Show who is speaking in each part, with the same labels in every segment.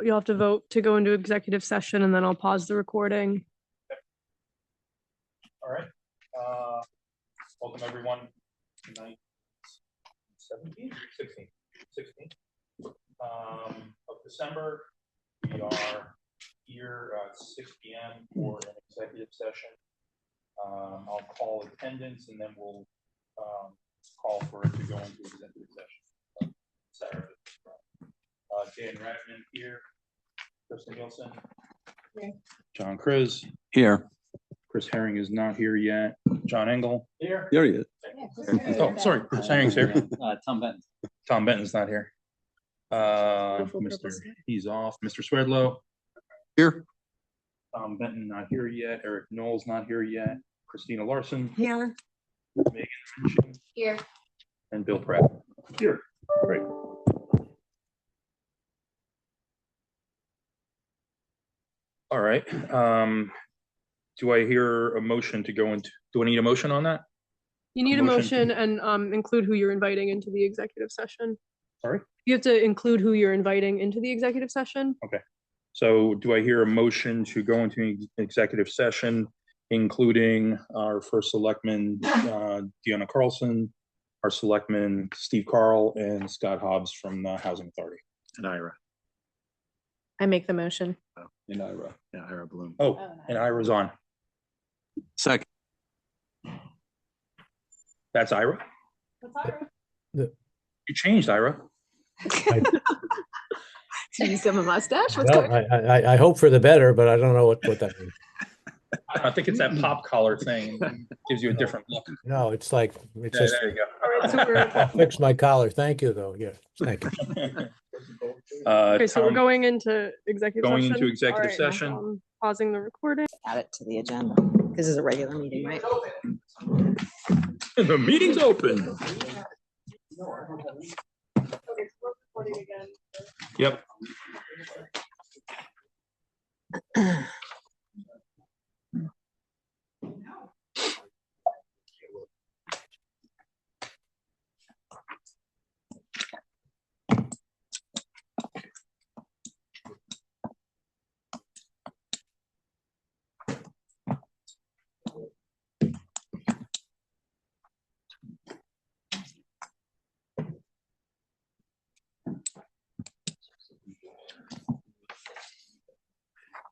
Speaker 1: You'll have to vote to go into executive session, and then I'll pause the recording.
Speaker 2: All right. Welcome everyone. Tonight, 17th, 16th of December. We are here at 6 p.m. for an executive session. I'll call attendance, and then we'll call for it to go into executive session. Saturday. Dan Radman here. Kristen Nielsen. Here. John Kriz.
Speaker 3: Here.
Speaker 2: Chris Herring is not here yet. John Engel.
Speaker 3: Here. Here he is.
Speaker 2: Oh, sorry. Chris Herring's here.
Speaker 3: Tom Benton.
Speaker 2: Tom Benton's not here. He's off. Mr. Swedlow.
Speaker 3: Here.
Speaker 2: Tom Benton not here yet. Eric Knowles not here yet. Christina Larson.
Speaker 4: Here.
Speaker 2: Megan Minching.
Speaker 4: Here.
Speaker 2: And Bill Pratt. Here. Great. All right. Do I hear a motion to go into, do I need a motion on that?
Speaker 1: You need a motion and include who you're inviting into the executive session.
Speaker 2: Sorry?
Speaker 1: You have to include who you're inviting into the executive session.
Speaker 2: Okay. So do I hear a motion to go into an executive session, including our first selectman, Deanna Carlson, our selectman, Steve Carl, and Scott Hobbs from the Housing Authority.
Speaker 3: And Ira.
Speaker 4: I make the motion.
Speaker 3: Oh, and Ira. Yeah, Ira Bloom.
Speaker 2: Oh, and Ira's on.
Speaker 3: Second.
Speaker 2: That's Ira?
Speaker 1: That's Ira.
Speaker 2: You changed, Ira.
Speaker 4: Do you have a mustache? What's
Speaker 5: Well,
Speaker 4: going
Speaker 5: I hope for the better, but I don't know what that means.
Speaker 2: I think it's that pop collar thing. Gives you a different look.
Speaker 5: No, it's like, it's
Speaker 2: Yeah,
Speaker 5: just,
Speaker 2: there you go.
Speaker 1: All right, so we're,
Speaker 5: I'll fix my collar. Thank you, though. Yeah, thank you.
Speaker 1: okay, so we're
Speaker 2: Tom,
Speaker 1: going into executive
Speaker 2: Going
Speaker 1: session.
Speaker 2: into executive
Speaker 1: All right,
Speaker 2: session.
Speaker 1: Pausing the recording.
Speaker 4: Add it to the agenda. This is a regular meeting, right?
Speaker 2: The meeting's open.
Speaker 1: Okay, so we're recording again.
Speaker 2: Yep.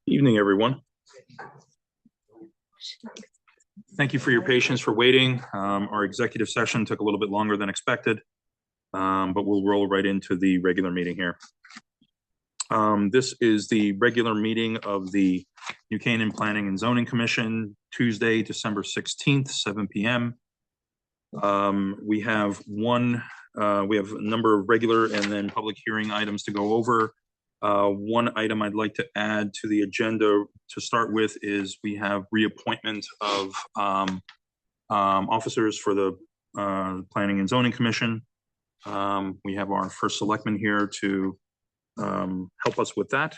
Speaker 2: Evening, everyone. Thank you for your patience for waiting. Our executive session took a little bit longer than expected, but we'll roll right into the regular meeting here. This is the regular meeting of the New Canaan Planning and Zoning Commission, Tuesday, December 16th, 7 p.m. We have a number of regular and then public hearing items to go over. One item I'd like to add to the agenda to start with is we have reappointment of officers for the Planning and Zoning Commission. We have our first selectman here to help us with that.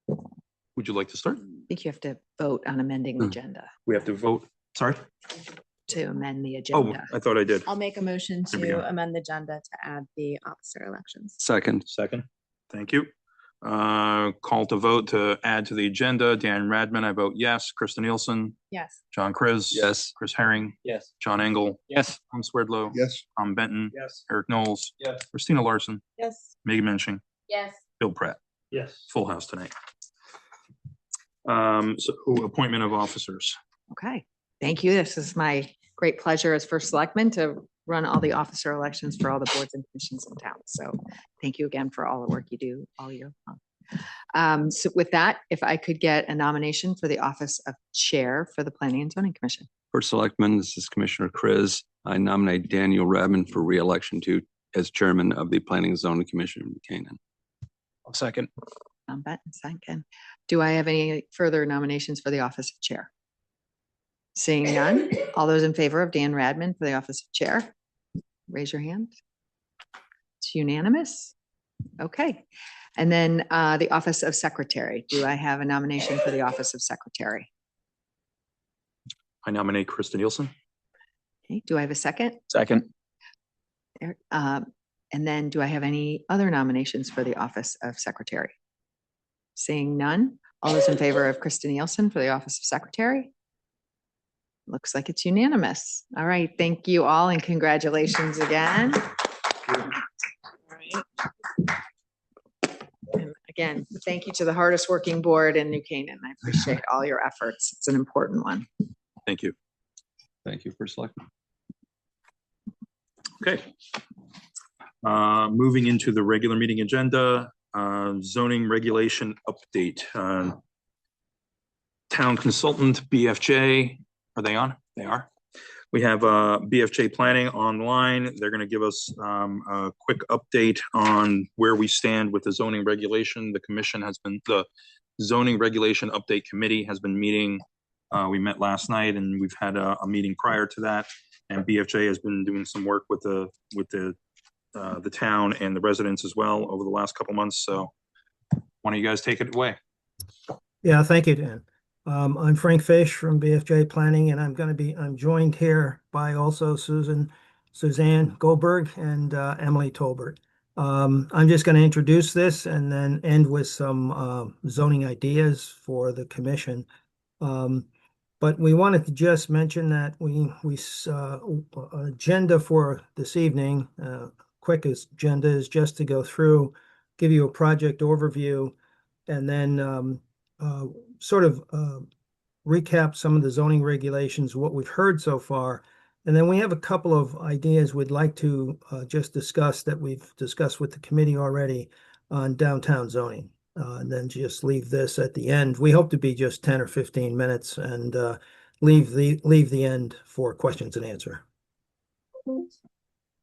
Speaker 2: Would you like to start?
Speaker 4: I think you have to vote on amending the agenda
Speaker 2: We have to vote. Sorry?
Speaker 4: to amend the
Speaker 2: Oh,
Speaker 4: agenda.
Speaker 2: I thought I did.
Speaker 6: I'll make a motion
Speaker 2: There we go.
Speaker 6: to amend the agenda to add the officer elections.
Speaker 3: Second.
Speaker 2: Second. Thank you. Call to vote to add to the agenda. Dan Radman, I vote yes. Kristen Nielsen,
Speaker 6: Yes.
Speaker 2: John Kriz.
Speaker 3: Yes.
Speaker 2: Chris Herring,
Speaker 3: Yes.
Speaker 2: John Engel,
Speaker 3: Yes.
Speaker 2: Tom Swerdlow.
Speaker 3: Yes.
Speaker 2: Tom Benton.
Speaker 3: Yes.
Speaker 2: Eric Knowles.
Speaker 3: Yes.
Speaker 2: Christina Larson.
Speaker 6: Yes.
Speaker 2: Megan Minching.
Speaker 6: Yes.
Speaker 2: Bill Pratt.
Speaker 3: Yes.
Speaker 2: Full house tonight. So appointment of officers.
Speaker 4: Okay, thank you. This is my great pleasure as first selectman to run all the officer elections for all the boards and commissions in town. So thank you again for all the work you do all year long. So with that, if I could get a nomination for the office of chair for the Planning and Zoning Commission.
Speaker 3: First Selectman, this is Commissioner Kriz. I nominate Daniel Radman for re-election as chairman of the Planning and Zoning Commission in New Canaan.
Speaker 2: Second.
Speaker 4: Benton, second. Do I have any further nominations for the office of chair? Seeing none, all those in favor of Dan Radman for the office of chair, raise your hand. It's unanimous. Okay. And then the office of secretary. Do I have a nomination for the office of secretary?
Speaker 2: I nominate Kristen Nielsen.
Speaker 4: Okay. Do I have a second?
Speaker 3: Second.
Speaker 4: And then do I have any other nominations for the office of secretary? Seeing none, all those in favor of Krista Nielsen for the office of secretary? Looks like it's unanimous. All right, thank you all and congratulations again. And again, thank you to the hardest working board in New Canaan. I appreciate all your efforts. It's an important one.
Speaker 2: Thank you.
Speaker 3: Thank you, First Selectman.
Speaker 2: Okay. Moving into the regular meeting agenda, zoning regulation update. Town consultant, BFJ, are they on? They are. We have BFJ Planning online. They're going to give us a quick update on where we stand with the zoning regulation. The zoning regulation update committee has been meeting. We met last night and we've had a meeting prior to that. And BFJ has been doing some work with the town and the residents as well over the last couple months. So why don't you guys take it away?
Speaker 7: Yeah, thank you, Dan. I'm Frank Fish from BFJ Planning, and I'm joined here by also Suzanne Goldberg and Emily Tolbert. I'm just going to introduce this and then end with some zoning ideas for the commission. But we wanted to just mention that agenda for this evening, quick agenda is just to go through, give you a project overview, and then recap some of the zoning regulations, what we've heard so far. And then we have a couple of ideas we'd like to just discuss that we've discussed with the committee already on downtown zoning. And then just leave this at the end. We hope to be just 10 or 15 minutes and leave the end for questions and answer.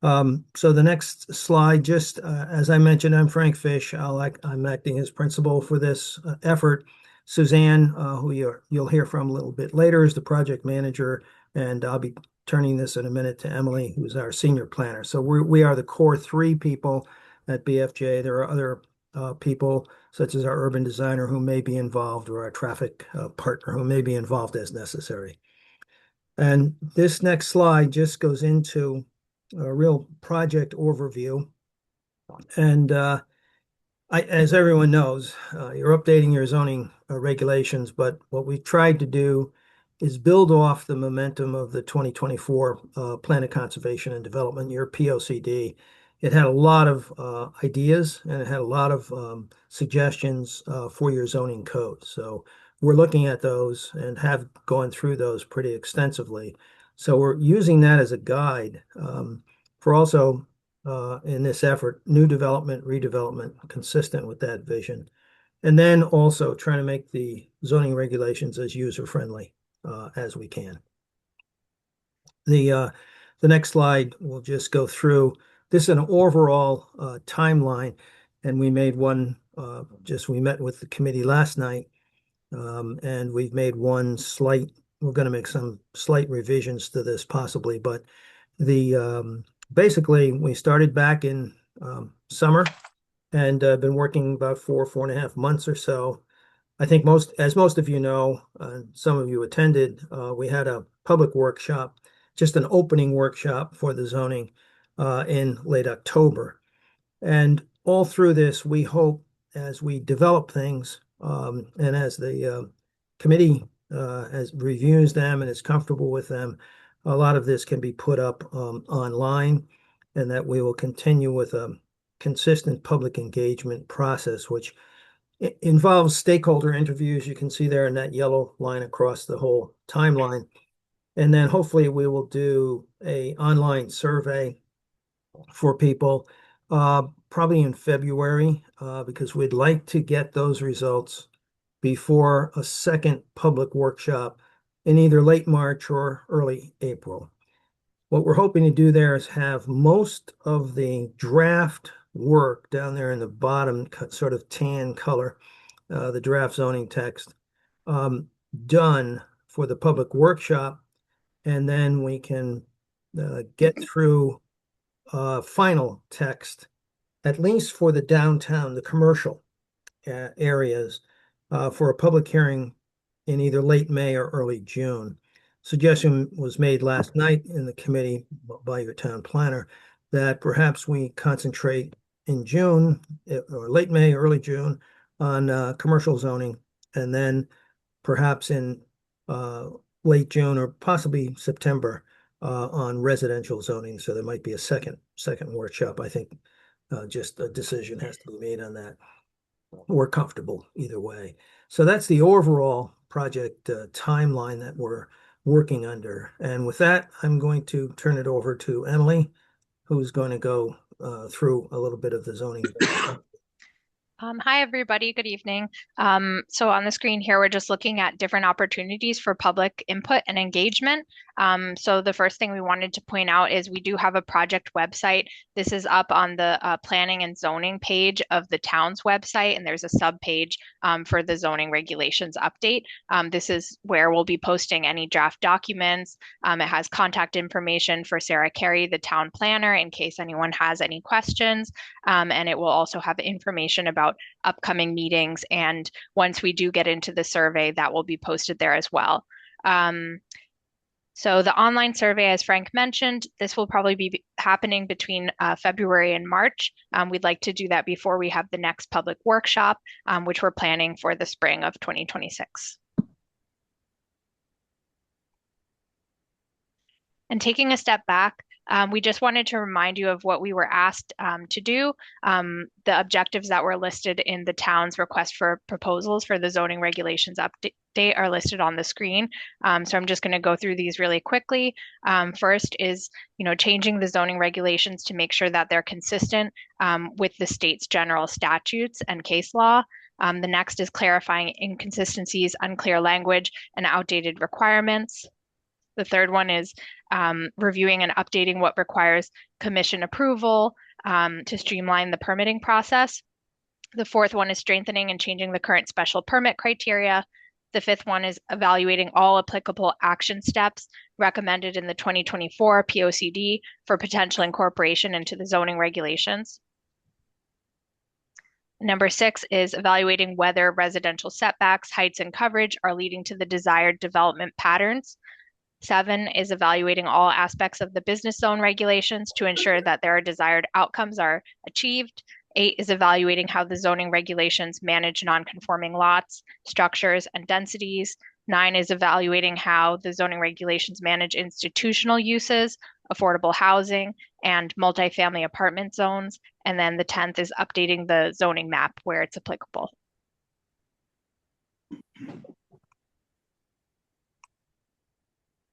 Speaker 7: So the next slide, just as I mentioned, I'm Frank Fish. I'm acting as principal for this effort. Suzanne, who you'll hear from a little bit later, is the project manager, and I'll be turning this in a minute to Emily, who's our senior planner. So we are the core three people at BFJ. There are other people, such as our urban designer, who may be involved, or our traffic partner, who may be involved as necessary. And this next slide just goes into a real project overview. And as everyone knows, you're updating your zoning regulations, but what we've tried to do is build off the momentum of the 2024 Plan of Conservation and Development, your POCD. It had a lot of ideas and it had a lot of suggestions for your zoning code. So we're looking at those and have gone through those pretty extensively. So we're using that as a guide for also in this effort, new development, redevelopment, consistent with that vision. And then also trying to make the zoning regulations as user-friendly as we can. The next slide will just go through. This is an overall timeline, and we made one, we met with the committee last night, and we've made one we're going to make some slight revisions to this possibly, but basically we started back in summer and been working about 4.5 months or so. I think as most of you know, some of you attended, we had a public workshop, just an opening workshop for the zoning in late October. And all through this, we hope as we develop things and as the committee reviews them and is comfortable with them, a lot of this can be put up online, and that we will continue with a consistent public engagement process, which involves stakeholder interviews. You can see there in that yellow line across the whole timeline. And then hopefully we will do an online survey for people probably in February because we'd like to get those results before a second public workshop in either late March or early April. What we're hoping to do there is have most of the draft work down there in the bottom, sort of tan color, the draft zoning text, done for the public workshop, and then we can get through final text, at least for the downtown, the commercial areas, for a public hearing in either late May or early June. Suggestion was made last night in the committee by your town planner that perhaps we concentrate in June or late May, early June on commercial zoning, and then perhaps in late June or possibly September on residential zoning. So there might be a second workshop. I think just a decision has to be made on that. We're comfortable either way. So that's the overall project timeline that we're working under. And with that, I'm going to turn it over to Emily, who's going to go through a little bit of the zoning.
Speaker 8: Hi, everybody. Good evening. So on the screen here, we're just looking at different opportunities for public input and engagement. So the first thing we wanted to point out is we do have a project website. This is up on the planning and zoning page of the town's website, and there's a sub page for the zoning regulations update. This is where we'll be posting any draft documents. It has contact information for Sarah Carey, the town planner, in case anyone has any questions. And it will also have information about upcoming meetings. And once we do get into the survey, that will be posted there as well. So the online survey, as Frank mentioned, this will probably be happening between February and March. We'd like to do that before we have the next public workshop, which we're planning for the spring of 2026. And taking a step back, we just wanted to remind you of what we were asked to do. The objectives that were listed in the town's request for proposals for the zoning regulations update are listed on the screen. So I'm just going to go through these really quickly. First is, changing the zoning regulations to make sure that they're consistent with the state's general statutes and case law. The next is clarifying inconsistencies, unclear language, and outdated requirements. The third one is reviewing and updating what requires commission approval to streamline the permitting process. The fourth one is strengthening and changing the current special permit criteria. The fifth one is evaluating all applicable action steps recommended in the 2024 POCD for potential incorporation into the zoning regulations. Number 6 is evaluating whether residential setbacks, heights, and coverage are leading to the desired development patterns. 7 is evaluating all aspects of the business zone regulations to ensure that their desired outcomes are achieved. 8 is evaluating how the zoning regulations manage non-conforming lots, structures, and densities. 9 is evaluating how the zoning regulations manage institutional uses, affordable housing, and multifamily apartment zones. And then the 10th is updating the zoning map where it's applicable.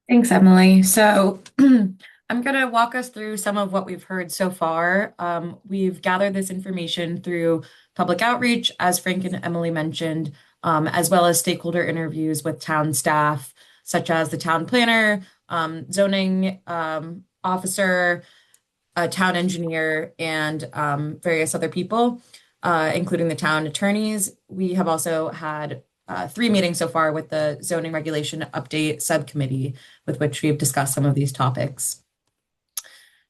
Speaker 9: Thanks, Emily. So I'm going to walk us through some of what we've heard so far. We've gathered this information through public outreach, as Frank and Emily mentioned, as well as stakeholder interviews with town staff, such as the town planner, zoning officer, a town engineer, and various other people, including the town attorneys. We have also had 3 meetings so far with the zoning regulation update subcommittee, with which we've discussed some of these topics.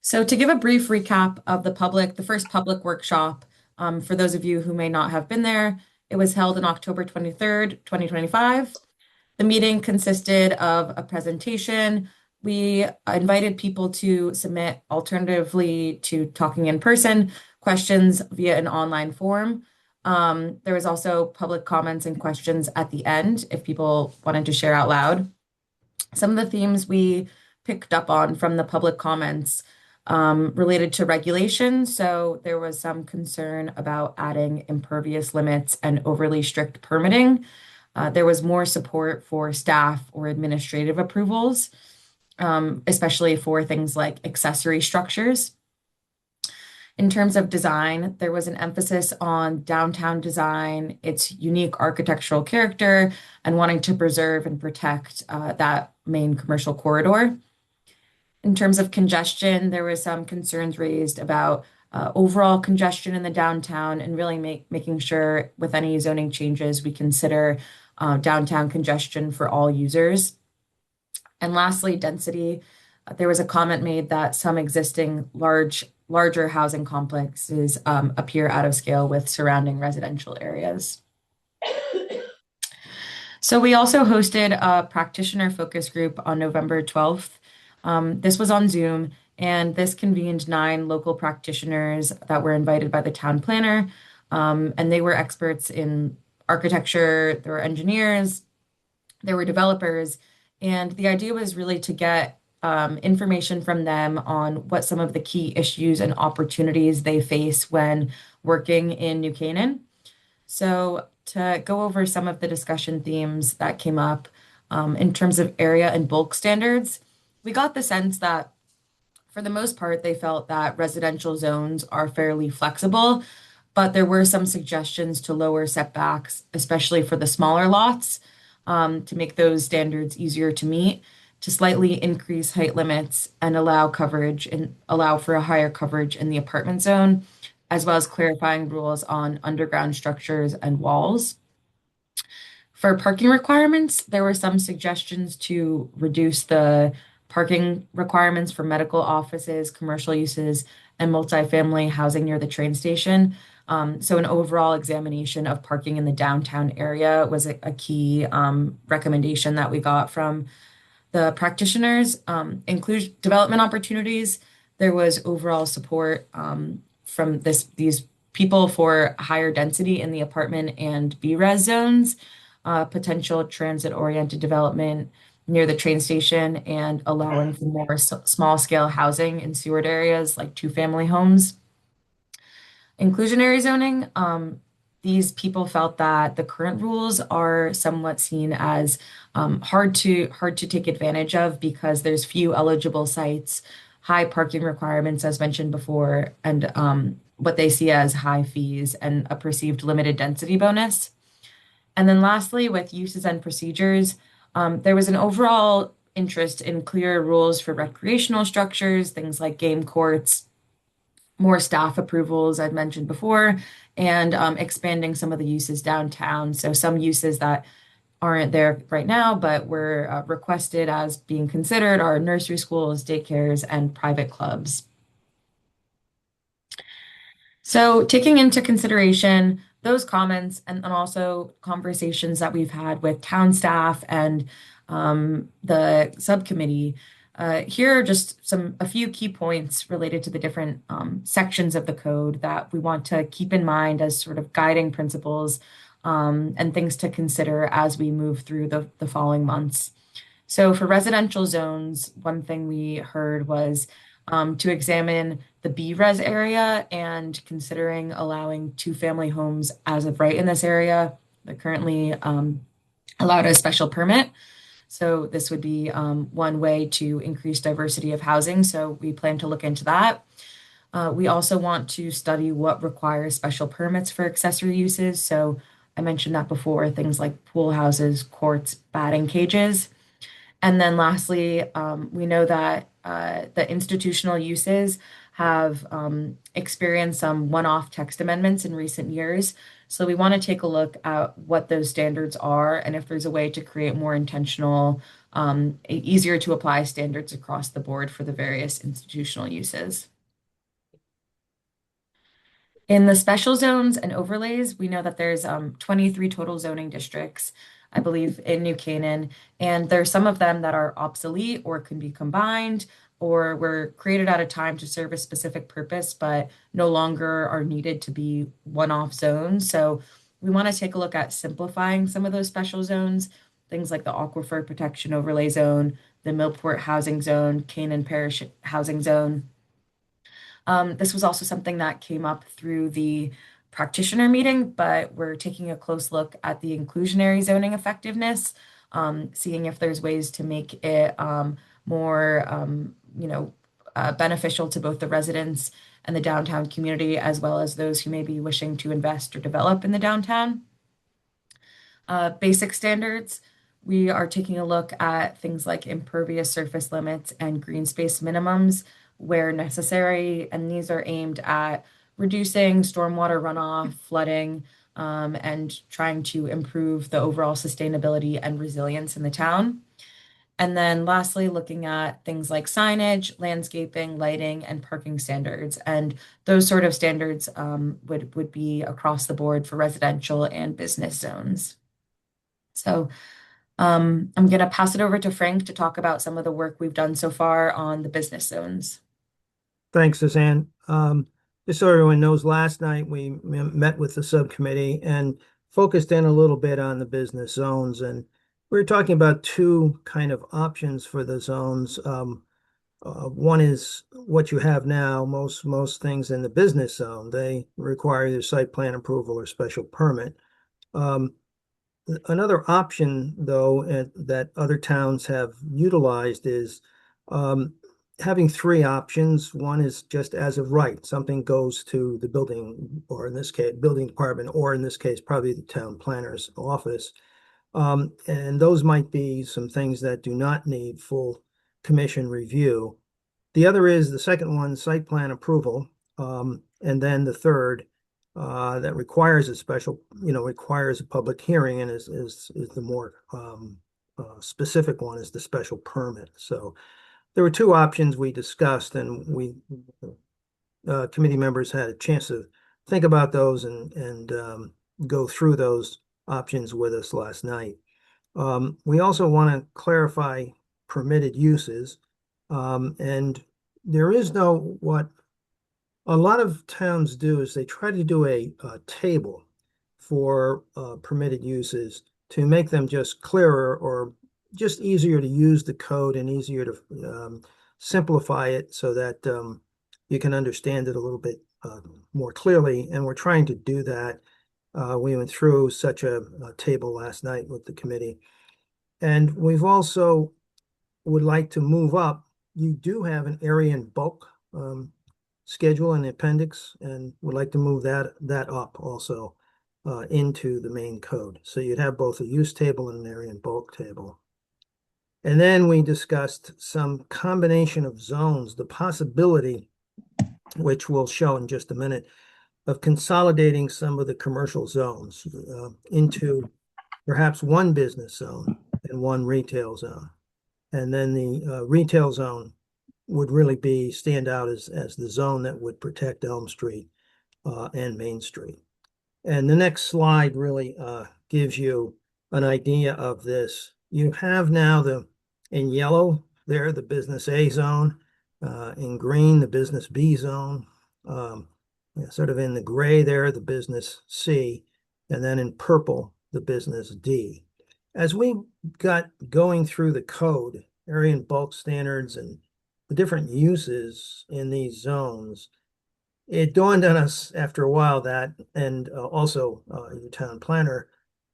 Speaker 9: So to give a brief recap of the first public workshop, for those of you who may not have been there, it was held on October 23rd, 2025. The meeting consisted of a presentation. We invited people to submit, alternatively to talking in person, questions via an online form. There was also public comments and questions at the end if people wanted to share out loud. Some of the themes we picked up on from the public comments related to regulation. So there was some concern about adding impervious limits and overly strict permitting. There was more support for staff or administrative approvals, especially for things like accessory structures. In terms of design, there was an emphasis on downtown design, its unique architectural character, and wanting to preserve and protect that main commercial corridor. In terms of congestion, there was some concerns raised about overall congestion in the downtown and really making sure with any zoning changes we consider downtown congestion for all users. And lastly, density. There was a comment made that some existing larger housing complexes appear out of scale with surrounding residential areas. So we also hosted a practitioner focus group on November 12th. This was on Zoom, And this convened 9 local practitioners that were invited by the town planner. And they were experts in architecture, there were engineers, there were developers. And the idea was really to get information from them on what some of the key issues and opportunities they face when working in New Canaan. So to go over some of the discussion themes that came up in terms of area and bulk standards, we got the sense that for the most part, they felt that residential zones are fairly flexible, but there were some suggestions to lower setbacks, especially for the smaller lots, to make those standards easier to meet, to slightly increase height limits and allow coverage and allow for a higher coverage in the apartment zone, as well as clarifying rules on underground structures and walls. For parking requirements, there were some suggestions to reduce the parking requirements for medical offices, commercial uses, and multifamily housing near the train station. So an overall examination of parking in the downtown area was a key recommendation that we got from the practitioners. Include development opportunities. There was overall support from these people for higher density in the apartment and B-res zones, potential transit-oriented development near the train station, and allowing for more small-scale housing in Seward areas like 2-family homes. Inclusionary zoning, these people felt that the current rules are somewhat seen as hard to take advantage of because there's few eligible sites, high parking requirements, as mentioned before, and what they see as high fees and a perceived limited density bonus. And then lastly, with uses and procedures, there was an overall interest in clear rules for recreational structures, things like game courts, more staff approvals I've mentioned before, and expanding some of the uses downtown. So some uses that aren't there right now, but were requested as being considered are nursery schools, daycares, and private clubs. So taking into consideration those comments and also conversations that we've had with town staff and the subcommittee, here are just a few key points related to the different sections of the code that we want to keep in mind as sort of guiding principles and things to consider as we move through the following months. So for residential zones, one thing we heard was to examine the B-res area and considering allowing 2-family homes as of right in this area. They're currently allowed a special permit. So this would be one way to increase diversity of housing. So we plan to look into that. We also want to study what requires special permits for accessory uses. So I mentioned that before, things like pool houses, courts, batting cages. And then lastly, we know that the institutional uses have experienced some one-off text amendments in recent years. So we want to take a look at what those standards are and if there's a way to create more intentional, easier to apply standards across the board for the various institutional uses. In the special zones and overlays, we know that there's 23 total zoning districts, I believe, in New Canaan, and there's some of them that are obsolete or can be combined or were created at a time to serve a specific purpose, but no longer are needed to be one-off zones. So we want to take a look at simplifying some of those special zones, things like the Aquifer Protection Overlay Zone, the Millport Housing Zone, Canaan Parish Housing Zone. This was also something that came up through the practitioner meeting, but we're taking a close look at the inclusionary zoning effectiveness, seeing if there's ways to make it more beneficial to both the residents and the downtown community, as well as those who may be wishing to invest or develop in the downtown. Basic standards, we are taking a look at things like impervious surface limits and green space minimums where necessary, and these are aimed at reducing stormwater runoff, flooding, and trying to improve the overall sustainability and resilience in the town. And then lastly, looking at things like signage, landscaping, lighting, and parking standards. And those sort of standards would be across the board for residential and business zones. So I'm going to pass it over to Frank to talk about some of the work we've done so far on the business zones.
Speaker 7: Thanks, Suzanne. Just so everyone knows, last night we met with the subcommittee and focused in a little bit on the business zones. And we were talking about two kind of options for the zones. One is what you have now. Most things in the business zone, they require either site plan approval or special permit. Another option, though, that other towns have utilized is having three options. One is just as of right, something goes to the building, or in this case, building department, or in this case, probably the town planner's office. And those might be some things that do not need full commission review. The other is the second one, site plan approval. And then the third, that requires a special, requires a public hearing and is the more specific one is the special permit. So there were two options we discussed, and we committee members had a chance to think about those and go through those options with us last night. We also want to clarify permitted uses, and there is no, what a lot of towns do is they try to do a table for permitted uses to make them just clearer or just easier to use the code and easier to simplify it so that you can understand it a little bit more clearly. And we're trying to do that. We went through such a table last night with the committee. And we've also would like to move up. You do have an area and bulk schedule in the appendix, and would like to move that up also into the main code. So you'd have both a use table and an area and bulk table. And then we discussed some combination of zones, the possibility, which we'll show in just a minute, of consolidating some of the commercial zones into perhaps one business zone and one retail zone. And then the retail zone would really stand out as the zone that would protect Elm Street and Main Street. And the next slide really gives you an idea of this. You have now in yellow there, the business A zone, in green, the business B zone, sort of in the gray there, the business C, and then in purple, the business D. As we got going through the code, area and bulk standards and the different uses in these zones, it dawned on us after a while that, and also your town planner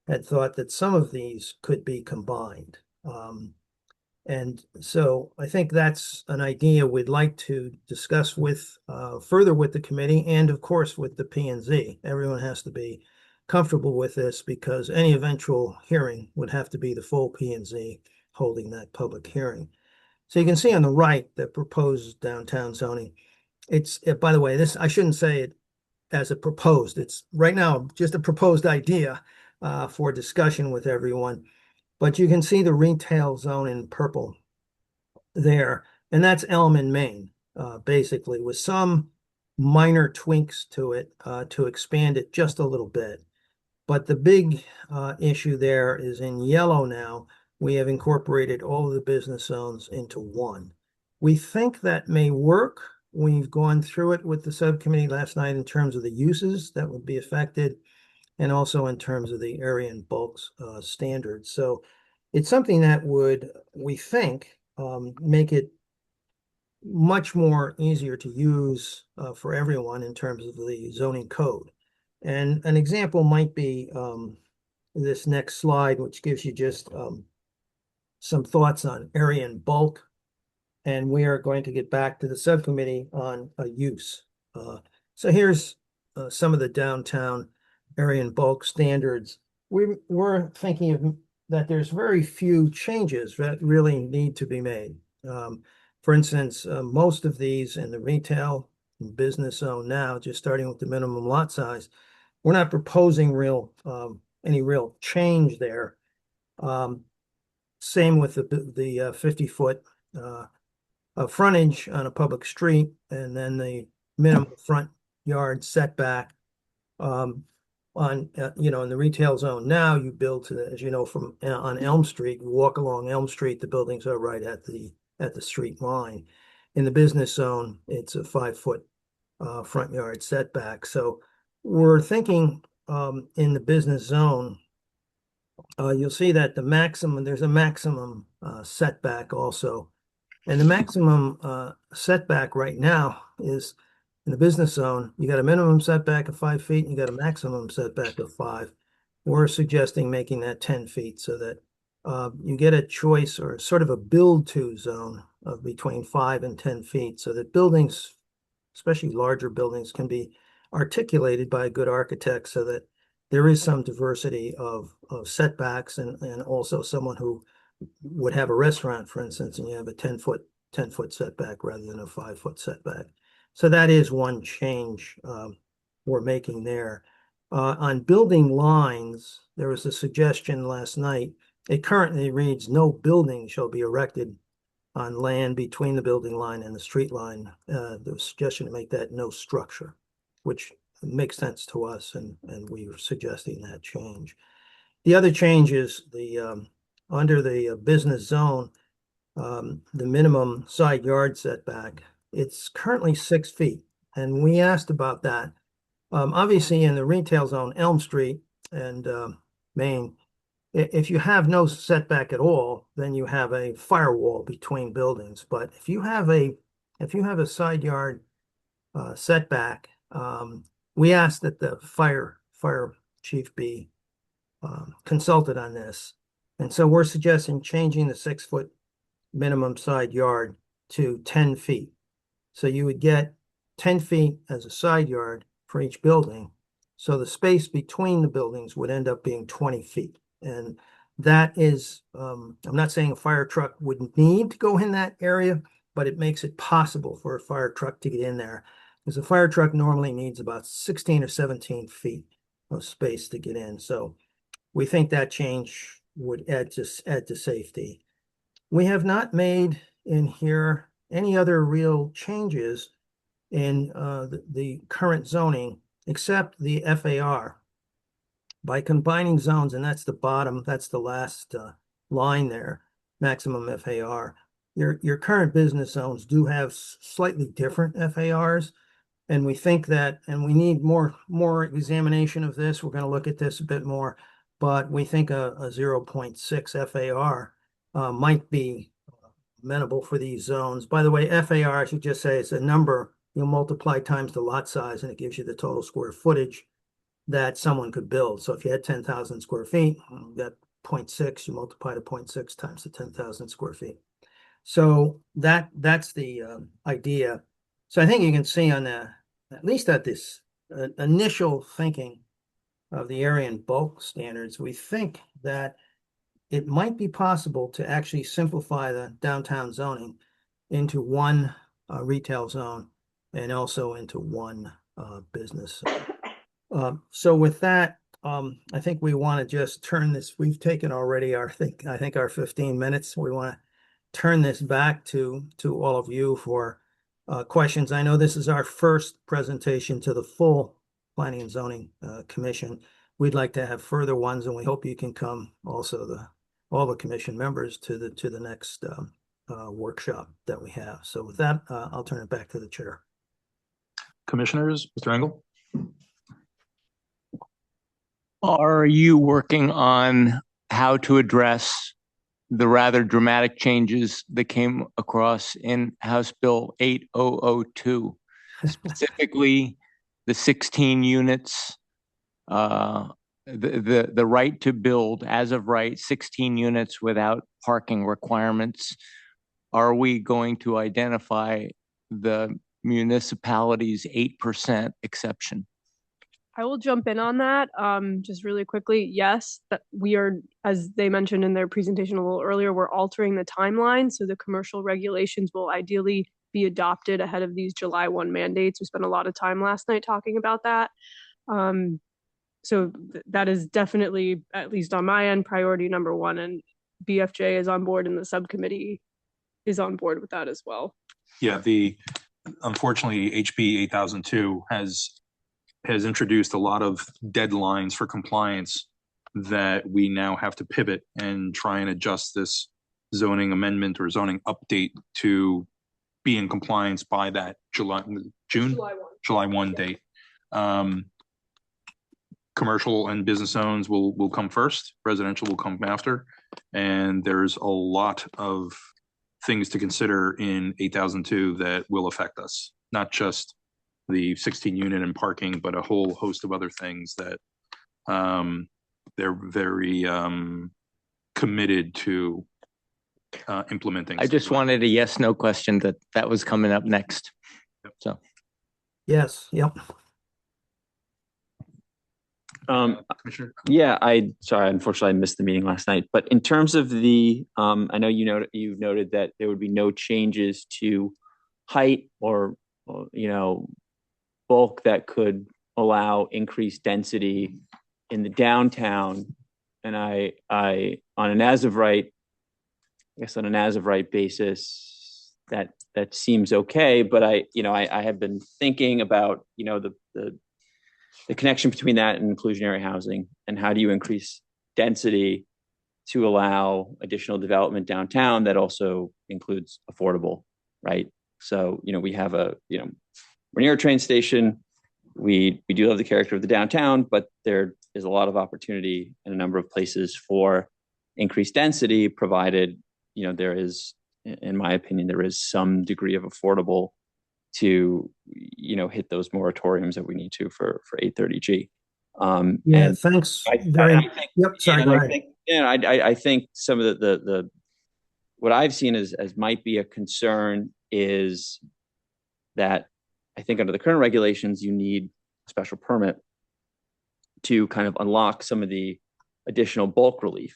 Speaker 7: had thought that some of these could be combined. And so I think that's an idea we'd like to discuss with further with the committee and of course with the P&Z. Everyone has to be comfortable with this because any eventual hearing would have to be the full P&Z holding that public hearing. So you can see on the right, the proposed downtown zoning. It's, by the way, this, I shouldn't say it as a proposed. It's right now just a proposed idea for discussion with everyone. But you can see the retail zone in purple there, and that's Elm and Main, basically, with some minor tweaks to it to expand it just a little bit. But the big issue there is in yellow now, we have incorporated all of the business zones into one. We think that may work. We've gone through it with the subcommittee last night in terms of the uses that would be affected and also in terms of the area and bulks standards. So it's something that would, we think, make it much more easier to use for everyone in terms of the zoning code. And an example might be this next slide, which gives you just some thoughts on area and bulk. And we are going to get back to the subcommittee on use. So here's some of the downtown area and bulk standards. We're thinking of that there's very few changes that really need to be made. For instance, most of these in the retail and business zone now, just starting with the minimum lot size, we're not proposing any real change there. Same with the 50-foot frontage on a public street, and then the minimum front yard setback. In the retail zone now, you build to as you know, from on Elm Street, you walk along Elm Street, the buildings are right at the street line. in the business zone, it's a 5-foot front yard setback. So we're thinking in the business zone, you'll see that there's a maximum setback also. And the maximum setback right now is in the business zone, you got a minimum setback of 5 feet and you got a maximum setback of 5. We're suggesting making that 10 feet so that you get a choice or sort of a build to zone of between 5 and 10 feet so that buildings, especially larger buildings, can be articulated by a good architect so that there is some diversity of setbacks and also someone who would have a restaurant, for instance, and you have a 10-foot setback rather than a 5-foot setback. So that is one change we're making there. On building lines, there was a suggestion last night. It currently reads, no building shall be erected on land between the building line and the street line. The suggestion to make that no structure, which makes sense to us, and we were suggesting that change. The other change is the under the business zone, the minimum side yard setback. It's currently 6 feet, and we asked about that. Obviously, in the retail zone, Elm Street and Main, if you have no setback at all, then you have a firewall between buildings. But if you have a side yard setback, we asked that the fire chief be consulted on this. And so we're suggesting changing the 6-foot minimum side yard to 10 feet. So you would get 10 feet as a side yard for each building. So the space between the buildings would end up being 20 feet. And that is, I'm not saying a fire truck wouldn't need to go in that area, but it makes it possible for a fire truck to get in there. Because a fire truck normally needs about 16 or 17 feet of space to get in. So we think that change would add to safety. We have not made in here any other real changes in the current zoning except the FAR. By combining zones, and that's the bottom, that's the last line there, maximum FAR. Your current business zones do have slightly different FARs, and we think that, and we need more examination of this. We're going to look at this a bit more, but we think a 0.6 FAR might be amenable for these zones. By the way, FAR, I should just say, it's a number you'll multiply times the lot size, and it gives you the total square footage that someone could build. So if you had 10,000 square feet, that 0.6, you multiply to 0.6 times the 10,000 square feet. So that's the idea. So I think you can see on the, at least at this initial thinking of the area and bulk standards, we think that it might be possible to actually simplify the downtown zoning into one retail zone and also into one business zone. So with that, I think we want to just turn this. We've taken already I think our 15 minutes. We want to turn this back to all of you for questions. I know this is our first presentation to the full Planning and Zoning Commission. We'd like to have further ones, and we hope you can come also, all the commission members, to the next workshop that we have. So with that, I'll turn it back to the chair.
Speaker 2: Commissioners, Mr. Engel?
Speaker 10: Are you working on how to address the rather dramatic changes that came across in House Bill 8002, specifically the 16 units, the right to build as of right 16 units without parking requirements? Are we going to identify the municipality's 8% exception?
Speaker 1: I will jump in on that just really quickly. Yes, that we are, as they mentioned in their presentation a little earlier, we're altering the timeline. So the commercial regulations will ideally be adopted ahead of these July 1 mandates. We spent a lot of time last night talking about that. So that is definitely, at least on my end, priority number one. And BFJ is on board and the subcommittee is on board with that as well.
Speaker 2: Yeah, unfortunately, HB 8002 has introduced a lot of deadlines for compliance that we now have to pivot and try and adjust this zoning amendment or zoning update to be in compliance by that June, July 1 date. Commercial and business zones will come first, residential will come after. And there's a lot of things to consider in 8002 that will affect us, not just the 16 unit and parking, but a whole host of other things that they're very committed to implementing.
Speaker 10: I just wanted a yes, no question that was coming up next. So.
Speaker 7: Yes, yep.
Speaker 2: Commissioner?
Speaker 11: Yeah, unfortunately I missed the meeting last night, but in terms of the, I know you've noted that there would be no changes to height or bulk that could allow increased density in the downtown. And I on an as of right basis, that seems okay. But I have been thinking about, the connection between that and inclusionary housing, and how do you increase density to allow additional development downtown that also includes affordable, right? So, we have we're near a train station. We do love the character of the downtown, but there is a lot of opportunity in a number of places for increased density, provided, there is, in my opinion, there is some degree of affordable to, hit those moratoriums that we need to for 830G.
Speaker 7: Thanks.
Speaker 11: I think some of the what I've seen as might be a concern is that I think under the current regulations, you need a special permit to kind of unlock some of the additional bulk relief.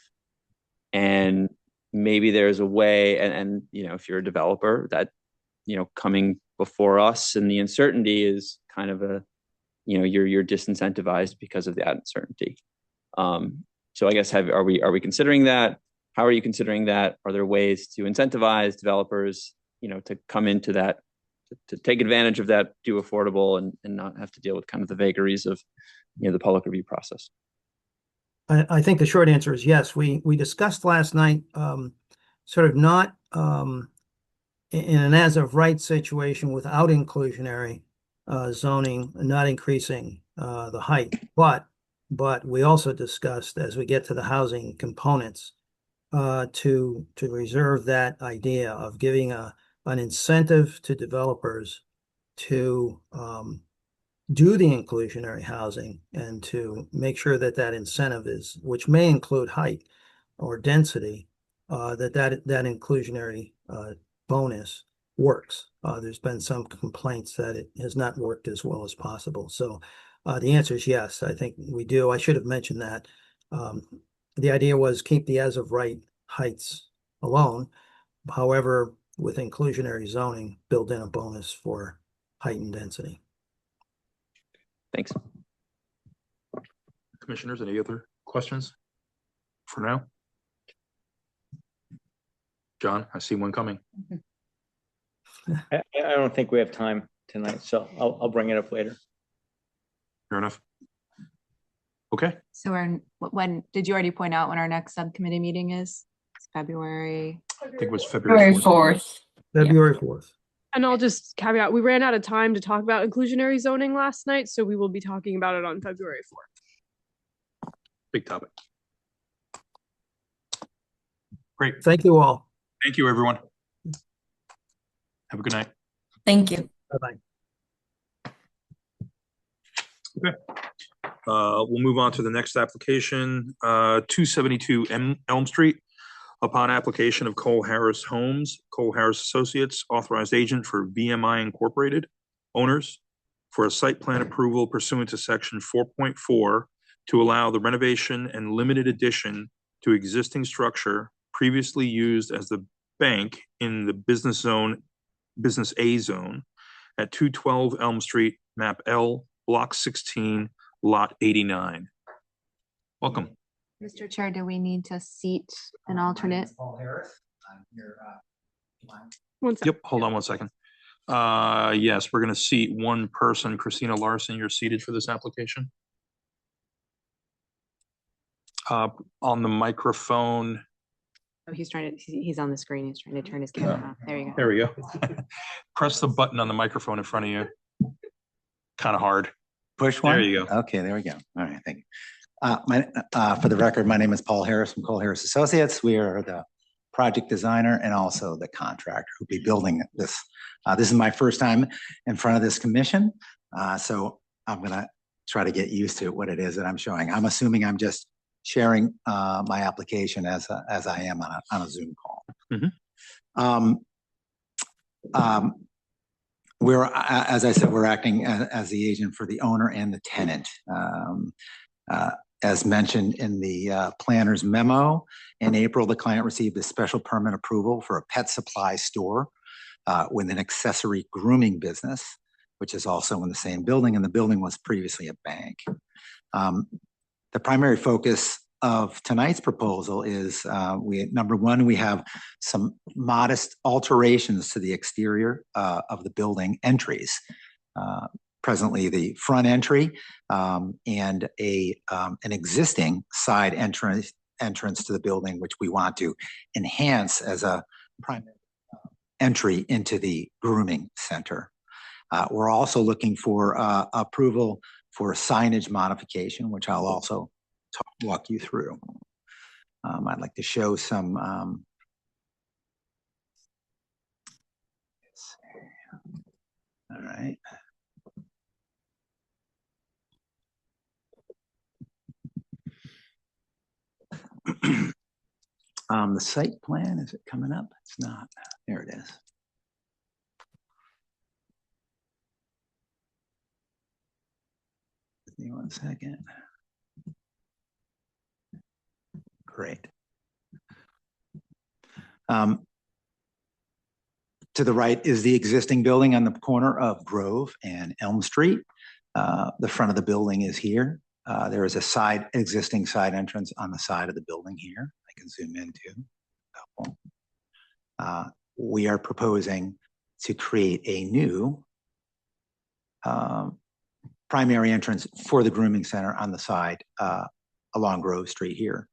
Speaker 11: And maybe there's a way, and if you're a developer, that, coming before us and the uncertainty is kind of you're disincentivized because of that uncertainty. So I guess are we considering that? How are you considering that? Are there ways to incentivize developers, to come into that, to take advantage of that, do affordable, and not have to deal with kind of the vagaries of, the public review process?
Speaker 7: I think the short answer is yes. We discussed last night, sort of not in an as of right situation without inclusionary zoning, not increasing the height, but we also discussed, as we get to the housing components, to reserve that idea of giving an incentive to developers to do the inclusionary housing, and to make sure that incentive is, which may include height or density, that inclusionary bonus works. There's been some complaints that it has not worked as well as possible. So the answer is yes, I think we do. I should have mentioned that. The idea was keep the as of right heights alone. However, with inclusionary zoning, build in a bonus for height and density.
Speaker 11: Thanks.
Speaker 2: Commissioners, any other questions for now? John, I see one coming.
Speaker 10: I don't think we have time tonight, so I'll bring it up later.
Speaker 2: Fair enough. Okay.
Speaker 6: So when did you already point out when our next subcommittee meeting is? It's February.
Speaker 2: I think it was February 4th.
Speaker 7: February 4th.
Speaker 1: And I'll just caveat, we ran out of time to talk about inclusionary zoning last night, so we will be talking about it on February 4th.
Speaker 2: Big topic. Great.
Speaker 7: Thank you all.
Speaker 2: Thank you, everyone. Have a good night.
Speaker 9: Thank you.
Speaker 7: Bye-bye.
Speaker 2: Okay. We'll move on to the next application, 272 Elm Street. Upon application of Cole Harris Homes, Cole Harris Associates, authorized agent for VMI Incorporated, owners, for a site plan approval pursuant to section 4.4 to allow the renovation and limited addition to existing structure previously used as the bank in the business A zone at 212 Elm Street, map L, block 16, lot 89. Welcome.
Speaker 6: Mr. Chair, do we need to seat an alternate?
Speaker 12: Paul Harris. I'm here.
Speaker 2: Yep, hold on one second. Yes, we're going to seat one person. Christina Larson, you're seated for this application. On the microphone,
Speaker 6: Oh, he's on the screen. He's trying to turn his camera on. There you go.
Speaker 2: There we go. Press the button on the microphone in front of you. Kind of hard.
Speaker 12: Push one?
Speaker 2: There you go.
Speaker 12: Okay, there we go. All right, thank you. For the record, my name is Paul Harris from Cole Harris Associates. We are the project designer and also the contractor who'll be building this. This is my first time in front of this commission, so I'm gonna try to get used to what it is that I'm showing. I'm assuming I'm just sharing my application as I am on a Zoom call. We're, as I said, we're acting as the agent for the owner and the tenant. As mentioned in the planner's memo, in April, the client received a special permit approval for a pet supply store with an accessory grooming business, which is also in the same building, and the building was previously a bank. The primary focus of tonight's proposal is number one, we have some modest alterations to the exterior of the building entries. Presently, the front entry and an existing side entrance to the building, which we want to enhance as a primary entry into the grooming center. We're also looking for approval for signage modification, which I'll also walk you through. I'd like to show some all right. The site plan, is it coming up? It's not. There it is. Give me 1 second. Great. To the right is the existing building on the corner of Grove and Elm Street. The front of the building is here. There is a existing side entrance on the side of the building here. I can zoom into. We are proposing to create a new primary entrance for the grooming center on the side along Grove Street here.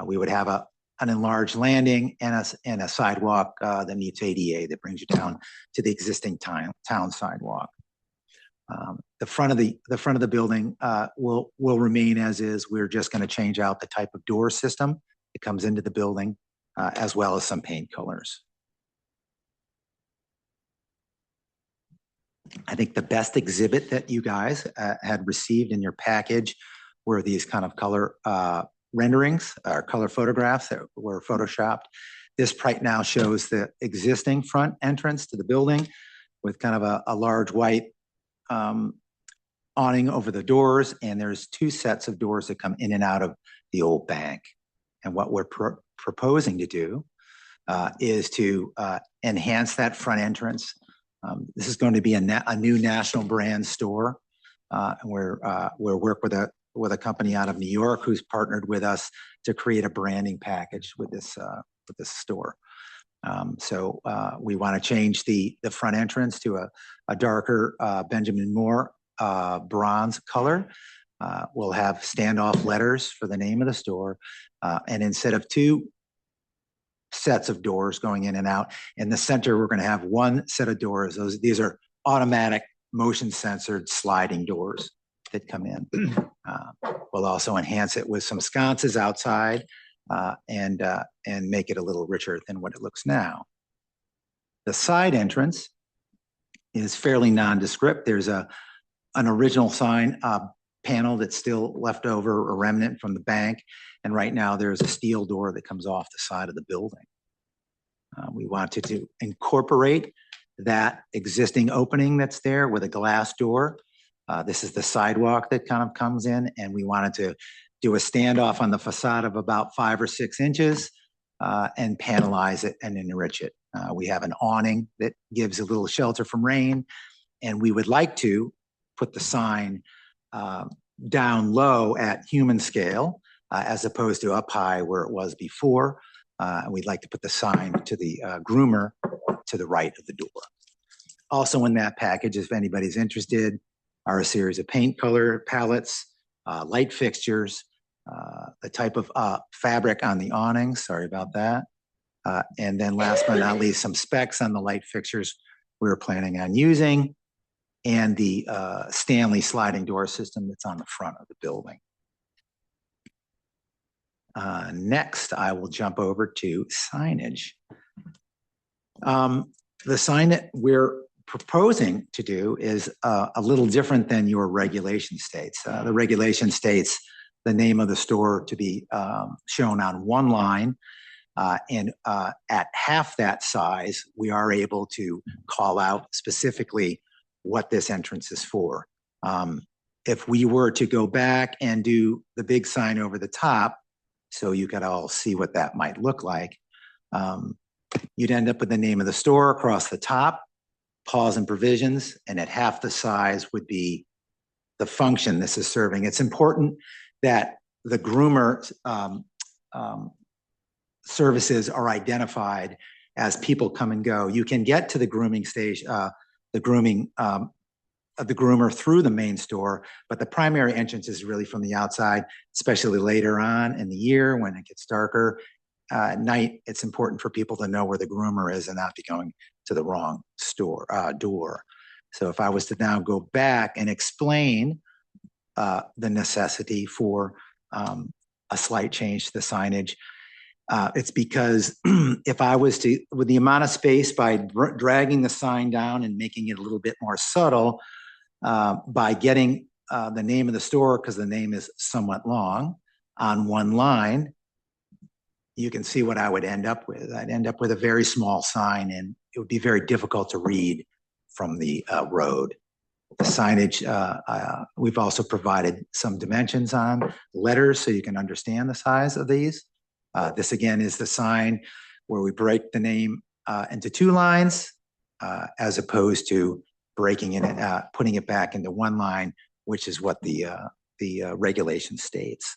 Speaker 12: We would have an enlarged landing and a sidewalk that meets ADA that brings you down to the existing town sidewalk. The front of the building will remain as is. We're just going to change out the type of door system that comes into the building, as well as some paint colors. I think the best exhibit that you guys had received in your package were these kind of color renderings or color photographs that were photoshopped. This right now shows the existing front entrance to the building with kind of a large white awning over the doors, and there's 2 sets of doors that come in and out of the old bank. And what we're proposing to do is to enhance that front entrance. This is going to be a new national brand store, and we'll work with a company out of New York who's partnered with us to create a branding package with this store. So we want to change the front entrance to a darker Benjamin Moore bronze color. We'll have standoff letters for the name of the store, and instead of 2 sets of doors going in and out, in the center we're going to have 1 set of doors. These are automatic motion censored sliding doors that come in. We'll also enhance it with some sconces outside and make it a little richer than what it looks now. The side entrance is fairly nondescript. There's an original sign panel that's still left over, a remnant from the bank, and right now there's a steel door that comes off the side of the building. We wanted to incorporate that existing opening that's there with a glass door. This is the sidewalk that kind of comes in, and we wanted to do a standoff on the facade of about 5 or 6 inches and panelize it and enrich it. We have an awning that gives a little shelter from rain, and we would like to put the sign down low at human scale as opposed to up high where it was before. And we'd like to put the sign to the groomer to the right of the door. Also in that package, if anybody's interested, are a series of paint color palettes, light fixtures, the type of fabric on the awning, sorry about that, And then last but not least, some specs on the light fixtures we were planning on using, and the Stanley sliding door system that's on the front of the building. Next, I will jump over to signage. The sign that we're proposing to do is a little different than your regulation states. The regulation states the name of the store to be shown on one line. And at half that size, we are able to call out specifically what this entrance is for. If we were to go back and do the big sign over the top, so you could all see what that might look like, you'd end up with the name of the store across the top, pause and provisions, and at half the size would be the function this is serving. It's important that the groomer services are identified as people come and go. You can get to the grooming stage, the grooming of the groomer through the main store, but the primary entrance is really from the outside, especially later on in the year when it gets darker. At night, it's important for people to know where the groomer is and not be going to the wrong door. So if I was to now go back and explain the necessity for a slight change to the signage, it's because if I was to, with the amount of space, by dragging the sign down and making it a little bit more subtle, by getting the name of the store, because the name is somewhat long, on one line, you can see what I would end up with. I'd end up with a very small sign, and it would be very difficult to read from the road. The signage, we've also provided some dimensions on letters so you can understand the size of these. This again is the sign where we break the name into two lines, as opposed to breaking it, putting it back into one line, which is what the regulation states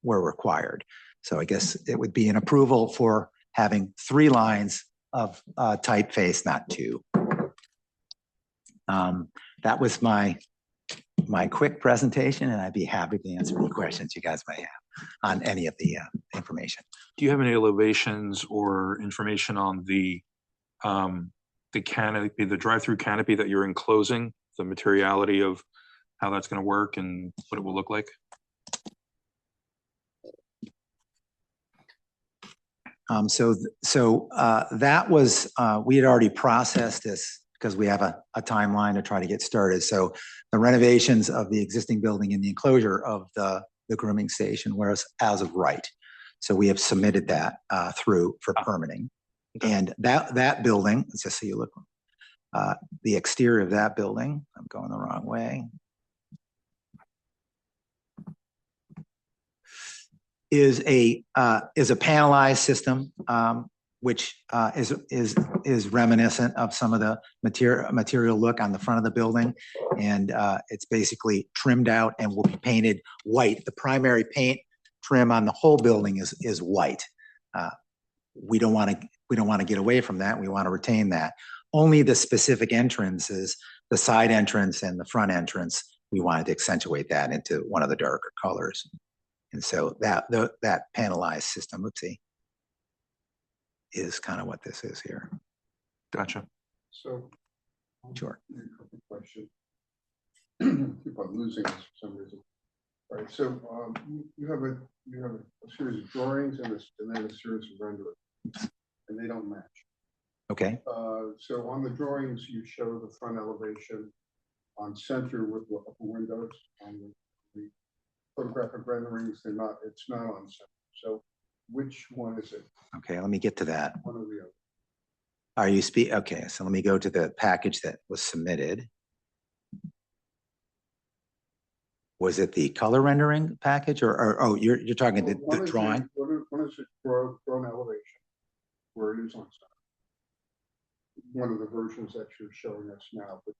Speaker 12: were required. So I guess it would be an approval for having 3 lines of typeface, not 2. That was my quick presentation, and I'd be happy to answer any questions you guys may have on any of the information.
Speaker 2: Do you have any elevations or information on the canopy, the drive-through canopy that you're enclosing, the materiality of how that's going to work and what it will look like?
Speaker 12: That was, we had already processed this because we have a timeline to try to get started. So the renovations of the existing building and the enclosure of the grooming station was as of right. So we have submitted that through for permitting. And that building, let's just so you look, the exterior of that building, I'm going the wrong way, is a panelized system, which is reminiscent of some of the material look on the front of the building, and it's basically trimmed out and will be painted white. The primary paint trim on the whole building is white. We don't want to get away from that. We want to retain that. Only the specific entrances, the side entrance and the front entrance, we wanted to accentuate that into one of the darker colors. And so that panelized system, oopsie, is kind of what this is here.
Speaker 2: Gotcha.
Speaker 13: So,
Speaker 12: sure.
Speaker 13: Question. Keep on losing this for some reason. All right. So you have a series of drawings and then a series of renderings, and they don't match.
Speaker 12: Okay.
Speaker 13: So on the drawings, you show the front elevation on center with the upper windows. On the photographic renderings, it's not on center. So which one is it?
Speaker 12: Okay, let me get to that.
Speaker 13: One or the other.
Speaker 12: Are you okay, so let me go to the package that was submitted. Was it the color rendering package or oh, you're talking the drawing?
Speaker 13: One is it drawn elevation, where it is on center. One of the versions that you're showing us now, but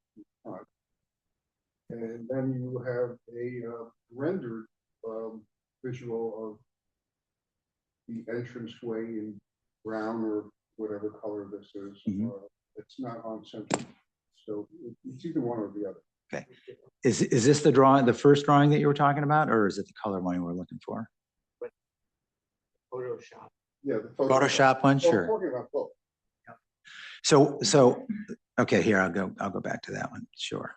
Speaker 13: and then you have a rendered visual of the entranceway in brown or whatever color this is.
Speaker 12: Mm-hmm.
Speaker 13: It's not on center, so it's either one or the other.
Speaker 12: Okay, is this the drawing, the first drawing that you were talking about, or is it the color one you were looking for?
Speaker 14: Photoshop.
Speaker 13: Yeah, the
Speaker 12: Photoshop one,
Speaker 13: Oh, I'm
Speaker 12: sure.
Speaker 13: talking about both.
Speaker 12: So, okay, here, I'll go back to that one, sure.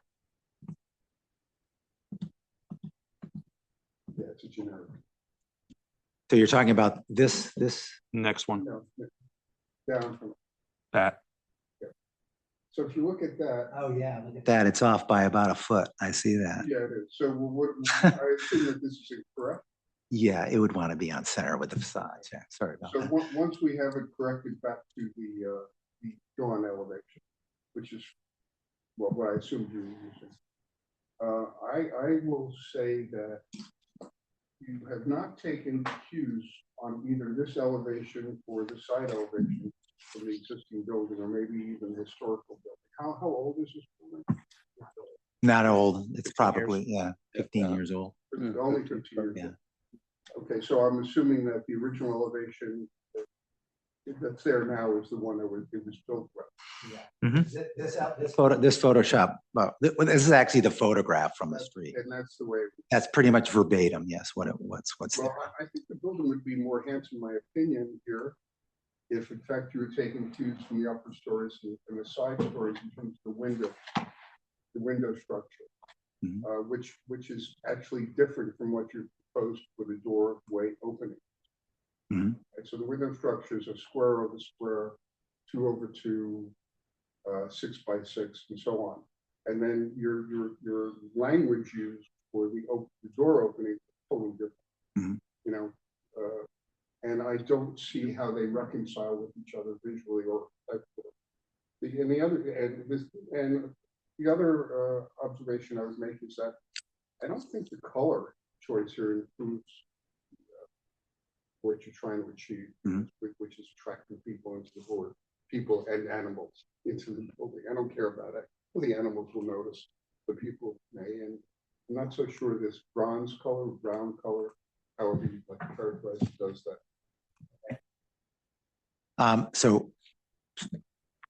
Speaker 13: Yeah, it's a generic.
Speaker 12: So you're talking about this,
Speaker 2: Next one,
Speaker 13: No, down from,
Speaker 2: that.
Speaker 13: so if you look at that,
Speaker 12: oh, yeah, look at that, it's off by about a foot, I see that.
Speaker 13: yeah, it is. So what, I assume that this is incorrect.
Speaker 12: Yeah, it would want to be on center with the facade, yeah, sorry about
Speaker 13: So
Speaker 12: that.
Speaker 13: once we have it corrected back to the dawn elevation, which is what I assumed you were using. I will say that you have not taken cues on either this elevation or the side elevation from the existing building, or maybe even the historical building. How old is this building?
Speaker 12: Not old, it's probably, yeah, 15 years old.
Speaker 13: Only 15 years
Speaker 12: Yeah.
Speaker 13: old. Okay, so I'm assuming that the original elevation that's there now is the one that it was built with.
Speaker 12: This Photoshop, well, this is actually the photograph from the street.
Speaker 13: And that's the way.
Speaker 12: That's pretty much verbatim, yes, what's
Speaker 13: Well,
Speaker 12: there.
Speaker 13: I think the building would be more handsome, in my opinion, here, if in fact you were taking cues from the upper stories and the side stories in terms of the window structure, which is actually different from what you proposed for the doorway opening. And so the window structure is a square over square, 2 over 2, 6 by 6, and so on. And then your language used for the door opening is totally different. You know, and I don't see how they reconcile with each other visually or the other observation I would make is that I don't think the color choice here improves what you're trying to achieve, which is attracting people into the board, people and animals into the building. I don't care about it. Well, the animals will notice, the people may, and I'm not so sure this bronze color, brown color, however you like to characterize it, does that.
Speaker 12: So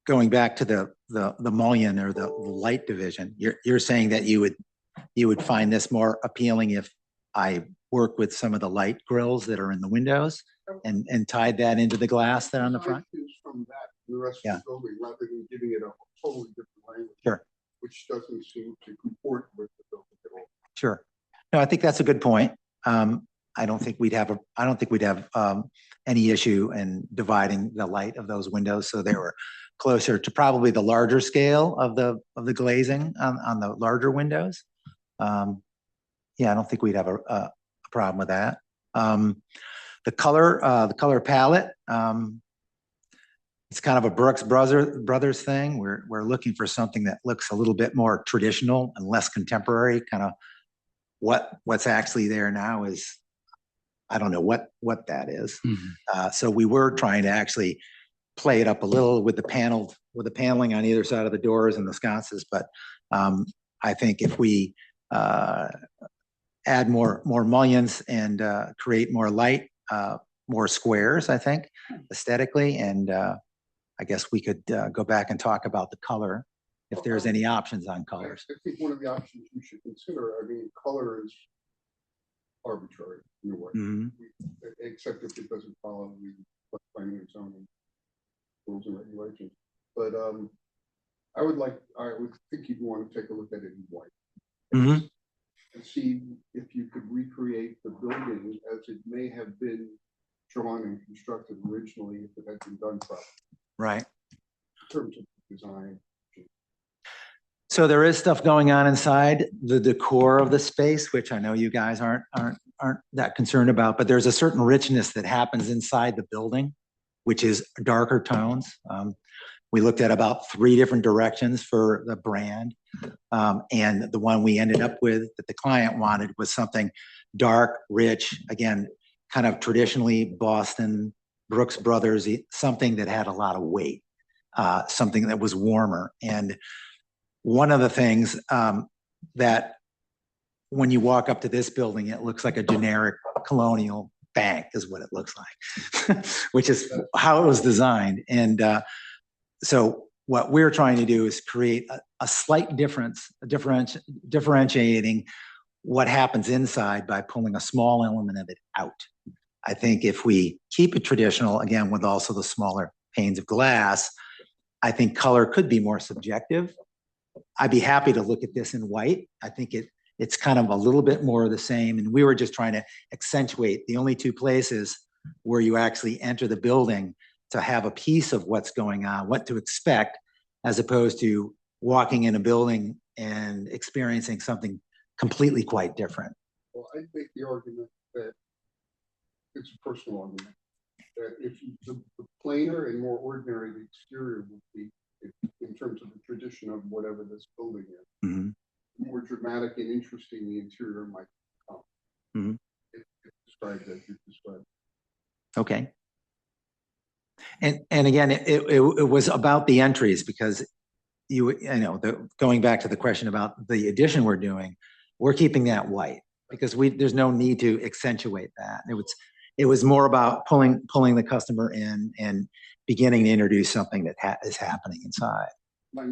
Speaker 12: going back to the mullion or the light division, you're saying that you would find this more appealing if I work with some of the light grills that are in the windows and tied that into the glass there on the front?
Speaker 13: From that, the rest of the building, rather than giving it a totally different language.
Speaker 12: Sure.
Speaker 13: Which doesn't seem to comport with the building at all.
Speaker 12: Sure. No, I think that's a good point. I don't think we'd have any issue in dividing the light of those windows so they were closer to probably the larger scale of the glazing on the larger windows. Yeah, I don't think we'd have a problem with that. The color palette, it's kind of a Brooks Brothers thing. We're looking for something that looks a little bit more traditional and less contemporary. Kind of what's actually there now is, I don't know what that is. So we were trying to actually play it up a little with the paneling on either side of the doors and the sconces. But I think if we add more mullions and create more light, more squares, I think, aesthetically. And I guess we could go back and talk about the color, if there's any options on colors.
Speaker 13: I think one of the options we should consider, I mean, color is arbitrary in a way, except if it doesn't follow the planning and zoning rules and regulations. But I would think you'd want to take a look at it in white. And see if you could recreate the building as it may have been drawn and constructed originally if it had been done properly.
Speaker 12: Right.
Speaker 13: In terms of design.
Speaker 12: So there is stuff going on inside the decor of the space, which I know you guys aren't that concerned about, but there's a certain richness that happens inside the building, which is darker tones. We looked at about 3 different directions for the brand. And the one we ended up with that the client wanted was something dark, rich, again, kind of traditionally Boston, Brooks Brothers, something that had a lot of weight, something that was warmer. And one of the things that when you walk up to this building, it looks like a generic colonial bank is what it looks like, which is how it was designed. And so what we're trying to do is create a slight difference, differentiating what happens inside by pulling a small element of it out. I think if we keep it traditional, again, with also the smaller panes of glass, I think color could be more subjective. I'd be happy to look at this in white. I think it's kind of a little bit more of the same. And we were just trying to accentuate the only two places where you actually enter the building to have a piece of what's going on, what to expect, as opposed to walking in a building and experiencing something completely quite different.
Speaker 13: Well, I make the argument that it's a personal argument, that if the plainer and more ordinary the exterior would be, in terms of the tradition of whatever this building is, the more dramatic and interesting the interior might become. It describes as you described.
Speaker 12: Okay. And again, it was about the entries, because going back to the question about the addition we're doing, we're keeping that white because there's no need to accentuate that. It was more about pulling the customer in and beginning to introduce something that is happening inside.
Speaker 13: My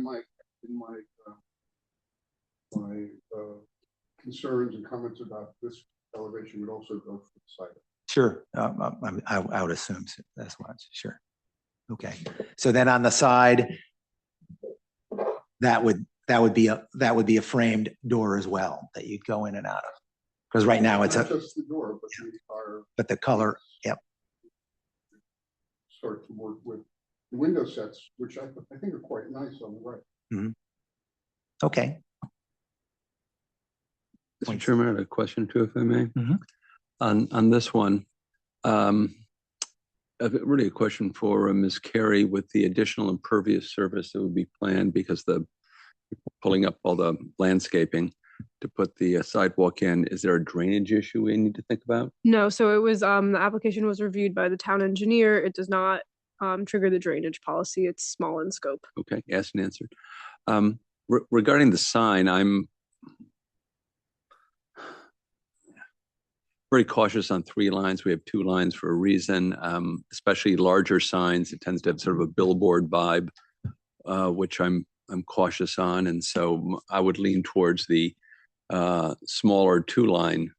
Speaker 13: concerns and comments about this elevation would also go for the side.
Speaker 12: Sure, I would assume that's much. Sure. Okay. So then on the side, that would be a framed door as well that you'd go in and out of. Because right now it's
Speaker 13: not just the door, but the entire.
Speaker 12: But the color, yep.
Speaker 13: Start to work with the window sets, which I think are quite nice on the right.
Speaker 12: Okay.
Speaker 3: Mr. Chairman, I have a question too, if I may. On this one, really a question for Ms. Carey with the additional impervious surface that would be planned because pulling up all the landscaping to put the sidewalk in. Is there a drainage issue we need to think about?
Speaker 1: No, so it was, the application was reviewed by the town engineer. It does not trigger the drainage policy. It's small in scope.
Speaker 3: Okay, asked and answered. Regarding the sign, I'm very cautious on 3 lines. We have 2 lines for a reason, especially larger signs. It tends to have sort of a billboard vibe, which I'm cautious on. And so I would lean towards the smaller 2-line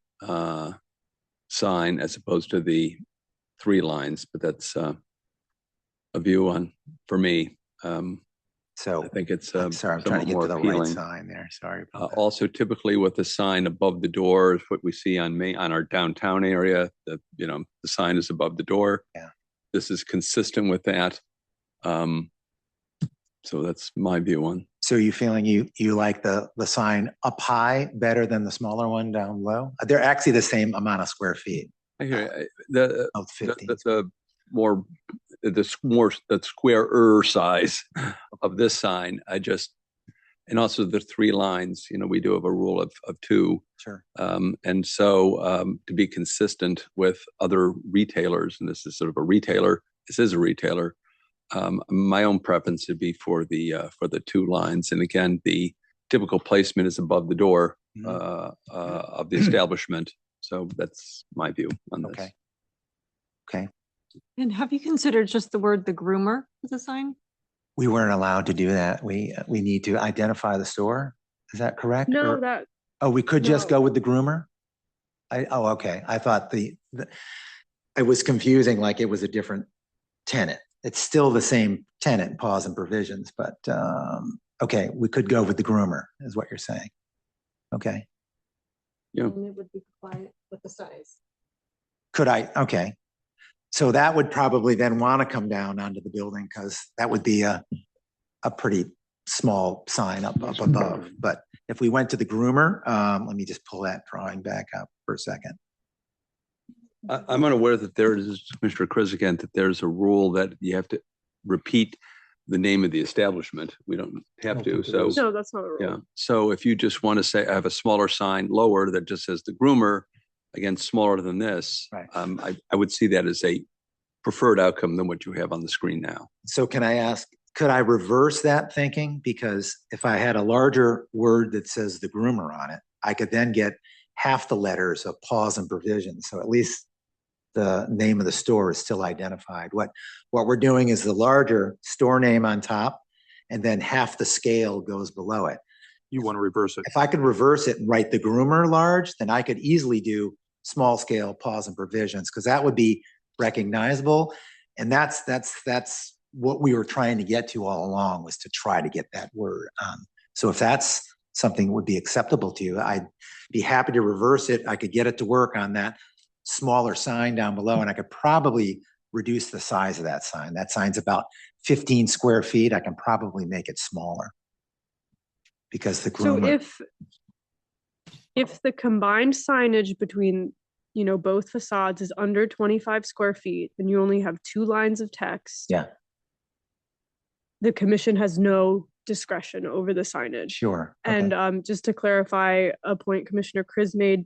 Speaker 3: sign as opposed to the 3 lines, but that's a view for me.
Speaker 12: So
Speaker 3: I think it's
Speaker 12: I'm sorry, I'm trying to get to the right sign there. Sorry.
Speaker 3: Also, typically with the sign above the door is what we see on our downtown area. The sign is above the door.
Speaker 12: Yeah.
Speaker 3: This is consistent with that. So that's my view on.
Speaker 12: So you feeling you like the sign up high better than the smaller one down low? They're actually the same amount of square feet.
Speaker 3: I hear the squarer size of this sign. And also the 3 lines, we do have a rule of 2.
Speaker 12: Sure.
Speaker 3: And so to be consistent with other retailers, and this is sort of a retailer, my own preference would be for the 2 lines. And again, the typical placement is above the door of the establishment. So that's my view on this.
Speaker 12: Okay.
Speaker 14: And have you considered just the word "the groomer" as a sign?
Speaker 12: We weren't allowed to do that. We need to identify the store. Is that correct?
Speaker 1: No,
Speaker 12: we could just go with the groomer. Okay. I thought it was confusing, like it was a different tenant. It's still the same tenant, Paws and Provisions, but okay, we could go with the groomer, is what you're saying. Okay.
Speaker 3: Yeah.
Speaker 14: And it would be compliant with the size.
Speaker 12: Could I? Okay. So that would probably then want to come down onto the building because that would be a pretty small sign up above. But if we went to the groomer, let me just pull that drawing back up for a second.
Speaker 3: I'm unaware that there is, Mr. Kriz, again, that there's a rule that you have to repeat the name of the establishment. We don't have to. So
Speaker 1: no, that's not a rule.
Speaker 3: Yeah. So if you just want to say I have a smaller sign lower that just says the groomer, again, smaller than this,
Speaker 12: right.
Speaker 3: I would see that as a preferred outcome than what you have on the screen now.
Speaker 12: So can I ask, could I reverse that thinking? Because if I had a larger word that says the groomer on it, I could then get half the letters of Paws and Provisions. So at least the name of the store is still identified. What we're doing is the larger store name on top, and then half the scale goes below it.
Speaker 2: You want to reverse it?
Speaker 12: If I could reverse it and write the groomer large, then I could easily do small scale pause and provisions, because that would be recognizable. And that's what we were trying to get to all along, was to try to get that word. So if that's something that would be acceptable to you, I'd be happy to reverse it. I could get it to work on that smaller sign down below, and I could probably reduce the size of that sign. That sign's about 15 square feet. I can probably make it smaller because the groomer.
Speaker 1: So if the combined signage between, you know, both facades is under 25 square feet, and you only have 2 lines of text.
Speaker 12: Yeah.
Speaker 1: The commission has no discretion over the signage.
Speaker 12: Sure. Okay.
Speaker 1: And just to clarify a point Commissioner Chris made,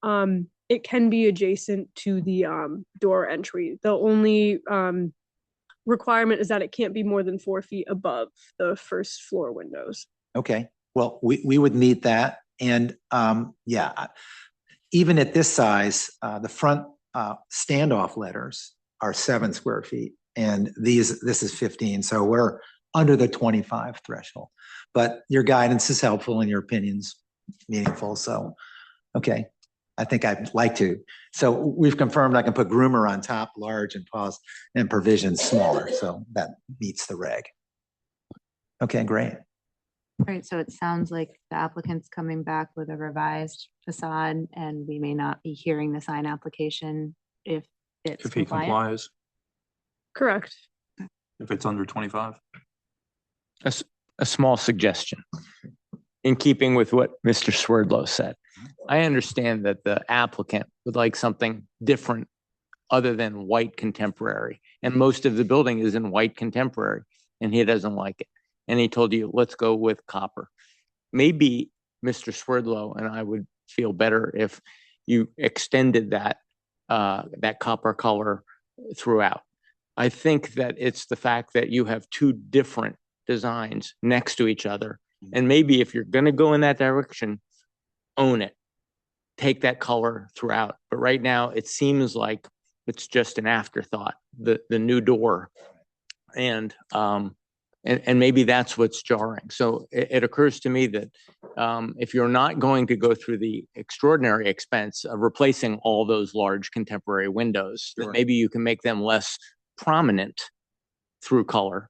Speaker 1: it can be adjacent to the door entry. The only requirement is that it can't be more than 4 feet above the first floor windows.
Speaker 12: Okay. Well, we would meet that. And yeah, even at this size, the front standoff letters are 7 square feet, and this is 15. So we're under the 25 threshold. But your guidance is helpful and your opinion's meaningful. So, okay, I think I'd like to. So we've confirmed I can put groomer on top, large, and pause, and provisions smaller. So that meets the reg. Okay, great.
Speaker 6: All right, so it sounds like the applicant's coming back with a revised facade, and we may not be hearing the sign application if it's
Speaker 2: If he
Speaker 6: compliant.
Speaker 2: complies,
Speaker 1: Correct.
Speaker 2: if it's under 25.
Speaker 10: A small suggestion. In keeping with what Mr. Swerdlow said, I understand that the applicant would like something different other than white contemporary. And most of the building is in white contemporary, and he doesn't like it. And he told you, let's go with copper. Maybe Mr. Swerdlow and I would feel better if you extended that copper color throughout. I think that it's the fact that you have 2 different designs next to each other. And maybe if you're going to go in that direction, own it. Take that color throughout. But right now, it seems like it's just an afterthought, the new door. And maybe that's what's jarring. So it occurs to me that if you're not going to go through the extraordinary expense of replacing all those large contemporary windows,
Speaker 12: Sure.
Speaker 10: then maybe you can make them less prominent through color.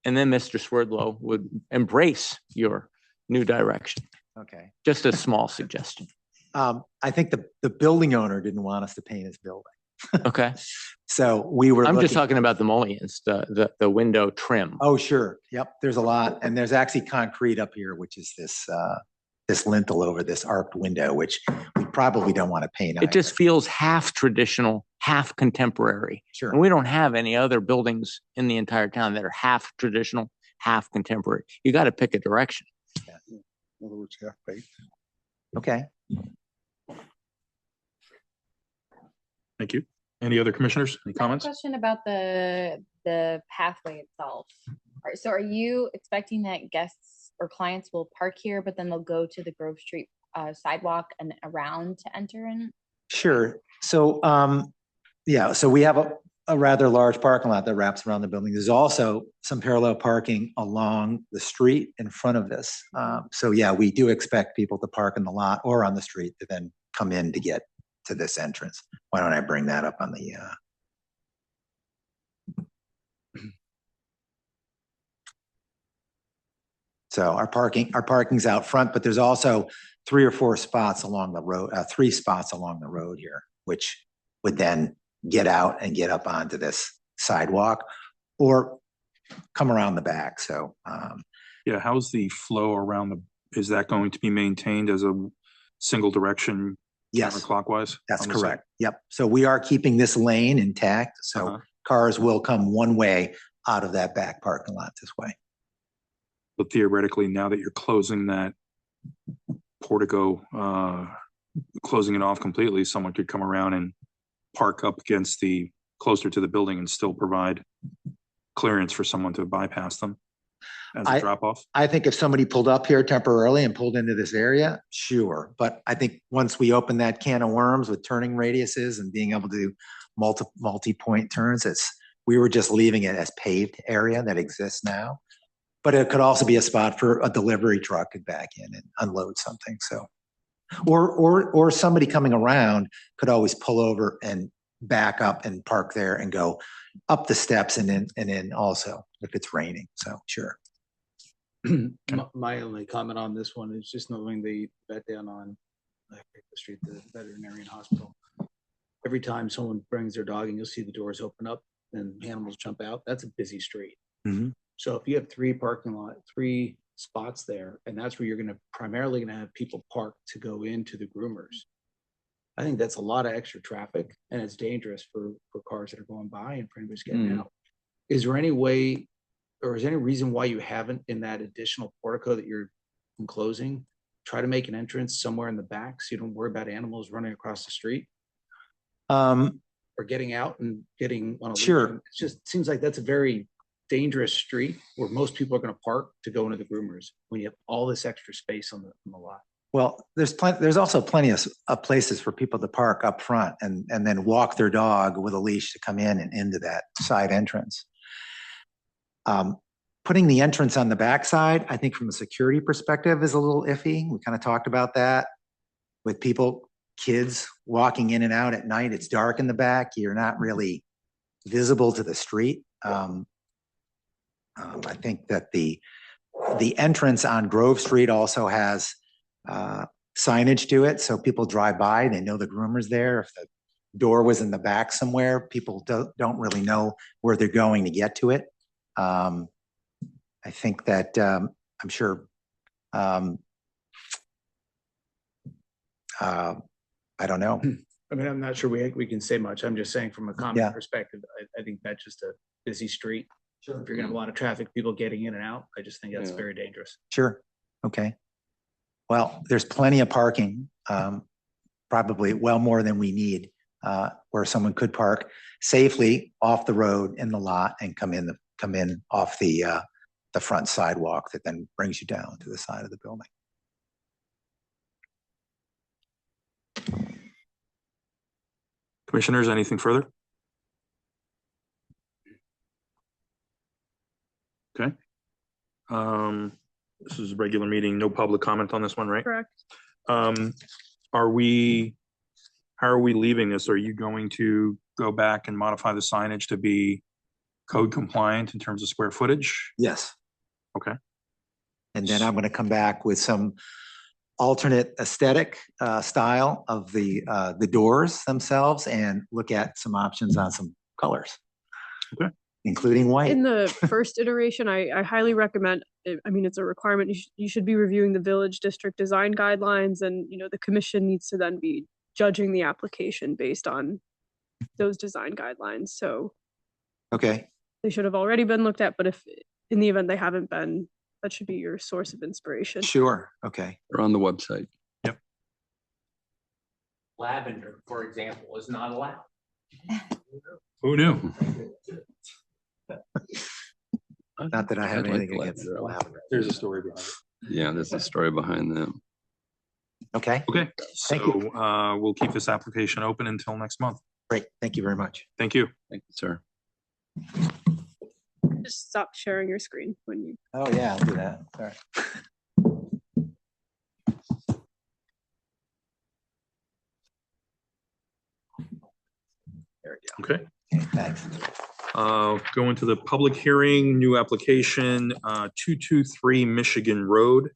Speaker 10: And then Mr. Swerdlow would embrace your new direction.
Speaker 12: Okay.
Speaker 10: Just a small suggestion.
Speaker 12: I think the building owner didn't want us to paint his building.
Speaker 10: Okay.
Speaker 12: So we were
Speaker 10: I'm just
Speaker 12: looking-
Speaker 10: talking about the mullions, the window trim.
Speaker 12: Oh, sure. Yep. There's a lot. And there's actually concrete up here, which is this lintel over this arced window, which we probably don't want to paint.
Speaker 10: It just feels half traditional, half contemporary.
Speaker 12: Sure.
Speaker 10: And we don't have any other buildings in the entire town that are half traditional, half contemporary. You got to pick a direction.
Speaker 13: In other words, half baked.
Speaker 12: Okay.
Speaker 2: Thank you. Any other commissioners? Any comments?
Speaker 15: Question about the pathway itself. So are you expecting that guests or clients will park here, but then they'll go to the Grove Street sidewalk and around to enter in?
Speaker 12: Sure. So, yeah, so we have a rather large parking lot that wraps around the building. There's also some parallel parking along the street in front of this. So yeah, we do expect people to park in the lot or on the street to then come in to get to this entrance. Why don't I bring that up on the, so our parking's out front, but there's also 3 or 4 spots along the road, 3 spots along the road here, which would then get out and get up onto this sidewalk or come around the back. So,
Speaker 2: Yeah, how's the flow around is that going to be maintained as a single direction?
Speaker 12: Yes.
Speaker 2: Counterclockwise?
Speaker 12: That's
Speaker 2: on the side?
Speaker 12: correct. Yep. So we are keeping this lane intact. So cars will come one way out of that back parking lot this way.
Speaker 2: But theoretically, now that you're closing that portico, closing it off completely, someone could come around and park up against closer to the building and still provide clearance for someone to bypass them as a drop off?
Speaker 12: I think if somebody pulled up here temporarily and pulled into this area, sure. But I think once we open that can of worms with turning radiuses and being able to do multi-point turns, we were just leaving it as paved area that exists now. But it could also be a spot for a delivery truck to back in and unload something. So Or somebody coming around could always pull over and back up and park there and go up the steps and in also if it's raining. So sure.
Speaker 16: My only comment on this one is just knowing the vet down on the street, the veterinarian hospital. Every time someone brings their dog and you'll see the doors open up and animals jump out, that's a busy street. So if you have three spots there, and that's where you're primarily gonna have people park to go into the groomers, I think that's a lot of extra traffic and it's dangerous for cars that are going by and for anybody who's getting out. Is there any way, or is there any reason why you haven't, in that additional portico that you're enclosing, try to make an entrance somewhere in the back so you don't worry about animals running across the street? Or getting out and getting on a
Speaker 12: Sure.
Speaker 16: It just seems like that's a very dangerous street where most people are going to park to go into the groomers when you have all this extra space on the lot.
Speaker 12: Well, there's also plenty of places for people to park up front and then walk their dog with a leash to come in and into that side entrance. Putting the entrance on the backside, I think from a security perspective is a little iffy. We kind of talked about that with kids walking in and out at night. It's dark in the back. You're not really visible to the street. I think that the entrance on Grove Street also has signage to it. So people drive by, they know the groomer's there. If the door was in the back somewhere, people don't really know where they're going to get to it. I think that I'm sure I don't know.
Speaker 16: I mean, I'm not sure we can say much. I'm just saying from a common perspective, I think that's just a busy street. Sure. If you're gonna have a lot of traffic, people getting in and out, I just think that's very dangerous.
Speaker 12: Sure. Okay. Well, there's plenty of parking, probably well more than we need, where someone could park safely off the road in the lot and come in off the front sidewalk that then brings you down to the side of the building.
Speaker 2: Commissioners, anything further? Okay. This is a regular meeting, no public comment on this one, right?
Speaker 1: Correct.
Speaker 2: How are we leaving this? Are you going to go back and modify the signage to be code compliant in terms of square footage?
Speaker 12: Yes.
Speaker 2: Okay.
Speaker 12: And then I'm going to come back with some alternate aesthetic style of the doors themselves and look at some options on some colors.
Speaker 2: Okay.
Speaker 12: Including white.
Speaker 1: In the first iteration, I highly recommend, I mean, it's a requirement. You should be reviewing the village district design guidelines, and, you know, the commission needs to then be judging the application based on those design guidelines. So
Speaker 12: okay,
Speaker 1: they should have already been looked at, but if in the event they haven't been, that should be your source of inspiration.
Speaker 12: Sure. Okay.
Speaker 3: They're on the website.
Speaker 2: Yep.
Speaker 10: Lavender, for example, is not allowed.
Speaker 2: Who knew?
Speaker 12: Not that I have
Speaker 3: like
Speaker 12: anything
Speaker 3: the
Speaker 12: against lavender.
Speaker 2: There's a story behind it.
Speaker 3: Yeah, there's a story behind them.
Speaker 12: Okay.
Speaker 2: Okay.
Speaker 12: Thank you.
Speaker 2: We'll keep this application open until next month.
Speaker 12: Great. Thank you very much.
Speaker 2: Thank you.
Speaker 3: Thank you, sir.
Speaker 1: Just stop sharing your screen when you.
Speaker 12: Oh yeah, I'll do that. Sorry. There we go.
Speaker 2: Okay.
Speaker 12: Okay, thanks.
Speaker 2: Go into the public hearing, new application, 223 Michigan Road.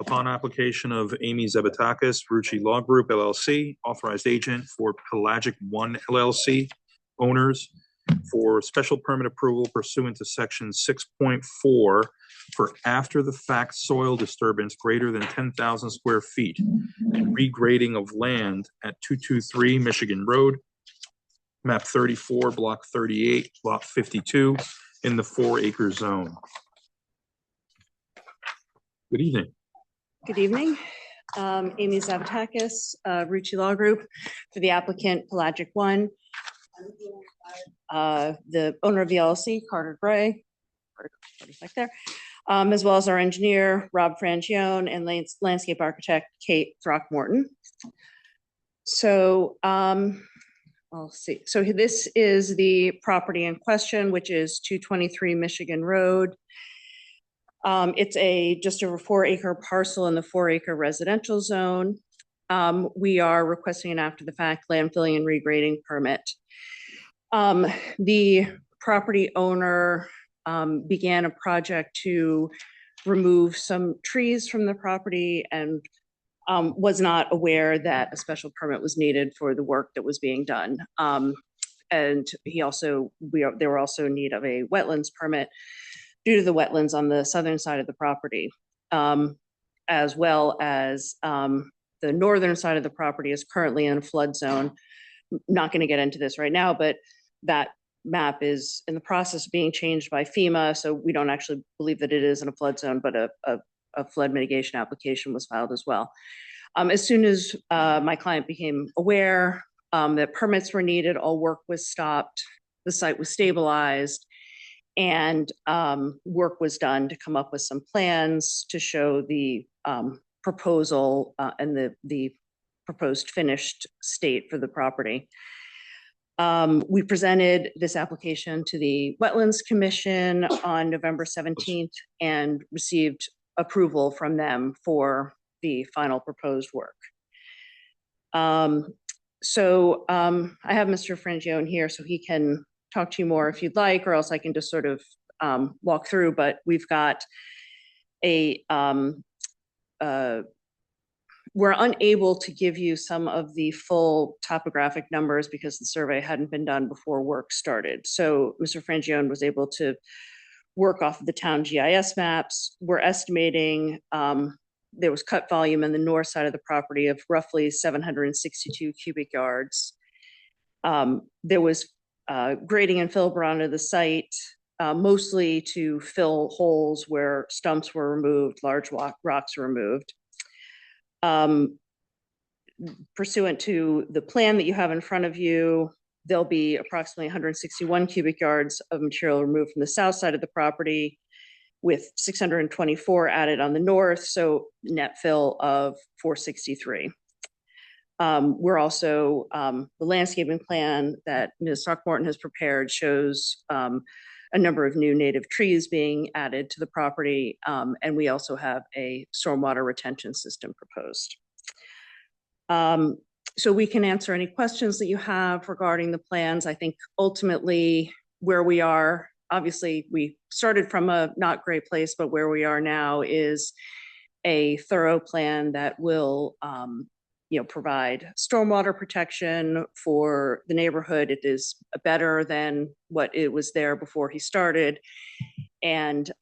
Speaker 2: Upon application of Amy Zavatakis, Rucci Law Group LLC, authorized agent for Pelagic One LLC, owners, for special permit approval pursuant to section 6.4 for after the fact soil disturbance greater than 10,000 square feet and regrading of land at 223 Michigan Road, map 34, block 38, lot 52 in the 4-acre zone. Good evening.
Speaker 17: Good evening. Amy Zavatakis, Rucci Law Group, for the applicant Pelagic One. The owner of the LLC, Carter Gray, back there, as well as our engineer, Rob Francione, and landscape architect, Kate Throckmorton. So I'll see. So this is the property in question, which is 223 Michigan Road. It's just over 4-acre parcel in the 4-acre residential zone. we are requesting an after-the-fact landfilling and regrading permit. The property owner began a project to remove some trees from the property and was not aware that a special permit was needed for the work that was being done. And there were also in need of a wetlands permit due to the wetlands on the southern side of the property, as well as the northern side of the property is currently in a flood zone. Not going to get into this right now, but that map is in the process of being changed by FEMA, so we don't actually believe that it is in a flood zone, but a flood mitigation application was filed as well. As soon as my client became aware that permits were needed, all work was stopped, the site was stabilized, and work was done to come up with some plans to show the proposal and the proposed finished state for the property. We presented this application to the Wetlands Commission on November 17th and received approval from them for the final proposed work. I have Mr. Frangione here so he can talk to you more if you'd like, or else I can just sort of walk through, but we've got we're unable to give you some of the full topographic numbers because the survey hadn't been done before work started. So Mr. Frangione was able to work off of the town GIS maps. We're estimating there was cut volume in the north side of the property of roughly 762 cubic yards. There was grading and fill brought onto the site, mostly to fill holes where stumps were removed, large rocks were removed. Pursuant to the plan that you have in front of you, there'll be approximately 161 cubic yards of material removed from the south side of the property, with 624 added on the north, so net fill of 463. We're also, the landscaping plan that Ms. Throckmorton has prepared shows a number of new native trees being added to the property, and we also have a stormwater retention system proposed. So we can answer any questions that you have regarding the plans. I think ultimately where we are, obviously we started from a not great place, but where we are now is a thorough plan that will provide stormwater protection for the neighborhood. It is better than what it was there before he started, and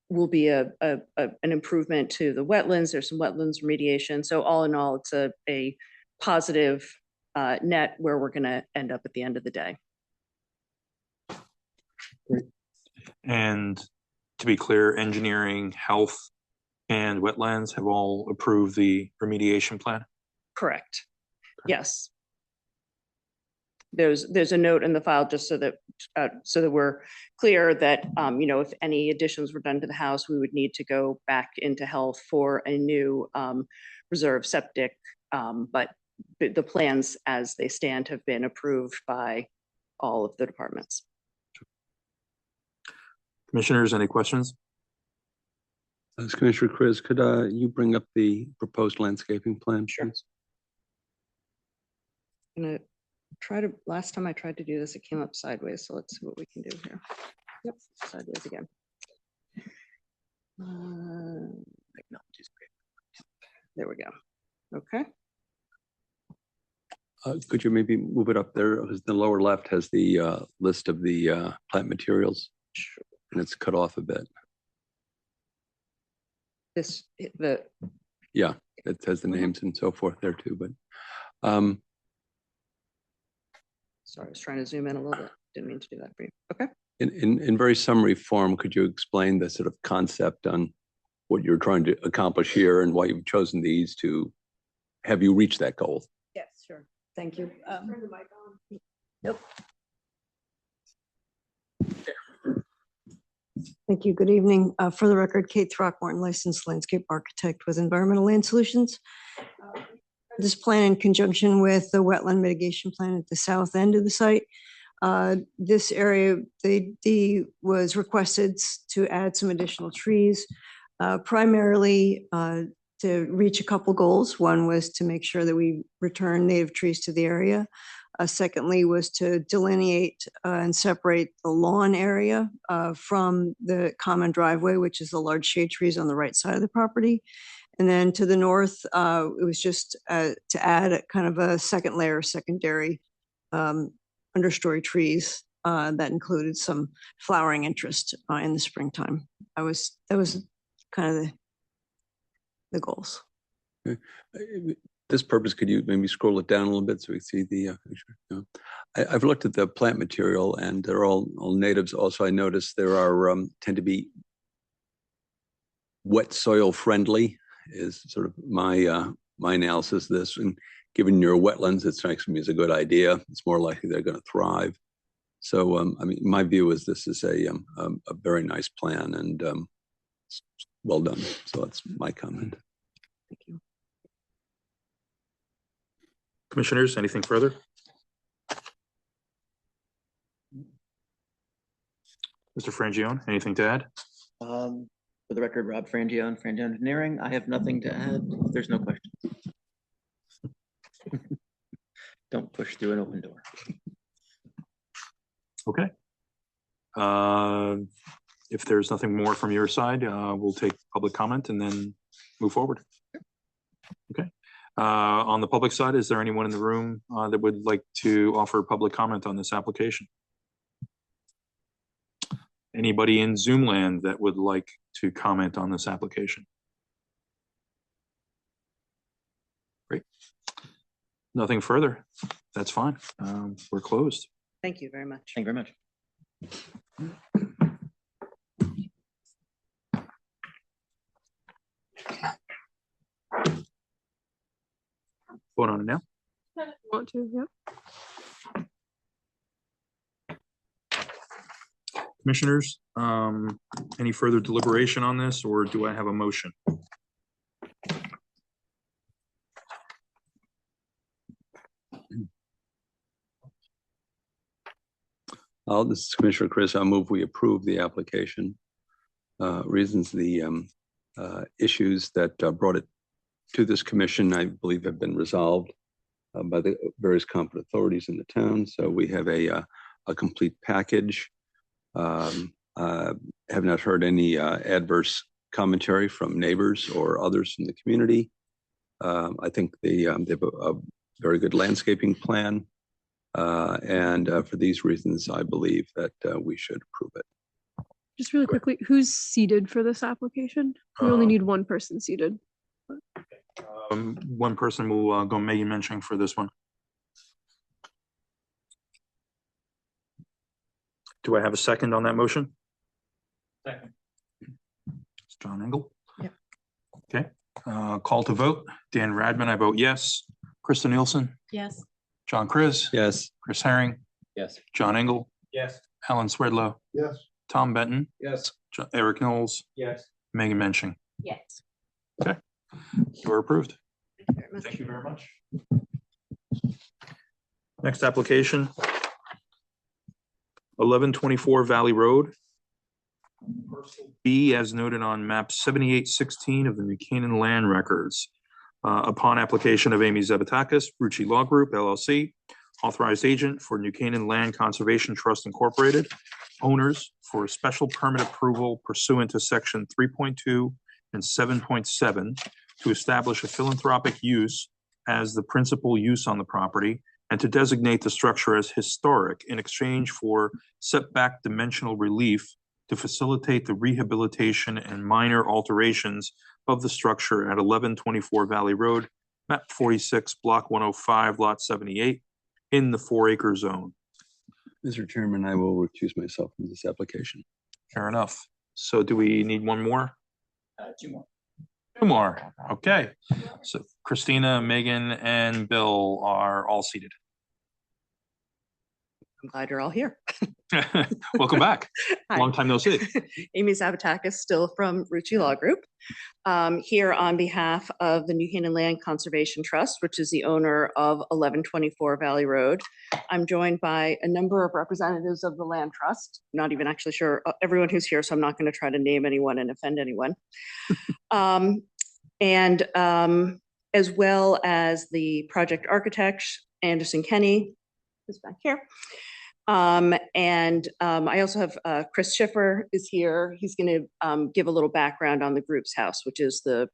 Speaker 17: will be an improvement to the wetlands. There's some wetlands remediation. So all in all, it's a positive net where we're going to end up at the end of the day.
Speaker 2: Great. And to be clear, engineering, health, and wetlands have all approved the remediation plan?
Speaker 17: Correct. Yes. There's a note in the file just so that we're clear that if any additions were done to the house, we would need to go back into health for a new reserve septic. But the plans as they stand have been approved by all of the departments.
Speaker 2: Commissioners, any questions?
Speaker 3: Commissioner Chris, could you bring up the proposed landscaping plan?
Speaker 17: Sure.
Speaker 3: Please?
Speaker 17: I'm gonna try to, last time I tried to do this, it came up sideways. So let's see what we can do here. Yep, sideways again. There we go. Okay.
Speaker 3: Could you maybe move it up there? Because the lower left has the list of the plant materials.
Speaker 17: Sure.
Speaker 3: And it's cut off a bit. Yeah, it says the names and so forth there too, but
Speaker 17: sorry, I was trying to zoom in a little bit. Didn't mean to do that for you. Okay.
Speaker 3: In very summary form, could you explain the sort of concept on what you're trying to accomplish here and why you've chosen these to have you reach that goal?
Speaker 14: Yes, sure. Thank you. Nope. Thank you. Good evening. For the record, Kate Throckmorton, licensed landscape architect with Environmental Land Solutions. This plan in conjunction with the wetland mitigation plan at the south end of the site. This area, was requested to add some additional trees. Primarily, to reach a couple goals. One was to make sure that we return native trees to the area. Secondly was to delineate and separate the lawn area from the common driveway, which is the large shade trees on the right side of the property. And then to the north, it was just to add a kind of a second layer, secondary understory trees that included some flowering interest in the springtime. That was kind of the goals.
Speaker 3: Okay. This purpose, could you maybe scroll it down a little bit so we see the picture? No. I've looked at the plant material and they're all natives. Also, I noticed there are tend to be wet soil friendly is sort of my analysis of this. And given your wetlands, it strikes me as a good idea. It's more likely they're going to thrive. So, I mean, my view is this is a very nice plan and well done. So that's my comment.
Speaker 4: Thank you.
Speaker 2: Commissioners, anything further? Mr. Frangione, anything to add?
Speaker 11: For the record, Rob Frangione, Frangione Engineering. I have nothing to add. If there's no questions. Don't push through an open door.
Speaker 2: Okay. If there's nothing more from your side, we'll take public comment and then move forward. Okay. On the public side, is there anyone in the room that would like to offer public comment on this application? Anybody in Zoom land that would like to comment on this application? Great. Nothing further. That's fine. We're closed.
Speaker 17: Thank you very much.
Speaker 11: Thank you very much.
Speaker 2: Vote on it now.
Speaker 1: Want to, yeah.
Speaker 2: Commissioners, any further deliberation on this, or do I have a motion?
Speaker 3: This is Commissioner Chris. I'll move we approve the application. Reasons the issues that brought it to this commission, I believe, have been resolved by the various competent authorities in the town. So we have a complete package. Have not heard any adverse commentary from neighbors or others in the community. I think they have a very good landscaping plan. And for these reasons, I believe that we should approve it.
Speaker 1: Just really quickly, who's seated for this application? We only need one person seated.
Speaker 2: One person will go Megan Menching for this one. Do I have a second on that motion?
Speaker 16: Second.
Speaker 2: It's John Engel.
Speaker 4: Yep.
Speaker 2: Okay. Call to vote. Dan Radman, I vote yes. Krista Nielsen.
Speaker 6: Yes.
Speaker 2: John Chris.
Speaker 3: Yes.
Speaker 2: Chris Herring.
Speaker 11: Yes.
Speaker 2: John Engel.
Speaker 16: Yes.
Speaker 2: Alan Swedlow.
Speaker 13: Yes.
Speaker 2: Tom Benton.
Speaker 16: Yes.
Speaker 2: Eric Knowles.
Speaker 16: Yes.
Speaker 2: Megan Menching.
Speaker 6: Yes.
Speaker 2: Okay. You are approved.
Speaker 4: Thank you very much.
Speaker 2: Thank you very much. Next application. 1124 Valley Road. Parcel B, as noted on map 7816 of the New Canaan Land Records. Upon application of Amy Zavatakis, Rucci Law Group, LLC, authorized agent for New Canaan Land Conservation Trust Incorporated, owners for special permit approval pursuant to section 3.2 and 7.7 to establish a philanthropic use as the principal use on the property and to designate the structure as historic in exchange for setback dimensional relief to facilitate the rehabilitation and minor alterations of the structure at 1124 Valley Road, map 46, block 105, lot 78, in the 4-acre zone.
Speaker 3: Mr. Chairman, I will recuse myself from this application.
Speaker 2: Fair enough. So do we need one more?
Speaker 11: Two more.
Speaker 2: Two more. Okay. So Christina, Megan, and Bill are all seated.
Speaker 17: I'm glad you're all here.
Speaker 2: Welcome back.
Speaker 17: Hi.
Speaker 2: Long time no see.
Speaker 17: Amy Zavatakis, still from Rucci Law Group, here on behalf of the New Canaan Land Conservation Trust, which is the owner of 1124 Valley Road. I'm joined by a number of representatives of the Land Trust. Not even actually sure everyone who's here, so I'm not going to try to name anyone and offend anyone. And as well as the project architect, Anderson Kenny, who's back here. I also have Chris Schiffer is here. He's going to give a little background on the group's house, which is the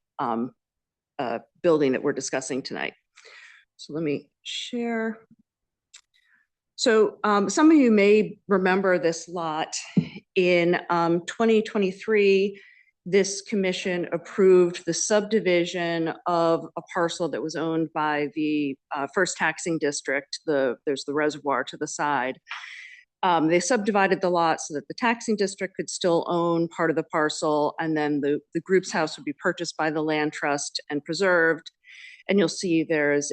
Speaker 17: building that we're discussing tonight. So let me share. So some of you may remember this lot. In 2023, this commission approved the subdivision of a parcel that was owned by the first taxing district. There's the reservoir to the side. They subdivided the lot so that the taxing district could still own part of the parcel, and then the group's house would be purchased by the land trust and preserved. And you'll see there's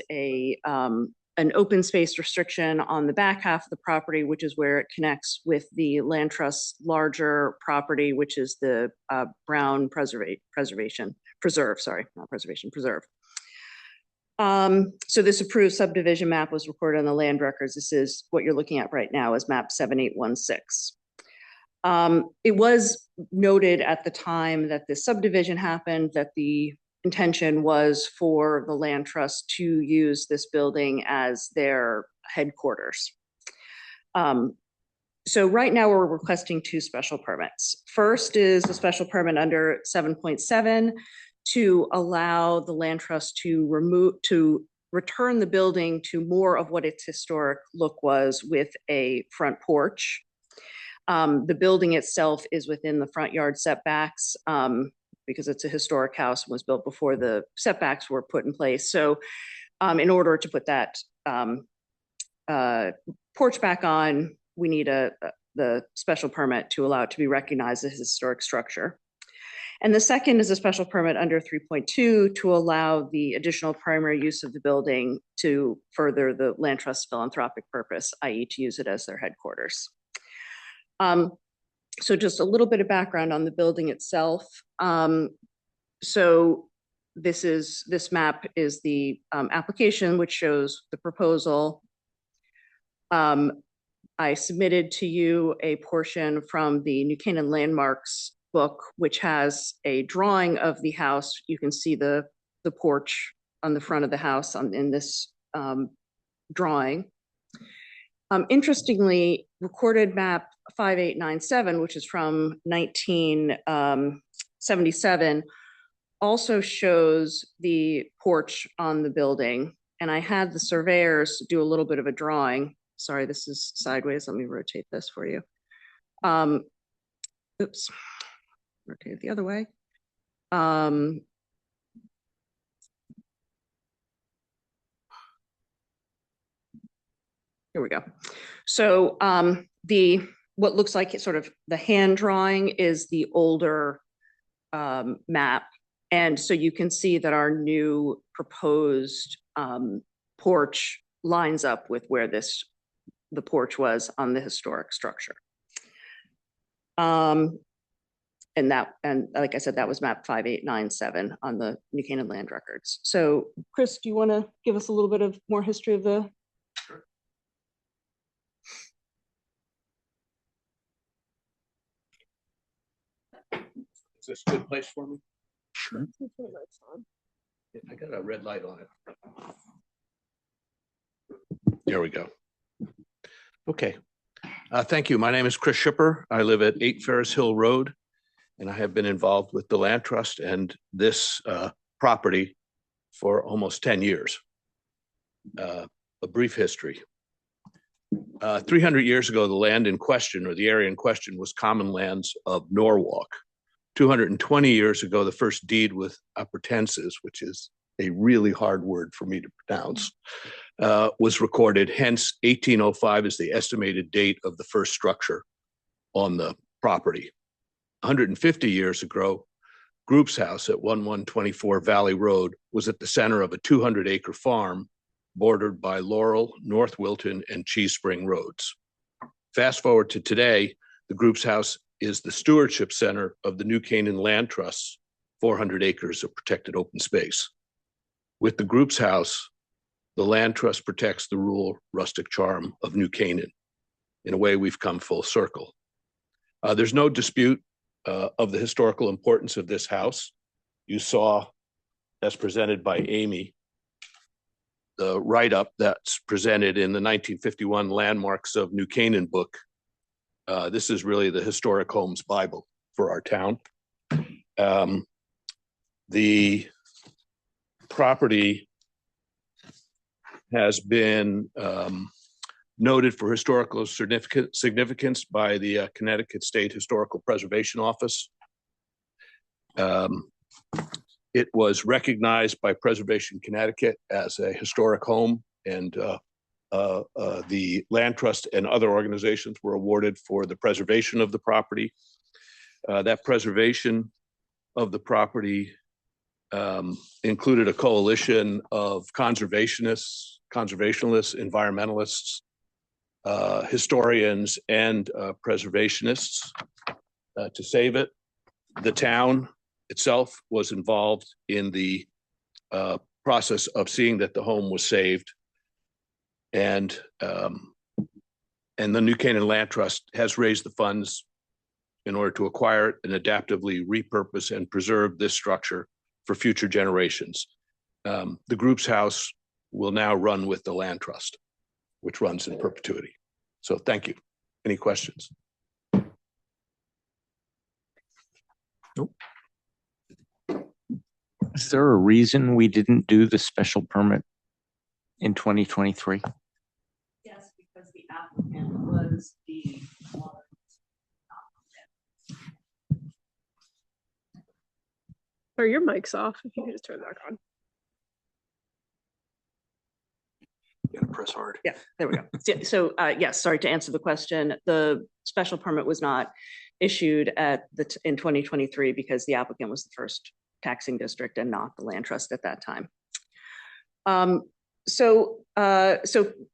Speaker 17: an open space restriction on the back half of the property, which is where it connects with the land trust's larger property, which is the Brown Preserve. So this approved subdivision map was recorded on the land records. This is what you're looking at right now is map 7816. It was noted at the time that this subdivision happened that the intention was for the land trust to use this building as their headquarters. So right now we're requesting 2 special permits. First is a special permit under 7.7 to allow the land trust to return the building to more of what its historic look was with a front porch. The building itself is within the front yard setbacks because it's a historic house and was built before the setbacks were put in place. So in order to put that porch back on, we need the special permit to allow it to be recognized as a historic structure. And the second is a special permit under 3.2 to allow the additional primary use of the building to further the land trust's philanthropic purpose, i.e. to use it as their headquarters. So just a little bit of background on the building itself. So this map is the application, which shows the proposal. I submitted to you a portion from the New Canaan Landmarks book, which has a drawing of the house. You can see the porch on the front of the house in this drawing. Interestingly, recorded map 5897, which is from 1977, also shows the porch on the building. And I had the surveyors do a little bit of a drawing. Sorry, this is sideways. Let me rotate this for you. Oops, rotate it the other way. Here we go. So what looks like it's sort of the hand drawing is the older map. And so you can see that our new proposed porch lines up with where the porch was on the historic structure. And like I said, that was map 5897 on the New Canaan land records. So Chris, do you want to give us a little bit of more history of the?
Speaker 13: Sure.
Speaker 5: Is this a good place for me?
Speaker 2: Sure.
Speaker 5: I got a red light on it. There we go. Okay. Thank you. My name is Chris Schiffer. I live at 8 Ferris Hill Road, and I have been involved with the Land Trust and this property for almost 10 years. A brief history. 300 years ago, the land in question, or the area in question, was common lands of Norwalk. 220 years ago, the first deed with appurtenances, which is a really hard word for me to pronounce, was recorded. Hence, 1805 is the estimated date of the first structure on the property. 150 years ago, Group's house at 1124 Valley Road was at the center of a 200-acre farm bordered by Laurel, North Wilton, and Cheese Spring roads. Fast forward to today, the Group's house is the stewardship center of the New Canaan Land Trust's 400 acres of protected open space. With the Group's house, the Land Trust protects the rural rustic charm of New Canaan. In a way, we've come full circle. There's no dispute of the historical importance of this house. You saw as presented by Amy, the write-up that's presented in the 1951 Landmarks of New Canaan book. This is really the historic homes Bible for our town. The property has been noted for historical significance by the Connecticut State Historical Preservation Office. It was recognized by Preservation Connecticut as a historic home, and the Land Trust and other organizations were awarded for the preservation of the property. That preservation of the property included a coalition of conservationists, environmentalists, historians, and preservationists to save it. The town itself was involved in the process of seeing that the home was saved. And the New Canaan Land Trust has raised the funds in order to acquire it and adaptively repurpose and preserve this structure for future generations. The group's house will now run with the Land Trust, which runs in perpetuity. So thank you. Any questions?
Speaker 2: Nope.
Speaker 10: Is there a reason we didn't do the special permit in 2023?
Speaker 17: Yes, because the applicant was the.
Speaker 1: Or your mic's off, if you could just turn it back on.
Speaker 2: You gotta press hard.
Speaker 17: Yeah, there we go. So, yes, sorry, to answer the question, the special permit was not issued in 2023 because the applicant was the first taxing district and not the Land Trust at that time. So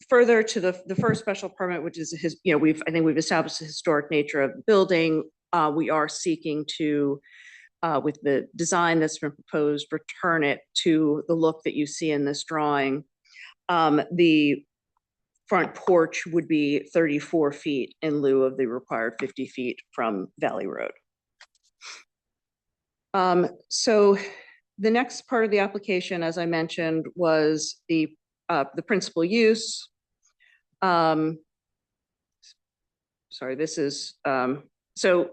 Speaker 17: further to the first special permit, which is I think we've established the historic nature of the building. We are seeking to, with the design that's been proposed, return it to the look that you see in this drawing. The front porch would be 34 feet in lieu of the required 50 feet from Valley Road. So the next part of the application, as I mentioned, was the principal use. Sorry, this is, so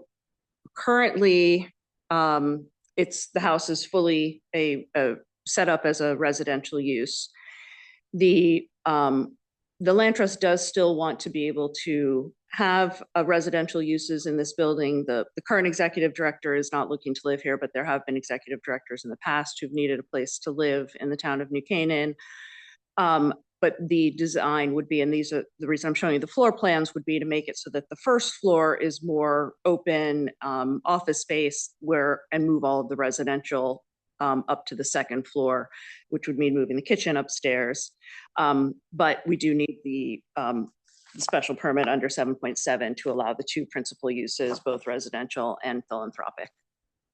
Speaker 17: currently the house is fully set up as a residential use. The Land Trust does still want to be able to have residential uses in this building. The current executive director is not looking to live here, but there have been executive directors in the past who've needed a place to live in the town of New Canaan. But the design would be, and these are the reason I'm showing you the floor plans, would be to make it so that the first floor is more open office space and move all of the residential up to the second floor, which would mean moving the kitchen upstairs. But we do need the special permit under 7.7 to allow the two principal uses, both residential and philanthropic.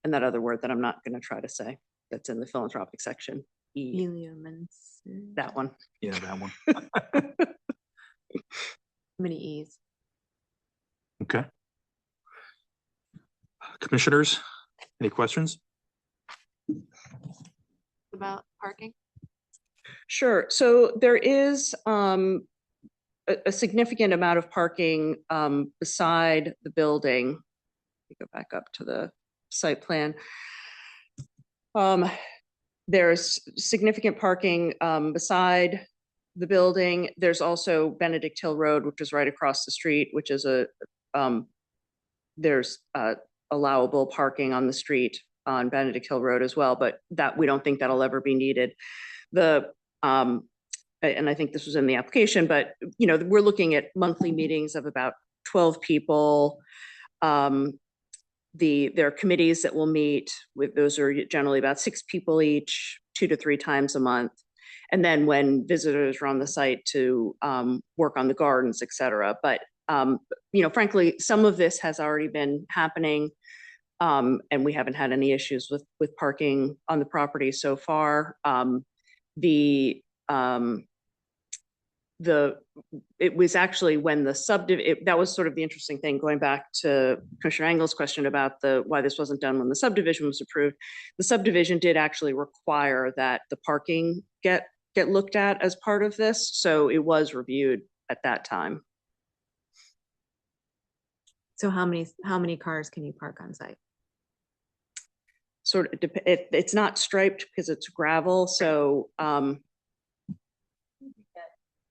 Speaker 17: And that other word that I'm not going to try to say that's in the philanthropic section. That one.
Speaker 2: Yeah, that one.
Speaker 6: Many E's.
Speaker 2: Okay. Commissioners, any questions?
Speaker 6: About parking?
Speaker 17: Sure. So there is a significant amount of parking beside the building. Let me go back up to the site plan. There's significant parking beside the building. There's also Benedict Hill Road, which is right across the street, which is there's allowable parking on the street on Benedict Hill Road as well, but that we don't think that'll ever be needed. And I think this was in the application, but we're looking at monthly meetings of about 12 people. There are committees that will meet with, those are generally about 6 people each, 2 to 3 times a month. And then when visitors are on the site to work on the gardens, et cetera. But, frankly, some of this has already been happening and we haven't had any issues with parking on the property so far. it was actually when the that was sort of the interesting thing, going back to Commissioner Engel's question about why this wasn't done when the subdivision was approved. The subdivision did actually require that the parking get looked at as part of this. So it was reviewed at that time.
Speaker 6: So how many cars can you park on site?
Speaker 17: Sort of, it's not striped because it's gravel. So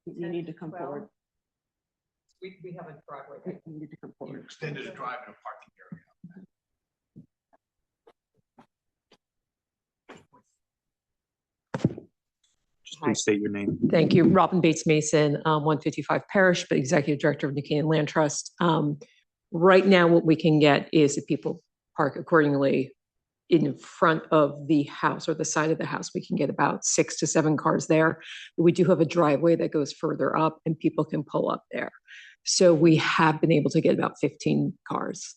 Speaker 17: you need to come forward.
Speaker 7: We have a driveway.
Speaker 17: You need to come forward.
Speaker 5: Extended a drive and a parking area.
Speaker 2: Just please state your name.
Speaker 18: Thank you. Robin Bates Mason, 155 Parish, but Executive Director of New Canaan Land Trust. Right now, what we can get is if people park accordingly in front of the house or the side of the house, we can get about 6 to 7 cars there. We do have a driveway that goes further up and people can pull up there. So we have been able to get about 15 cars.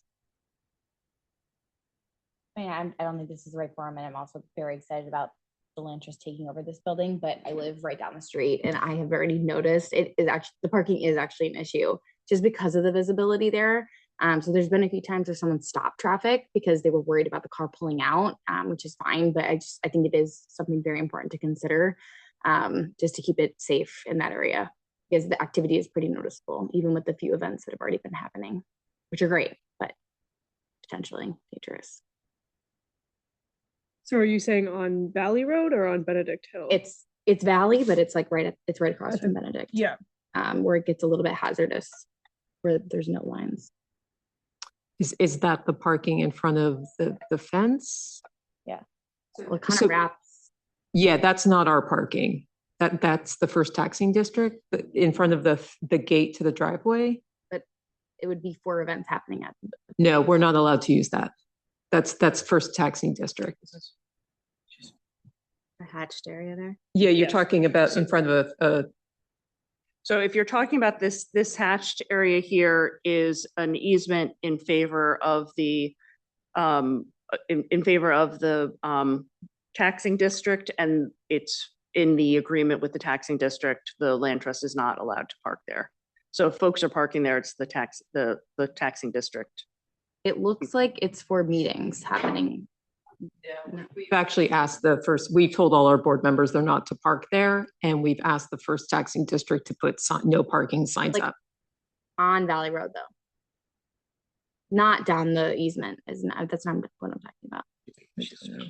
Speaker 15: I don't think this is the right forum, and I'm also very excited about the land trust taking over this building, but I live right down the street and I have already noticed the parking is actually an issue just because of the visibility there. So there's been a few times where someone stopped traffic because they were worried about the car pulling out, which is fine, but I think it is something very important to consider, just to keep it safe in that area, because the activity is pretty noticeable, even with the few events that have already been happening, which are great, but potentially dangerous.
Speaker 1: So are you saying on Valley Road or on Benedict Hill?
Speaker 15: It's Valley, but it's like it's right across from Benedict.
Speaker 1: Yeah.
Speaker 15: Where it gets a little bit hazardous, where there's no lines.
Speaker 18: Is that the parking in front of the fence?
Speaker 15: Yeah. Well, it kind of wraps.
Speaker 18: Yeah, that's not our parking. That's the first taxing district in front of the gate to the driveway.
Speaker 15: But it would be 4 events happening at.
Speaker 18: No, we're not allowed to use that. That's first taxing district.
Speaker 15: The hatched area there.
Speaker 18: Yeah, you're talking about in front of a.
Speaker 17: So if you're talking about this hatched area here is an easement in favor of the taxing district, and it's in the agreement with the taxing district. The land trust is not allowed to park there. So if folks are parking there, it's the taxing district.
Speaker 15: It looks like it's for meetings happening.
Speaker 18: We've actually asked we told all our board members they're not to park there. And we've asked the first taxing district to put no parking signs up.
Speaker 15: On Valley Road though. Not down the easement. That's not what I'm talking about.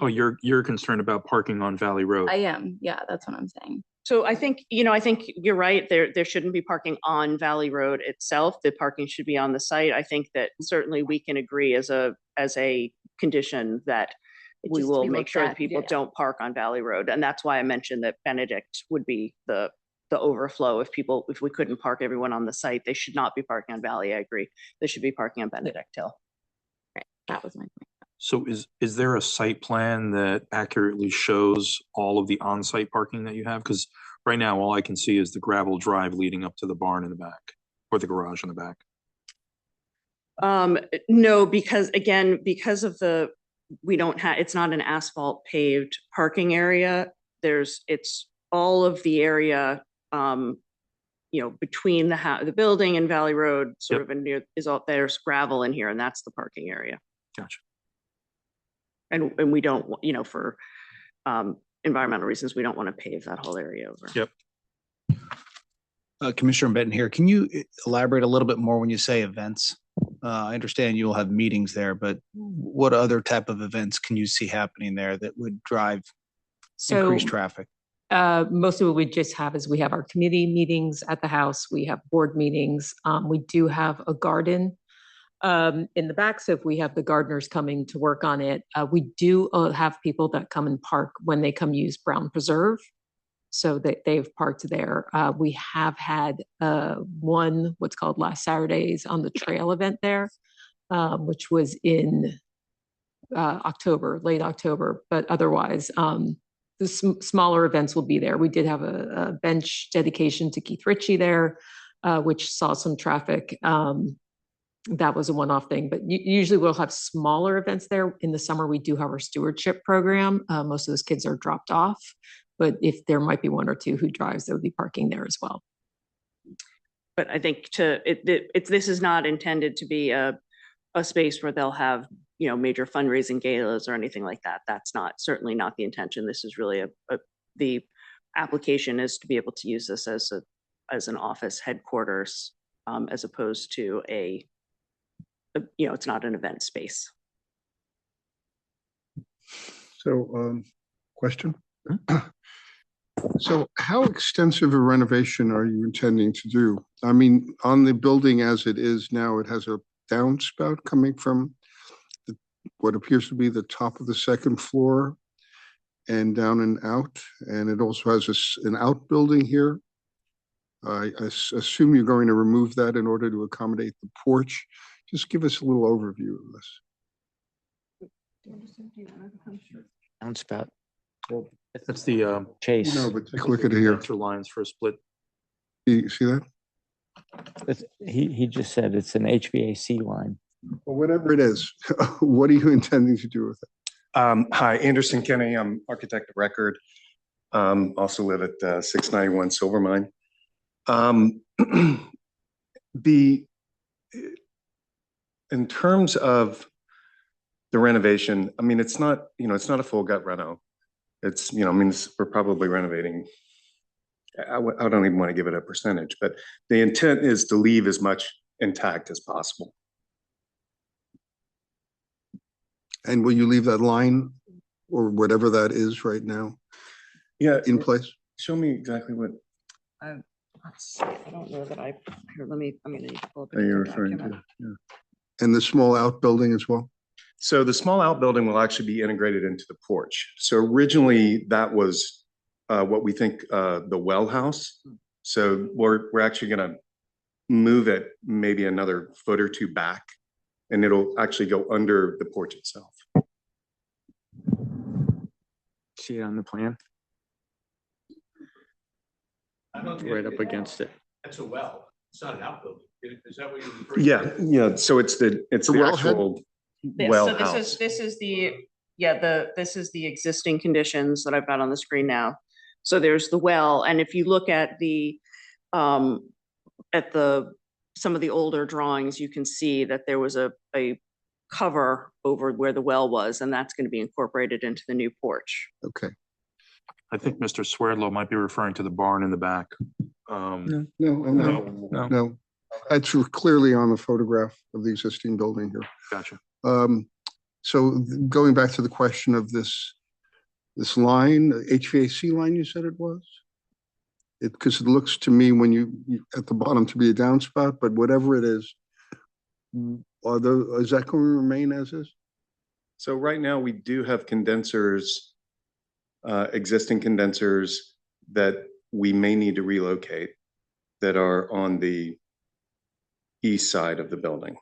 Speaker 2: Oh, you're concerned about parking on Valley Road.
Speaker 15: I am. Yeah, that's what I'm saying.
Speaker 17: So I think you're right. There shouldn't be parking on Valley Road itself. The parking should be on the site. I think that certainly we can agree as a condition that we will make sure that people don't park on Valley Road. And that's why I mentioned that Benedict would be the overflow. If we couldn't park everyone on the site, they should not be parking on Valley. I agree. They should be parking on Benedict Hill.
Speaker 15: Right. That was my point.
Speaker 2: So is there a site plan that accurately shows all of the on-site parking that you have? Because right now, all I can see is the gravel drive leading up to the barn in the back or the garage in the back.
Speaker 17: No, because of it's not an asphalt paved parking area. It's all of the area, between the building and Valley Road, sort of near there's gravel in here, and that's the parking area.
Speaker 2: Gotcha.
Speaker 17: And we don't, for environmental reasons, we don't want to pave that whole area over.
Speaker 2: Yep.
Speaker 16: Commissioner Benton here. Can you elaborate a little bit more when you say events? I understand you'll have meetings there, but what other type of events can you see happening there that would drive increased traffic?
Speaker 18: Most of what we just have is we have our committee meetings at the house. We have board meetings. We do have a garden in the back. So if we have the gardeners coming to work on it, we do have people that come and park when they come use Brown Preserve. So that they've parked there. We have had what's called Last Saturdays on the Trail event there, which was in late October. But otherwise, the smaller events will be there. We did have a bench dedication to Keith Ritchie there, which saw some traffic. That was a one-off thing, but usually we'll have smaller events there. In the summer, we do have our stewardship program. Most of those kids are dropped off. But if there might be 1 or 2 who drives, they would be parking there as well.
Speaker 17: But I think this is not intended to be a space where they'll have, you know, major fundraising galas or anything like that. That's certainly not the intention. This is really the application is to be able to use this as an office headquarters, as opposed to you know, it's not an event space.
Speaker 13: So, question? So how extensive a renovation are you intending to do? I mean, on the building as it is now, it has a downspout coming from what appears to be the top of the second floor and down and out. And it also has an outbuilding here. I assume you're going to remove that in order to accommodate the porch. Just give us a little overview of this.
Speaker 10: Downspout.
Speaker 2: Well, that's the
Speaker 10: Chase.
Speaker 13: No, but take a look at it here.
Speaker 2: lines for a split.
Speaker 13: You see that?
Speaker 10: He just said it's an HVAC line.
Speaker 13: Well, whatever it is, what are you intending to do with it?
Speaker 19: Hi, Anderson Kenny. I'm architect of record. Also live at 691 Silvermine. In terms of the renovation, I mean, it's not, you know, it's not a full gut reno. It's, you know, I mean, we're probably renovating. I don't even want to give it a percentage, but the intent is to leave as much intact as possible.
Speaker 13: And will you leave that line or whatever that is right now?
Speaker 19: Yeah,
Speaker 13: in place?
Speaker 19: Show me exactly what.
Speaker 17: Let's see. I don't know that here, I'm gonna need to pull up.
Speaker 19: Are you referring to? Yeah.
Speaker 13: And the small outbuilding as well?
Speaker 19: So the small outbuilding will actually be integrated into the porch. So originally that was what we think the well house. So we're actually going to move it maybe another foot or two back, and it'll actually go under the porch itself.
Speaker 10: See it on the plan? Right up against it.
Speaker 5: That's a well. It's not an outbuilding. Is that what you're referring to?
Speaker 19: Yeah, yeah. So it's the actual well
Speaker 17: So
Speaker 19: house.
Speaker 17: this is the existing conditions that I've got on the screen now. So there's the well, and if you look at some of the older drawings, you can see that there was a cover over where the well was, and that's going to be incorporated into the new porch.
Speaker 13: Okay.
Speaker 2: I think Mr. Swerdlow might be referring to the barn in the back.
Speaker 13: No. That's clearly on the photograph of the existing building here.
Speaker 2: Gotcha.
Speaker 13: So going back to the question of this line, HVAC line, you said it was? Because it looks to me when you at the bottom to be a downspout, but whatever it is, is that going to remain as is?
Speaker 19: So right now we do have condensers, existing condensers that we may need to relocate that are on the east side of the building.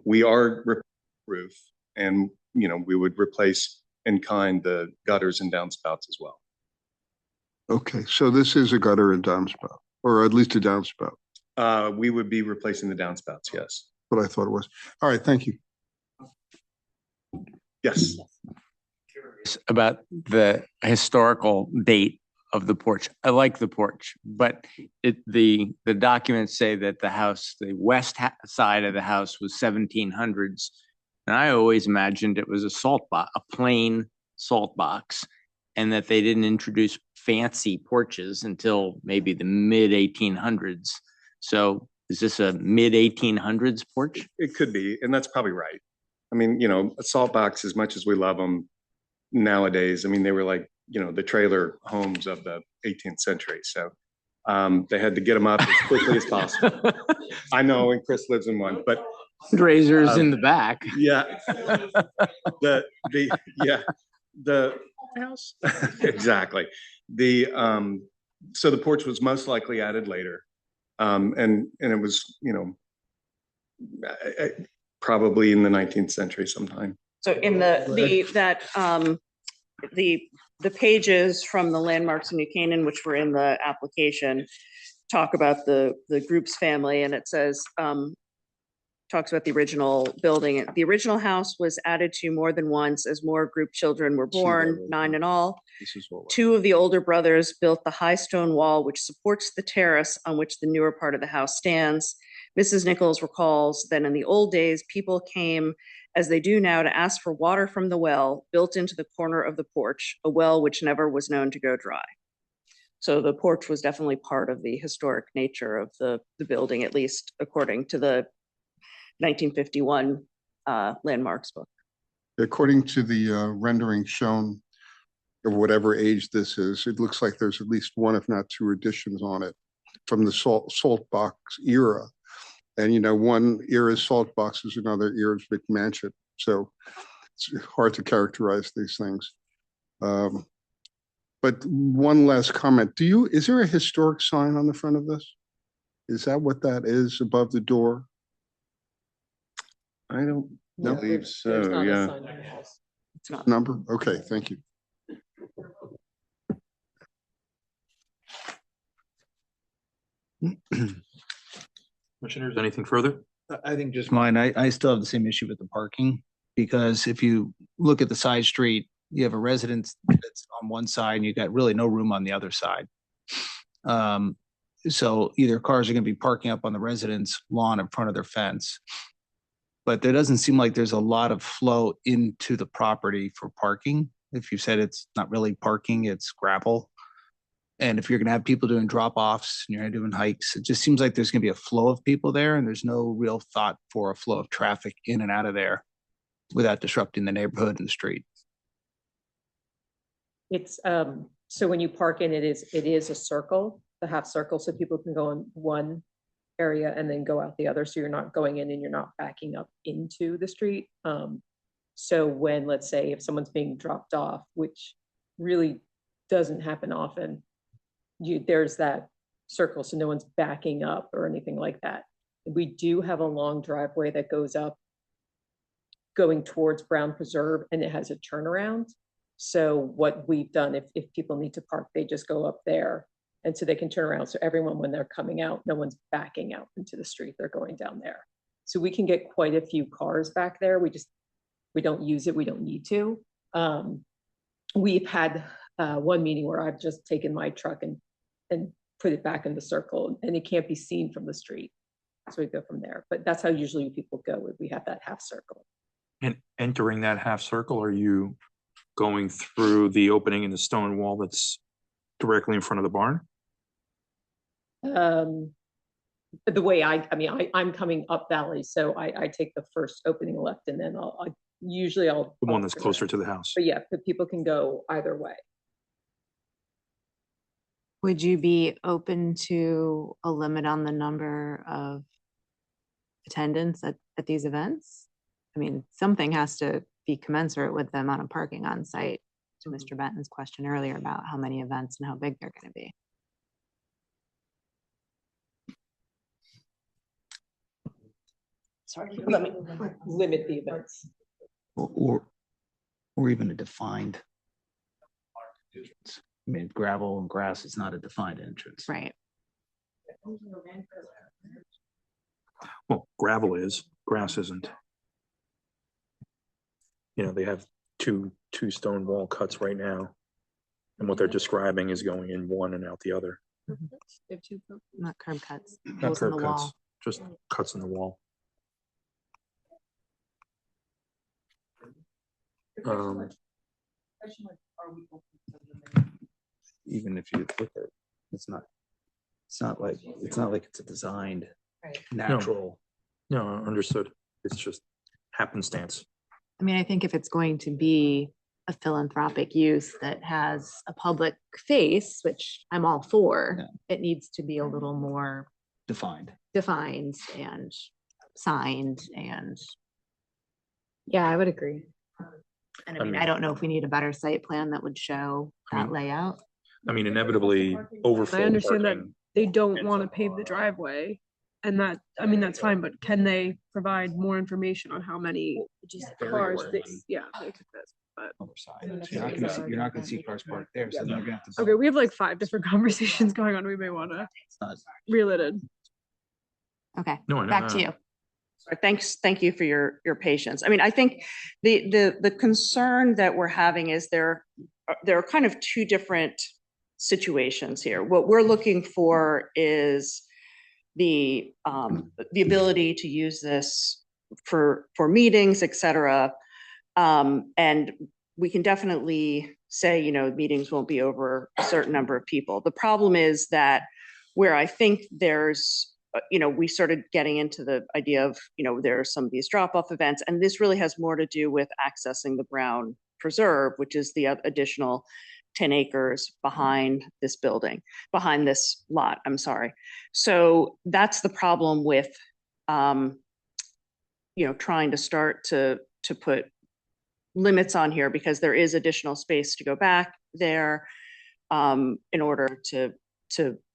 Speaker 19: We are roof, and you know, we would replace in kind the gutters and downspouts as well.
Speaker 13: Okay, so this is a gutter and downspout, or at least a downspout.
Speaker 19: We would be replacing the downspouts, yes.
Speaker 13: What I thought it was. All right, thank you.
Speaker 19: Yes.
Speaker 10: About the historical date of the porch. I like the porch, but the documents say that the west side of the house was 1700s. And I always imagined it was a plain salt box, and that they didn't introduce fancy porches until maybe the mid 1800s. So is this a mid 1800s porch?
Speaker 19: It could be, and that's probably right. I mean, you know, a salt box, as much as we love them nowadays, I mean, they were like, you know, the trailer homes of the 18th century. So they had to get them up as quickly as possible. I know, and Chris lives in one, but
Speaker 10: fundraisers in the back.
Speaker 19: Yeah. The house. Exactly. So the porch was most likely added later. And it was, you know, probably in the 19th century sometime.
Speaker 17: So in the pages from the landmarks in New Canaan, which were in the application, talk about the group's family, and it says talks about the original building. The original house was added to more than once as more group children were born, 9 in all.
Speaker 5: This is what.
Speaker 17: Two of the older brothers built the high stone wall which supports the terrace on which the newer part of the house stands. Mrs. Nichols recalls that in the old days, people came, as they do now, to ask for water from the well built into the corner of the porch, a well which never was known to go dry. So the porch was definitely part of the historic nature of the building, at least according to the 1951 landmarks book.
Speaker 13: According to the rendering shown of whatever age this is, it looks like there's at least one, if not two additions on it from the salt box era. And, you know, one era's salt box is another era's McMansion. So it's hard to characterize these things. But one last comment. Is there a historic sign on the front of this? Is that what that is above the door? I don't
Speaker 19: believe so, yeah.
Speaker 17: It's not.
Speaker 13: Number? Okay, thank you.
Speaker 2: Commissioners, anything further?
Speaker 16: I think just mine, I still have the same issue with the parking, because if you look at the side street, you have a residence that's on one side and you got really no room on the other side. So either cars are gonna be parking up on the residence lawn in front of their fence. But there doesn't seem like there's a lot of flow into the property for parking. If you said it's not really parking, it's gravel. And if you're gonna have people doing drop-offs and you're doing hikes, it just seems like there's gonna be a flow of people there and there's no real thought for a flow of traffic in and out of there without disrupting the neighborhood and the street.
Speaker 18: It's, so when you park in, it is a circle, the half circle, so people can go in one area and then go out the other. So you're not going in and you're not backing up into the street. So when, let's say, if someone's being dropped off, which really doesn't happen often, there's that circle, so no one's backing up or anything like that. We do have a long driveway that goes up going towards Brown Preserve, and it has a turnaround. So what we've done, if people need to park, they just go up there, and so they can turn around. So everyone, when they're coming out, no one's backing out into the street, they're going down there. So we can get quite a few cars back there. We don't use it, we don't need to. We've had one meeting where I've just taken my truck and put it back in the circle, and it can't be seen from the street. So we go from there, but that's how usually people go. We have that half circle.
Speaker 2: And entering that half circle, are you going through the opening in the stone wall that's directly in front of the barn?
Speaker 18: The way I'm coming up Valley, so I take the first opening left, and then I'll
Speaker 2: The one that's closer to the house.
Speaker 18: But yeah, but people can go either way.
Speaker 6: Would you be open to a limit on the number of attendants at these events? I mean, something has to be commensurate with the amount of parking on site, to Mr. Benton's question earlier about how many events and how big they're going to be.
Speaker 18: Sorry, let me limit the events.
Speaker 16: Or even a defined entrance. I mean, gravel and grass is not a defined entrance.
Speaker 6: Right.
Speaker 2: Well, gravel is, grass isn't. You know, they have two stone wall cuts right now. And what they're describing is going in one and out the other.
Speaker 6: Not curb cuts.
Speaker 2: Not
Speaker 6: Holes in
Speaker 2: curb
Speaker 6: the
Speaker 2: cuts,
Speaker 6: wall.
Speaker 2: just cuts in the wall.
Speaker 16: Even if you look at it, it's not like it's a designed natural.
Speaker 2: No, understood. It's just happenstance.
Speaker 6: I mean, I think if it's going to be a philanthropic use that has a public face, which I'm all for, it needs to be a little more
Speaker 16: defined
Speaker 6: and signed and.
Speaker 18: Yeah, I would agree.
Speaker 6: And I mean, I don't know if we need a better site plan that would show that layout.
Speaker 2: I mean, inevitably overflow.
Speaker 1: I understand that
Speaker 2: parking.
Speaker 1: they don't want to pave the driveway, and that's fine, but can they provide more information on how many cars they could fit? But
Speaker 16: You're not gonna see cars parked there, so they're gonna have to.
Speaker 1: okay, we have like 5 different conversations going on. We may want to reel it in.
Speaker 6: Okay,
Speaker 2: No,
Speaker 6: back to you.
Speaker 17: Thank you for your patience. I mean, I think the concern that we're having is there are kind of two different situations here. What we're looking for is the ability to use this for meetings, et cetera. And we can definitely say, you know, meetings won't be over a certain number of people. The problem is that where I think there's, you know, we started getting into the idea of, you know, there are some of these drop-off events, and this really has more to do with accessing the Brown Preserve, which is the additional 10 acres behind this building, behind this lot, I'm sorry. So that's the problem with, you know, trying to start to put limits on here, because there is additional space to go back there in order to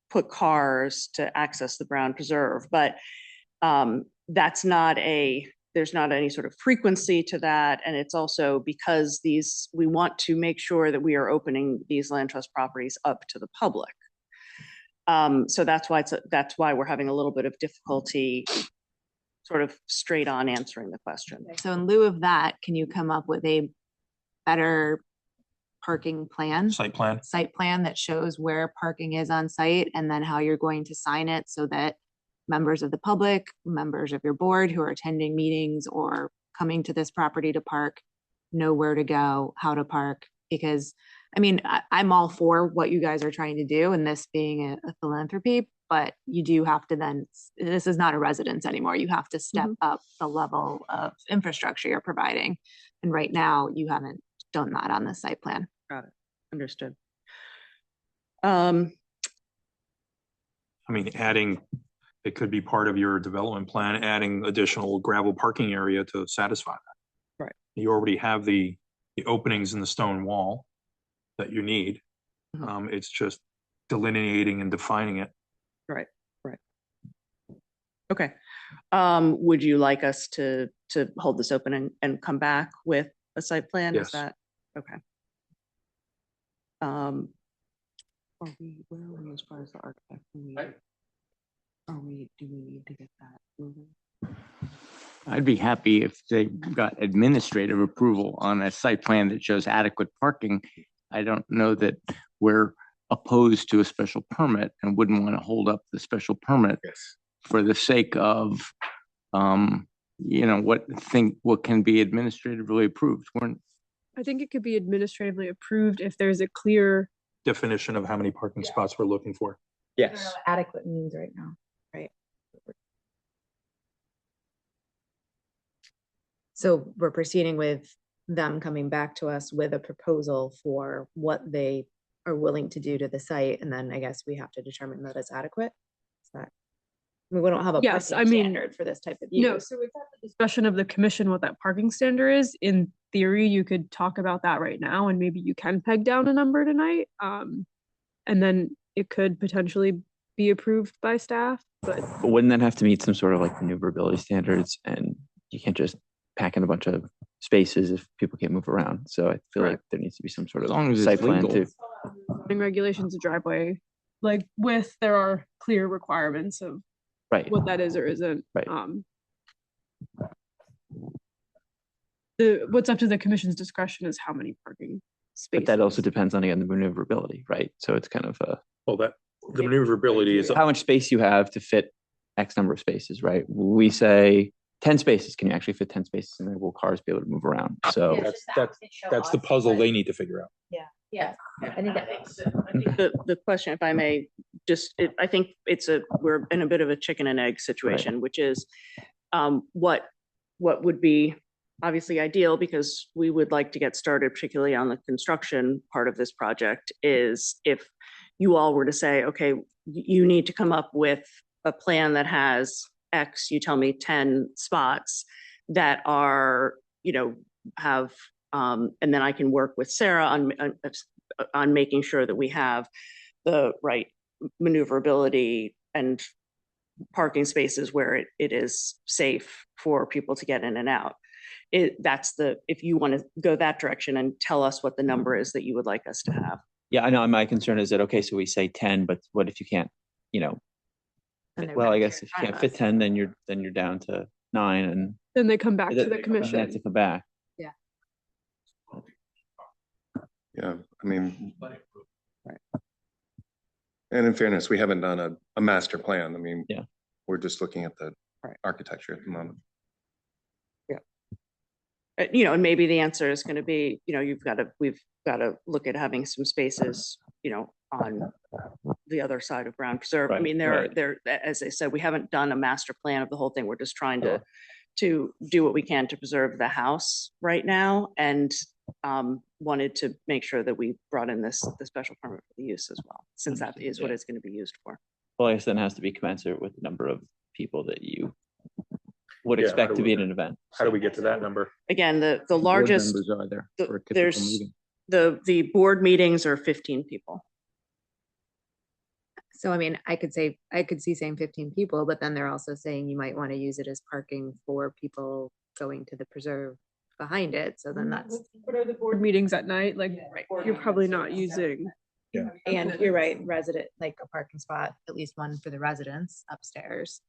Speaker 17: put cars to access the Brown Preserve. But that's not there's not any sort of frequency to that. And it's also because we want to make sure that we are opening these land trust properties up to the public. So that's why we're having a little bit of difficulty sort of straight on answering the question.
Speaker 6: So in lieu of that, can you come up with a better parking plan?
Speaker 2: Site plan
Speaker 6: that shows where parking is on site, and then how you're going to sign it so that members of the public, members of your board who are attending meetings or coming to this property to park know where to go, how to park. Because I mean, I'm all for what you guys are trying to do, and this being a philanthropy, but you do have to then, this is not a residence anymore. You have to step up the level of infrastructure you're providing. And right now you haven't done that on the site plan.
Speaker 17: Got it. Understood.
Speaker 2: I mean, it could be part of your development plan, adding additional gravel parking area to satisfy that.
Speaker 17: Right.
Speaker 2: You already have the openings in the stone wall that you need. It's just delineating and defining it.
Speaker 17: Right. Okay. Would you like us to hold this open and come back with a site plan?
Speaker 2: Yes.
Speaker 17: Is that okay? Where are we as far as the architect? Do we need to get that moving?
Speaker 10: I'd be happy if they got administrative approval on a site plan that shows adequate parking. I don't know that we're opposed to a special permit and wouldn't want to hold up the special permit for the sake of, you know, what can be administratively approved.
Speaker 1: I think it could be administratively approved if there's a clear
Speaker 2: definition of how many parking spots we're looking for.
Speaker 11: Yes.
Speaker 6: Adequate means right now, right? So we're proceeding with them coming back to us with a proposal for what they are willing to do to the site, and then I guess we have to determine that it's adequate. Is that, I mean, we don't have a
Speaker 1: Yes,
Speaker 6: parking
Speaker 1: I mean,
Speaker 6: standard for this type of use.
Speaker 1: No, so we've got the discussion of the commission, what that parking standard is. In theory, you could talk about that right now, and maybe you can peg down a number tonight. And then it could potentially be approved by staff, but
Speaker 11: Wouldn't that have to meet some sort of like maneuverability standards, and you can't just pack in a bunch of spaces if people can't move around? So I feel like there needs to be some sort of
Speaker 10: long as it's
Speaker 11: site plan
Speaker 10: legal.
Speaker 11: too.
Speaker 1: zoning regulations, a driveway, like there are clear requirements of
Speaker 11: Right.
Speaker 1: what that is or isn't.
Speaker 11: Right.
Speaker 1: What's up to the commission's discretion is how many parking spaces.
Speaker 11: But that also depends on, again, the maneuverability, right? So it's kind of
Speaker 2: The maneuverability is
Speaker 11: how much space you have to fit X number of spaces, right? We say 10 spaces. Can you actually fit 10 spaces in there? Will cars be able to move around? So
Speaker 2: that's the puzzle they need to figure out.
Speaker 15: Yeah. I think that makes sense.
Speaker 17: I think the question, if I may, I think we're in a bit of a chicken and egg situation, which is what would be obviously ideal, because we would like to get started, particularly on the construction part of this project, is if you all were to say, okay, you need to come up with a plan that has X, you tell me 10 spots that are, you know, have, and then I can work with Sarah on making sure that we have the right maneuverability and parking spaces where it is safe for people to get in and out. If you want to go that direction and tell us what the number is that you would like us to have.
Speaker 11: yeah, I know my concern is that, okay, so we say 10, but what if you can't, you know,
Speaker 6: And they're
Speaker 11: well,
Speaker 6: right
Speaker 11: I
Speaker 6: here
Speaker 11: guess
Speaker 6: in
Speaker 11: if you
Speaker 6: front
Speaker 11: can't
Speaker 6: of
Speaker 11: fit
Speaker 6: us.
Speaker 11: 10, then you're down to 9 and.
Speaker 1: Then they come back to the
Speaker 11: They have
Speaker 1: commission.
Speaker 11: to come back.
Speaker 15: Yeah.
Speaker 19: Yeah, I mean. And in fairness, we haven't done a master plan. I mean,
Speaker 11: yeah,
Speaker 19: we're just looking at the architecture at the moment.
Speaker 17: You know, and maybe the answer is going to be, you know, we've got to look at having some spaces, you know, on the other side of Brown Preserve. I
Speaker 11: Right,
Speaker 17: mean, as I said, we haven't done a master plan of the whole thing. We're just trying to do what we can to preserve the house right now, and wanted to make sure that we brought in the special permit for the use as well, since that is what it's going to be used for.
Speaker 11: Well, I guess then it has to be commensurate with the number of people that you would
Speaker 2: Yeah,
Speaker 11: expect
Speaker 2: how
Speaker 11: to
Speaker 2: do
Speaker 11: be
Speaker 2: we-
Speaker 11: at an event.
Speaker 2: How do we get to that number?
Speaker 17: Again, the
Speaker 3: Board
Speaker 17: largest,
Speaker 3: members are there for a typical
Speaker 17: there's
Speaker 3: meeting.
Speaker 17: the board meetings are 15 people.
Speaker 6: So I mean, I could see saying 15 people, but then they're also saying you might want to use it as parking for people going to the preserve behind it. So then that's.
Speaker 1: What are the board meetings at night? Like, you're probably not using.
Speaker 2: Yeah.
Speaker 6: And you're right, resident, like a parking spot, at least one for the residents upstairs.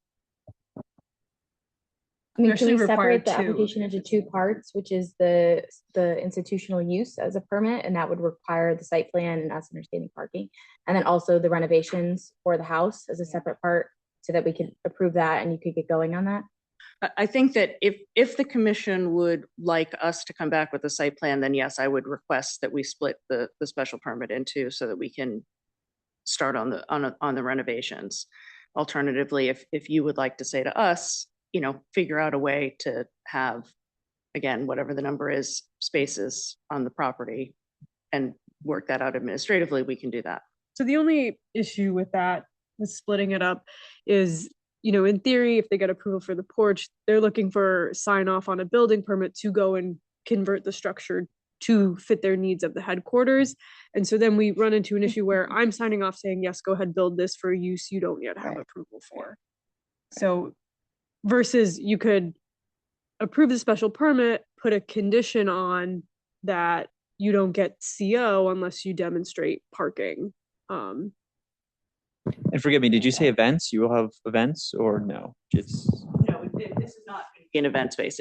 Speaker 15: I mean,
Speaker 1: actually
Speaker 15: can we
Speaker 1: require
Speaker 15: separate the
Speaker 1: two.
Speaker 15: application into two parts, which is the institutional use as a permit, and that would require the site plan and us understanding parking, and then also the renovations for the house as a separate part, so that we can approve that and you could get going on that?
Speaker 17: I think that if the commission would like us to come back with a site plan, then yes, I would request that we split the special permit into so that we can start on the renovations. Alternatively, if you would like to say to us, you know, figure out a way to have, again, whatever the number is, spaces on the property and work that out administratively, we can do that.
Speaker 1: So the only issue with that, with splitting it up, is, you know, in theory, if they get approval for the porch, they're looking for sign off on a building permit to go and convert the structure to fit their needs of the headquarters. And so then we run into an issue where I'm signing off saying, yes, go ahead, build this for use you don't yet have approval for. So versus you could approve the special permit, put a condition on that you don't get CO unless you demonstrate parking.
Speaker 11: And forgive me, did you say events? You will have events or no? It's
Speaker 17: No, this is not an event space.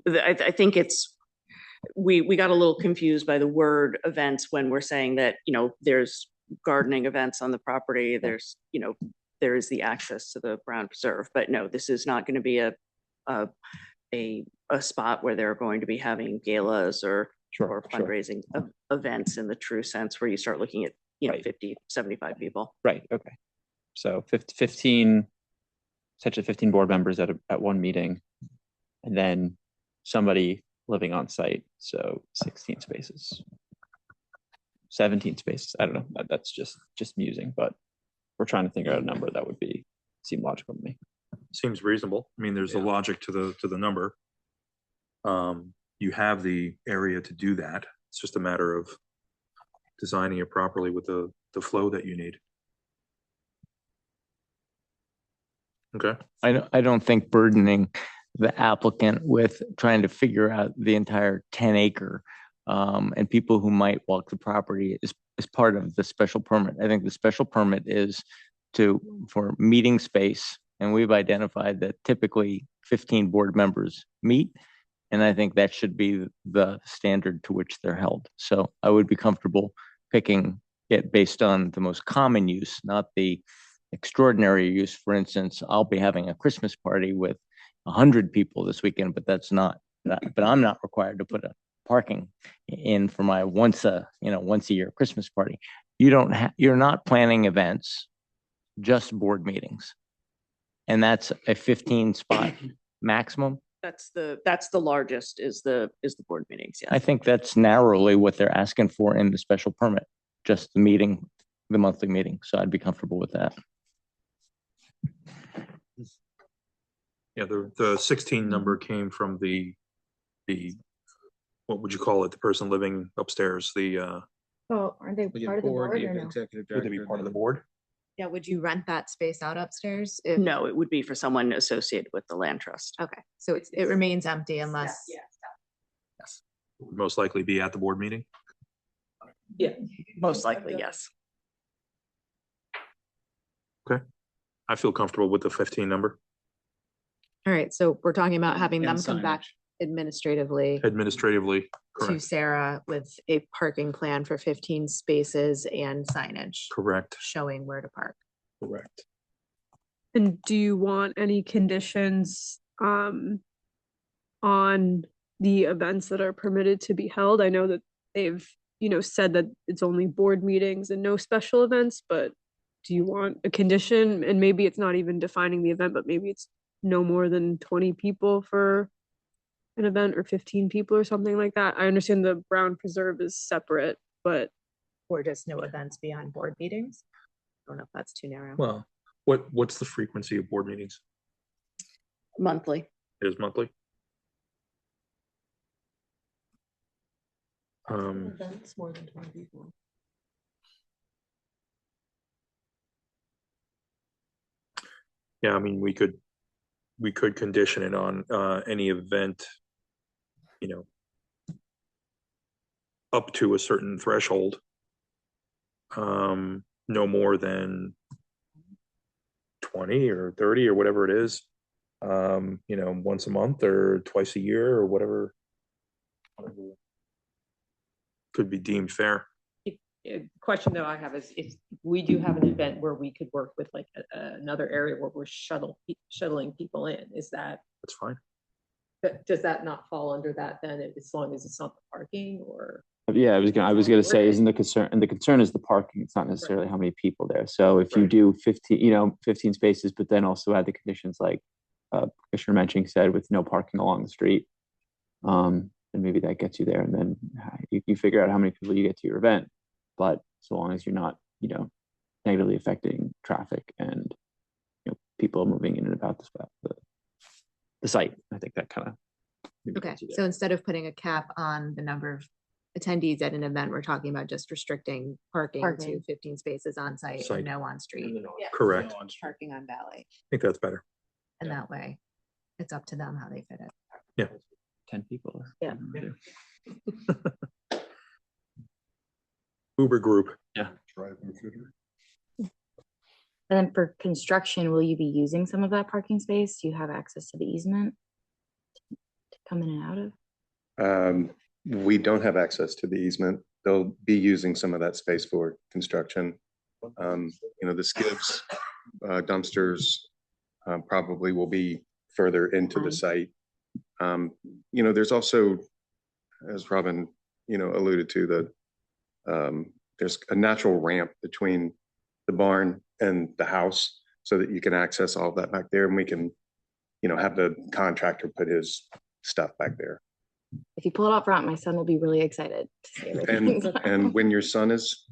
Speaker 17: I think we got a little confused by the word events when we're saying that, you know, there's gardening events on the property. There's, you know, there is the access to the Brown Preserve, but no, this is not going to be a spot where they're going to be having galas or fundraising events in the true sense where you start looking at, you know, 50, 75 people.
Speaker 11: right. Okay. So 15, essentially 15 board members at one meeting, and then somebody living on site. So 16 spaces, 17 spaces. I don't know. That's just musing, but we're trying to figure out a number that would seem logical to me.
Speaker 2: Seems reasonable. I mean, there's a logic to the number. You have the area to do that. It's just a matter of designing it properly with the flow that you need. Okay.
Speaker 10: I don't think burdening the applicant with trying to figure out the entire 10-acre and people who might walk the property is part of the special permit. I think the special permit is for meeting space, and we've identified that typically 15 board members meet, and I think that should be the standard to which they're held. So I would be comfortable picking it based on the most common use, not the extraordinary use. For instance, I'll be having a Christmas party with 100 people this weekend, but but I'm not required to put a parking in for my once a year Christmas party. You're not planning events, just board meetings. And that's a 15 spot maximum.
Speaker 17: That's the largest is the board meetings. Yes.
Speaker 10: I think that's narrowly what they're asking for in the special permit, just the monthly meeting. So I'd be comfortable with that.
Speaker 2: Yeah, the 16 number came from the what would you call it? The person living upstairs,
Speaker 6: Well, aren't they part of the board or no?
Speaker 2: would they be part of the board?
Speaker 6: Yeah, would you rent that space out upstairs?
Speaker 17: No, it would be for someone associated with the land trust.
Speaker 6: Okay, so it remains empty unless.
Speaker 2: Yes. Would most likely be at the board meeting.
Speaker 17: Yeah, most likely, yes.
Speaker 2: Okay. I feel comfortable with the 15 number.
Speaker 6: All right, so we're talking about having them
Speaker 16: And
Speaker 6: come back administratively
Speaker 2: Administratively,
Speaker 6: to
Speaker 2: correct,
Speaker 6: Sarah with a parking plan for 15 spaces and signage
Speaker 2: correct,
Speaker 6: showing where to park.
Speaker 2: correct.
Speaker 1: And do you want any conditions on the events that are permitted to be held? I know that they've, said that it's only board meetings and no special events, but do you want a condition? And maybe it's not even defining the event, but maybe it's no more than 20 people for an event or 15 people or something like that. I understand the Brown Preserve is separate, but
Speaker 6: Or just no events beyond board meetings? I don't know if that's too narrow.
Speaker 2: Well, what's the frequency of board meetings?
Speaker 17: Monthly.
Speaker 2: It is monthly?
Speaker 18: Events more than 20 people.
Speaker 2: Yeah, I mean, we could condition it on any event, up to a certain threshold. No more than 20 or 30 or whatever it is. Once a month or twice a year or whatever could be deemed fair.
Speaker 18: Question though I have is if we do have an event where we could work with like another area where we're shuttling people in, is that?
Speaker 2: That's fine.
Speaker 18: But does that not fall under that then, as long as it's not the parking or?
Speaker 11: Yeah, I was gonna say, isn't the concern, and the concern is the parking, it's not necessarily how many people there. So if you do 15 spaces, but then also add the conditions like Commissioner Menching said, with no parking along the street, then maybe that gets you there, and then you figure out how many people you get to your event. But so long as you're not, negatively affecting traffic and people moving in and about the site, I think that kind of.
Speaker 6: Okay, so instead of putting a cap on the number of attendees at an event, we're talking about just restricting parking to 15 spaces on site and no on street.
Speaker 2: Correct.
Speaker 6: Parking on Valley.
Speaker 2: I think that's better.
Speaker 6: And that way, it's up to them how they fit it.
Speaker 2: Yeah.
Speaker 11: 10 people.
Speaker 6: Yeah.
Speaker 2: Uber group.
Speaker 11: Yeah.
Speaker 15: And then for construction, will you be using some of that parking space? Do you have access to the easement to come in and out of?
Speaker 19: We don't have access to the easement. They'll be using some of that space for construction. The skids, dumpsters, probably will be further into the site. There's also, as Robin, alluded to, that there's a natural ramp between the barn and the house so that you can access all of that back there, and we can, have the contractor put his stuff back there.
Speaker 15: If you pull it out front, my son will be really excited to see everything.
Speaker 19: And when your son is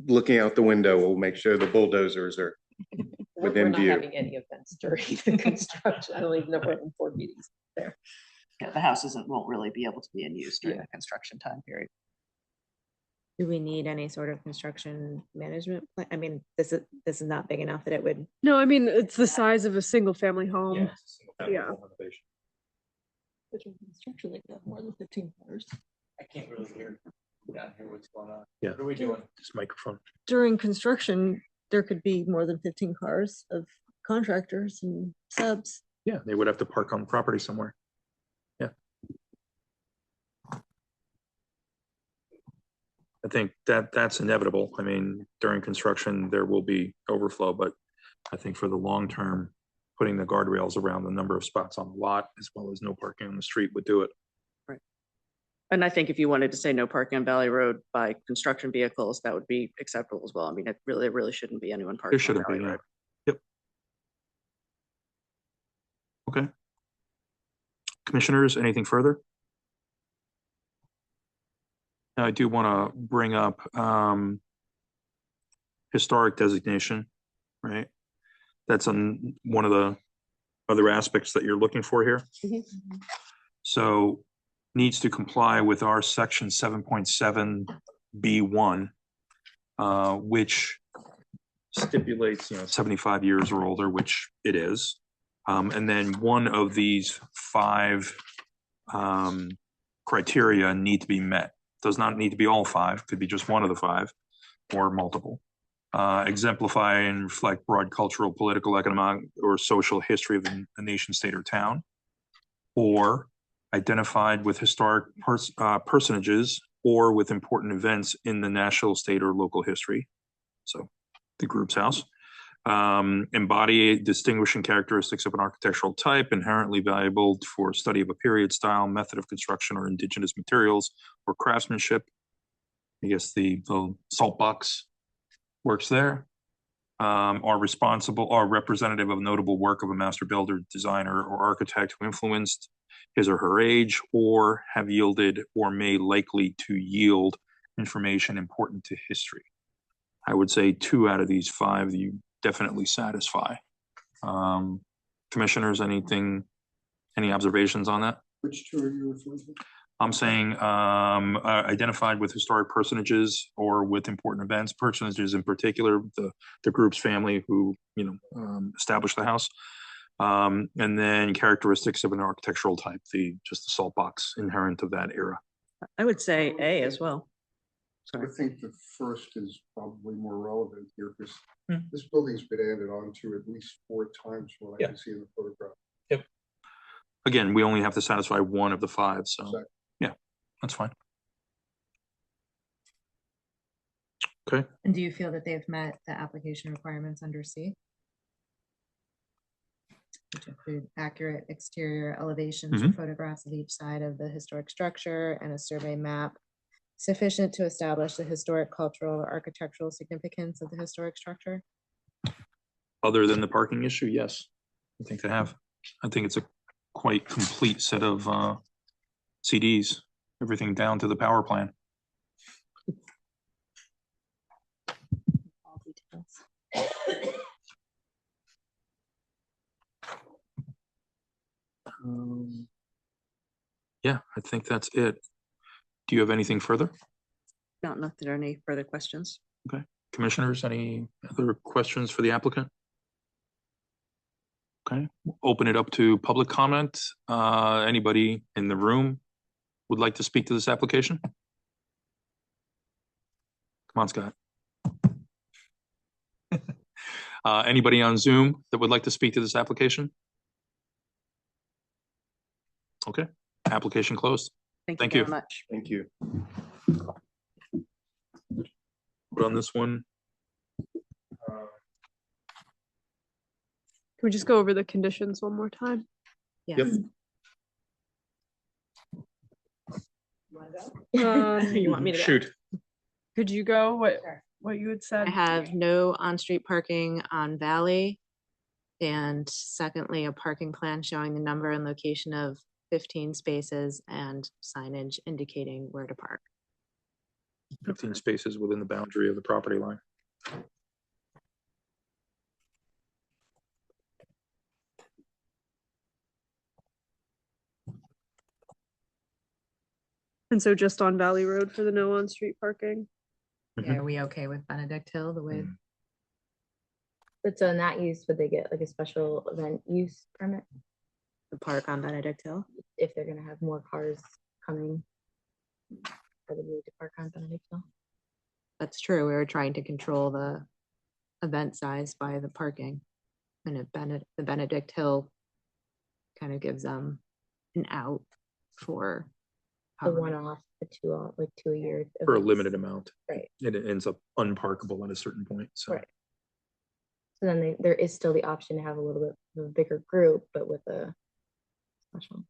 Speaker 19: looking out the window, we'll make sure the bulldozers are within
Speaker 18: We're
Speaker 19: view.
Speaker 18: not having any events during the construction. I don't even know if we're having board meetings there.
Speaker 17: Yeah, the house won't really be able to be in use during the construction time period.
Speaker 6: Do we need any sort of construction management plan? I mean, this is not big enough that it would.
Speaker 1: no, I mean, it's the size of a single family home. Yeah.
Speaker 18: Construction, like that, more than 15 cars.
Speaker 16: I can't really hear down here what's going on.
Speaker 2: Yeah.
Speaker 16: What are we doing?
Speaker 2: This microphone.
Speaker 14: During construction, there could be more than 15 cars of contractors and subs.
Speaker 2: Yeah, they would have to park on the property somewhere. Yeah. I think that's inevitable. I mean, during construction, there will be overflow, but I think for the long term, putting the guardrails around the number of spots on the lot as well as no parking on the street would do it.
Speaker 17: Right. And I think if you wanted to say no parking on Valley Road by construction vehicles, that would be acceptable as well. I mean, it really shouldn't be anyone parking.
Speaker 2: There shouldn't
Speaker 17: on
Speaker 2: be.
Speaker 17: Valley
Speaker 2: Yeah.
Speaker 17: Road.
Speaker 2: Yep. Okay. Commissioners, anything further? I do want to bring up historic designation, right? That's on one of the other aspects that you're looking for here. So needs to comply with our section 7.7 B1, which stipulates, 75 years or older, which it is. And then one of these 5 criteria need to be met. Does not need to be all 5, could be just one of the 5 or multiple. exemplify and reflect broad cultural, political, economic, or social history of a nation, state, or town, or identified with historic personages or with important events in the national, state, or local history. So the group's house. Embody distinguishing characteristics of an architectural type inherently valuable for study of a period, style, method of construction, or indigenous materials or craftsmanship. I guess the salt box works there. Are responsible or representative of notable work of a master builder, designer, or architect who influenced his or her age, or have yielded or may likely to yield information important to history. I would say 2 out of these 5 you definitely satisfy. Commissioners, any observations on that?
Speaker 13: Which 2 are you referring to?
Speaker 2: I'm saying identified with historic personages or with important events, personages in particular, the group's family who, established the house. And then characteristics of an architectural type, just the salt box inherent of that era.
Speaker 17: I would say A as well.
Speaker 13: I think the first is probably more relevant here because this building's been added on to at least 4 times from what I can see in the photograph.
Speaker 2: Yep. Again, we only have to satisfy 1 of the 5, so
Speaker 13: Exactly.
Speaker 2: yeah, that's fine. Okay.
Speaker 6: And do you feel that they've met the application requirements under C? Which include accurate exterior elevations or photographs of each side of the historic structure and a survey map sufficient to establish the historic, cultural, or architectural significance of the historic structure?
Speaker 2: Other than the parking issue, yes, I think they have. I think it's a quite complete set of CDs, everything down to the power plan.
Speaker 6: All details.
Speaker 2: Yeah, I think that's it. Do you have anything further?
Speaker 17: Not if there are any further questions.
Speaker 2: Okay, commissioners, any other questions for the applicant? Okay, we'll open it up to public comment. Anybody in the room would like to speak to this application? Come on, Scott. Anybody on Zoom that would like to speak to this application? Okay, application closed.
Speaker 17: Thank you very much.
Speaker 2: Thank you. Put on this one.
Speaker 1: Can we just go over the conditions one more time?
Speaker 6: Yes.
Speaker 17: You want me to go?
Speaker 2: Shoot.
Speaker 1: Could you go what you had said?
Speaker 6: I have no on-street parking on Valley. And secondly, a parking plan showing the number and location of 15 spaces and signage indicating where to park.
Speaker 2: 15 spaces within the boundary of the property line.
Speaker 1: And so just on Valley Road for the no on-street parking?
Speaker 6: Yeah, are we okay with Benedict Hill the way?
Speaker 15: But so in that use, would they get like a special event use permit
Speaker 6: The park on Benedict Hill?
Speaker 15: if they're gonna have more cars coming? Or the need to park on Benedict Hill?
Speaker 6: That's true. We were trying to control the event size by the parking. And the Benedict Hill kind of gives them an out for
Speaker 15: The one-off, the 2 off, like 2 a year.
Speaker 2: For a
Speaker 15: events.
Speaker 2: limited amount.
Speaker 15: Right.
Speaker 2: And it ends up unparkable at a certain point, so.
Speaker 15: Right. So then there is still the option to have a little bit of a bigger group, but with a special.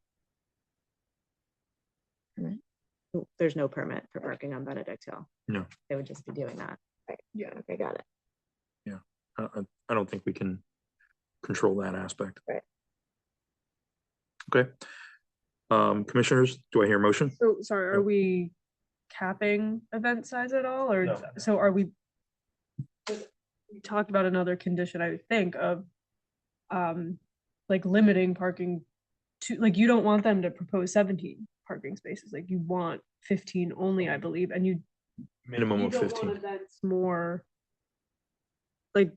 Speaker 15: permit.
Speaker 6: There's no permit for parking on Benedict Hill.
Speaker 2: No.
Speaker 6: They would just be doing that.
Speaker 15: Right. Yeah. Okay, got it.
Speaker 2: Yeah, I don't think we can control that aspect.
Speaker 15: Right.
Speaker 2: Okay. Commissioners, do I hear a motion?
Speaker 1: So sorry, are we capping event size at all, or
Speaker 2: No.
Speaker 1: so are we? We talked about another condition, I think, of like limiting parking to, like, you don't want them to propose 17 parking spaces, like you want 15 only, I believe, and you
Speaker 2: Minimum
Speaker 1: you
Speaker 2: of
Speaker 1: don't want
Speaker 2: 15.
Speaker 1: events more. Like,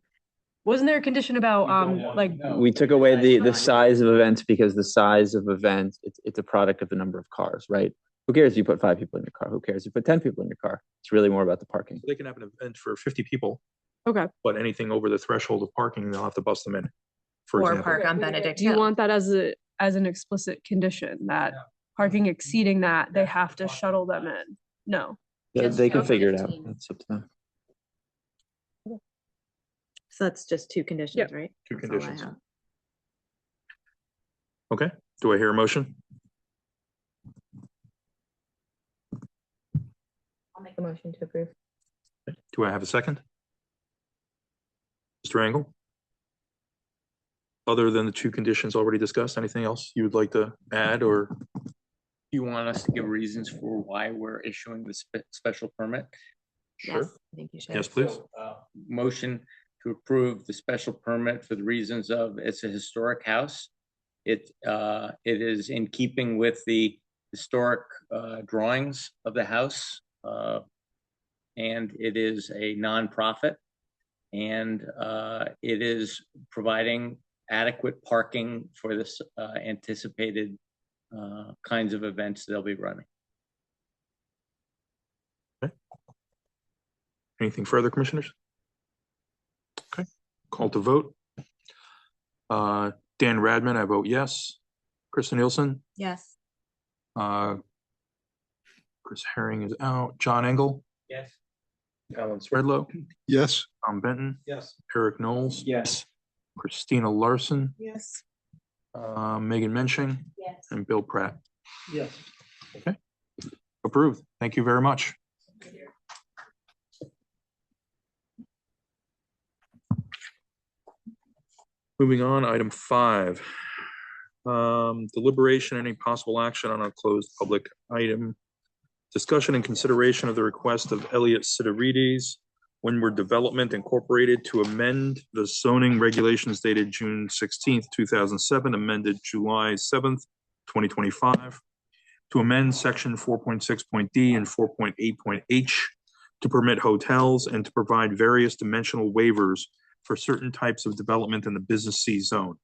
Speaker 1: wasn't there a condition about like
Speaker 11: We took away the size of events because the size of events, it's a product of the number of cars, right? Who cares if you put 5 people in your car? Who cares if you put 10 people in your car? It's really more about the parking.
Speaker 2: They can have an event for 50 people
Speaker 1: Okay.
Speaker 2: But anything over the threshold of parking, they'll have to bus them in, for
Speaker 6: Or
Speaker 2: example.
Speaker 6: park on Benedict
Speaker 1: Do you
Speaker 6: Hill.
Speaker 1: want that as an explicit condition that parking exceeding that, they have to shuttle them in? No.
Speaker 11: They can figure it out. That's up to them.
Speaker 6: So that's just two conditions, right?
Speaker 2: Two
Speaker 6: That's all I
Speaker 2: conditions.
Speaker 6: have.
Speaker 2: Okay, do I hear a motion?
Speaker 6: I'll make a motion to approve.
Speaker 2: Do I have a second? Mr. Engel? Other than the two conditions already discussed, anything else you would like to add or?
Speaker 10: You want us to give reasons for why we're issuing the special permit?
Speaker 6: Yes, I think you should.
Speaker 2: Yes, please.
Speaker 10: So, motion to approve the special permit for the reasons of it's a historic house. It is in keeping with the historic drawings of the house. And it is a nonprofit. And it is providing adequate parking for this anticipated kinds of events they'll be running.
Speaker 2: Anything further, commissioners? Okay, call to vote. Dan Radman, I vote yes. Krista Nielsen,
Speaker 6: Yes.
Speaker 2: Chris Herring is out. John Engel,
Speaker 10: Yes.
Speaker 2: Alan Swerdlow,
Speaker 19: Yes.
Speaker 2: Tom Benton,
Speaker 10: Yes.
Speaker 2: Eric Knowles,
Speaker 10: Yes.
Speaker 2: Christina Larson,
Speaker 6: Yes.
Speaker 2: Megan Mensching,
Speaker 6: Yes.
Speaker 2: and Bill Pratt.
Speaker 10: Yes.
Speaker 2: Okay, approved. Thank you very much. Moving on, item 5. Deliberation, any possible action on a closed public item. Discussion and consideration of the request of Elliot Siderides, Windward Development Incorporated, to amend the zoning regulations dated June 16th, 2007, amended July 7th, 2025, to amend section 4.6.d and 4.8.h to permit hotels and to provide various dimensional waivers for certain types of development in the business C zone.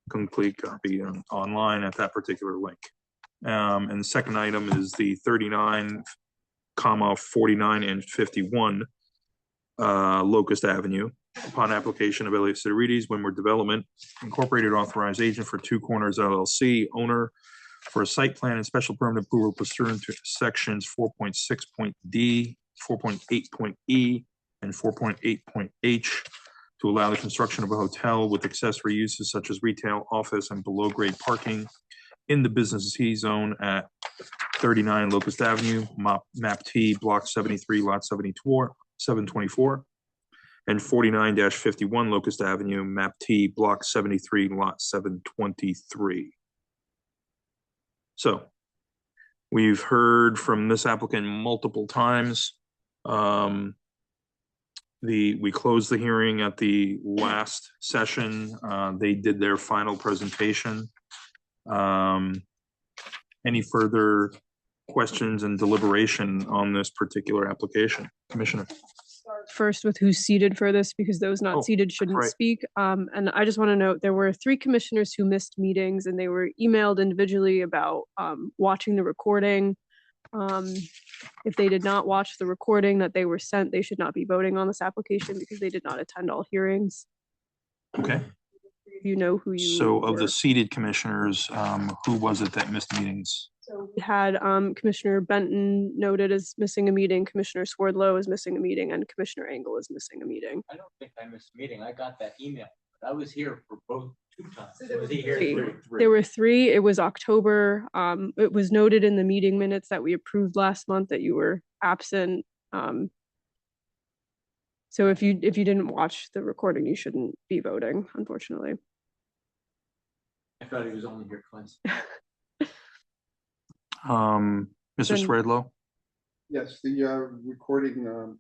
Speaker 2: Complete copy online at that particular link. And the second item is the 39, 49, and 51 Locust Avenue. Upon application of Elliot Siderides, Windward Development Incorporated, authorized agent for Two Corners LLC, owner for a site plan and special permit approval pursuant to sections 4.6.d, 4.8.e, and 4.8.h to allow the construction of a hotel with accessory uses such as retail, office, and below-grade parking in the business C zone at 39 Locust Avenue, map T, block 73, lot 724, and 49-51 Locust Avenue, map T, block 73, lot 723. So we've heard from this applicant multiple times. We closed the hearing at the last session. They did their final presentation. Any further questions and deliberation on this particular application, Commissioner?
Speaker 1: First with who's seated for this, because those not seated shouldn't
Speaker 2: right.
Speaker 1: speak. And I just want to note, there were 3 commissioners who missed meetings and they were emailed individually about watching the recording. If they did not watch the recording that they were sent, they should not be voting on this application because they did not attend all hearings.
Speaker 2: Okay.
Speaker 1: You know who you
Speaker 2: So of
Speaker 1: were.
Speaker 2: the seated commissioners, who was it that missed meetings?
Speaker 1: So we had Commissioner Benton noted as missing a meeting, Commissioner Swerdlow is missing a meeting, and Commissioner Engel is missing a meeting.
Speaker 10: I don't think I missed a meeting. I got that email. But I was here for both 2 times. Was he here?
Speaker 1: There were 3. It was October. It was noted in the meeting minutes that we approved last month that you were absent. So if you didn't watch the recording, you shouldn't be voting, unfortunately.
Speaker 10: I thought he was only here twice.
Speaker 2: Mr.
Speaker 1: Then-
Speaker 2: Swerdlow?
Speaker 13: Yes, the recording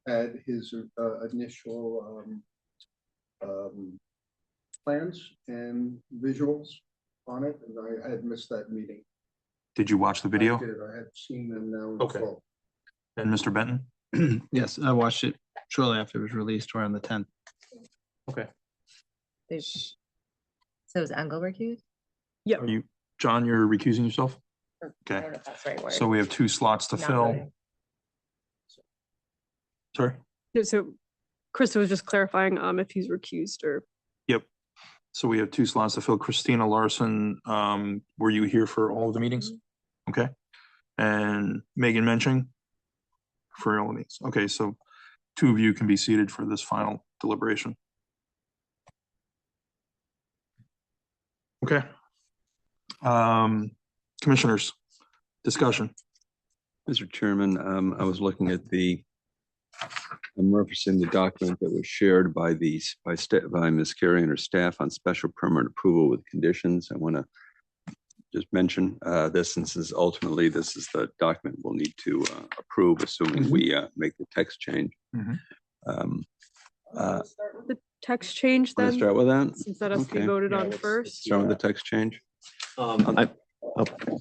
Speaker 13: had his initial plans and visuals on it, and I had missed that meeting.
Speaker 2: Did you watch the video?
Speaker 13: I did. I had seen them now in
Speaker 2: Okay.
Speaker 13: full.
Speaker 2: And Mr. Benton?
Speaker 16: Yes, I watched it shortly after it was released, around the 10th.
Speaker 2: Okay.
Speaker 6: So is Engel recused?
Speaker 1: Yep.
Speaker 2: Are you, John, you're recusing yourself?
Speaker 6: I
Speaker 2: Okay.
Speaker 6: don't know if that's the right word.
Speaker 2: So we have 2 slots to
Speaker 6: Not
Speaker 2: fill.
Speaker 6: voting.
Speaker 2: Sorry?
Speaker 1: So Krista was just clarifying, if he's recused or.
Speaker 2: Yep. So we have 2 slots to fill. Christina Larson, were you here for all of the meetings? Okay. And Megan Menching for all of these. Okay, so 2 of you can be seated for this final deliberation. Okay. Commissioners, discussion.
Speaker 3: Mr. Chairman, I was looking at I'm referencing the document that was shared by Ms. Carey and her staff on special permit approval with conditions. I want to just mention this, since this is the document we'll need to approve, assuming we make the text change.
Speaker 1: The text change
Speaker 3: Want
Speaker 1: then?
Speaker 3: to start with that?
Speaker 1: Since that has to be
Speaker 3: Okay.
Speaker 1: voted on first.
Speaker 3: Start with the text change.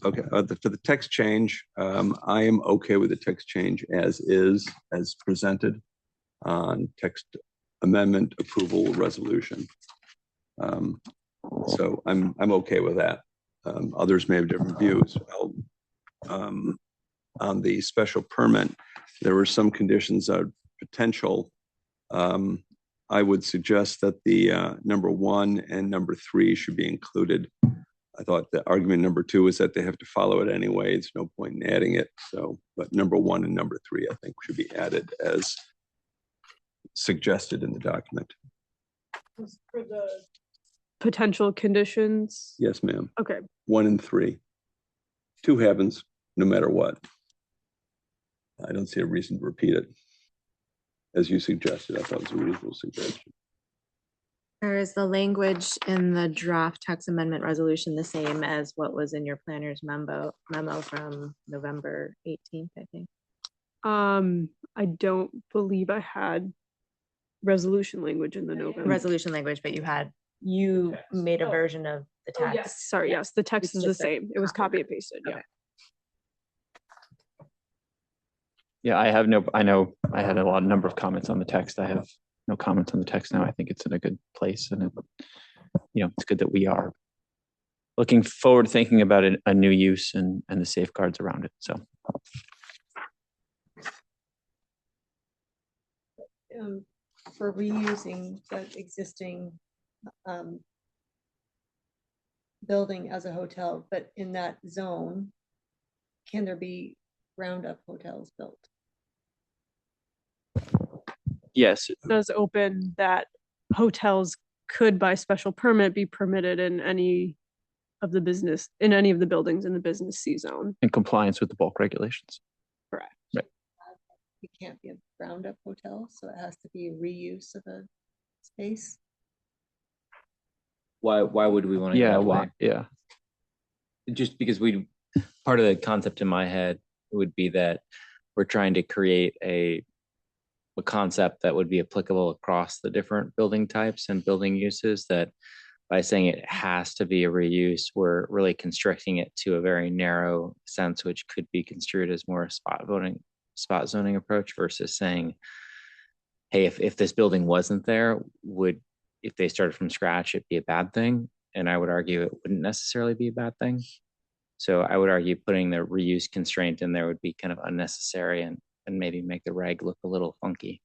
Speaker 3: Okay, for the text change, I am okay with the text change as is, as presented on text amendment approval resolution. So I'm okay with that. Others may have different views. On the special permit, there were some conditions of potential. I would suggest that the number 1 and number 3 should be included. I thought the argument number 2 is that they have to follow it anyway. It's no point in adding it. So, but number 1 and number 3, I think, should be added as suggested in the document.
Speaker 1: For the potential conditions.
Speaker 3: Yes, ma'am.
Speaker 1: Okay.
Speaker 3: 1 and 3. 2 happens no matter what. I don't see a reason to repeat it. As you suggested, I thought it was a reasonable suggestion.
Speaker 6: Or is the language in the draft text amendment resolution the same as what was in your planner's memo from November 18th, I think?
Speaker 1: I don't believe I had resolution language in the November.
Speaker 6: Resolution language, but you made a version of the
Speaker 1: Oh,
Speaker 6: text.
Speaker 1: yes, sorry, yes, the text
Speaker 6: It's
Speaker 1: is the
Speaker 6: just a
Speaker 1: same. It was copy and pasted, yeah.
Speaker 11: Yeah, I know I had a number of comments on the text. I have no comments on the text now. I think it's in a good place, and it's good that we are looking forward to thinking about a new use and the safeguards around it. So.
Speaker 14: For reusing that existing building as a hotel, but in that zone, can there be ground up hotels built?
Speaker 11: Yes.
Speaker 1: It does open that hotels could by special permit be permitted in any of the buildings in the business C zone.
Speaker 11: In compliance with the bulk regulations.
Speaker 1: Correct.
Speaker 11: Right.
Speaker 14: It can't be a ground up hotel, so it has to be a reuse of a space.
Speaker 20: Why would we want to?
Speaker 11: Yeah, why? Yeah.
Speaker 20: Just because part of the concept in my head would be that we're trying to create a concept that would be applicable across the different building types and building uses, that by saying it has to be a reuse, we're really constricting it to a very narrow sense, which could be construed as more a spot zoning approach versus saying, hey, if this building wasn't there, if they started from scratch, it'd be a bad thing. And I would argue it wouldn't necessarily be a bad thing. So I would argue putting the reuse constraint in there would be kind of unnecessary and maybe make the reg look a little funky.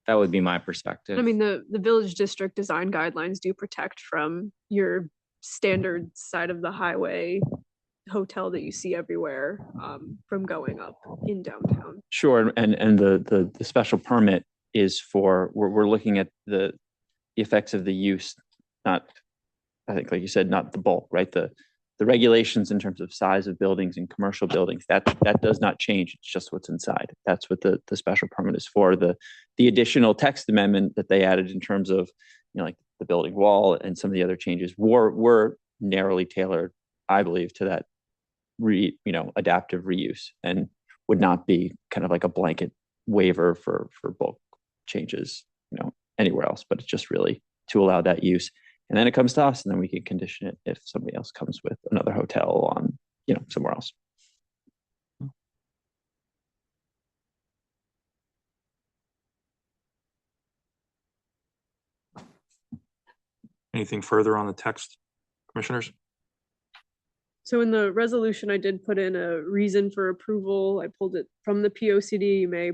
Speaker 20: That would be my perspective.
Speaker 1: I mean, the village district design guidelines do protect from your standard side of the highway hotel that you see everywhere, from going up in downtown.
Speaker 11: Sure, and the special permit is for, we're looking at the effects of the use, not, I think, like you said, not the bulk, right? The regulations in terms of size of buildings and commercial buildings, that does not change. It's just what's inside. That's what the special permit is for. The additional text amendment that they added in terms of, like the building wall and some of the other changes were narrowly tailored, I believe, to that adaptive reuse, and would not be kind of like a blanket waiver for bulk changes, anywhere else, but it's just really to allow that use. And then it comes to us, and then we can condition it if somebody else comes with another hotel on, somewhere else.
Speaker 2: Anything further on the text, commissioners?
Speaker 1: So in the resolution, I did put in a reason for approval. I pulled it from the POCD. You may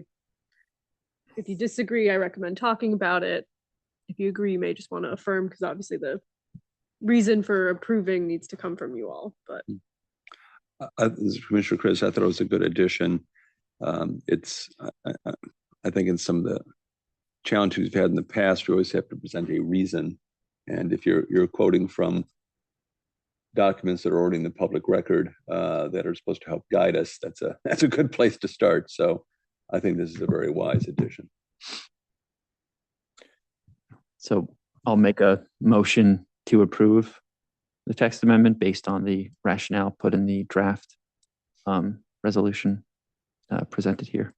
Speaker 1: If you disagree, I recommend talking about it. If you agree, you may just want to affirm, because obviously the reason for approving needs to come from you all, but.
Speaker 3: This is Commissioner Chris, I thought it was a good addition. I think in some of the challenges we've had in the past, we always have to present a reason. And if you're quoting from documents that are already in the public record that are supposed to help guide us, that's a good place to start. So I think this is a very wise addition.
Speaker 11: So I'll make a motion to approve the text amendment based on the rationale put in the draft resolution presented here.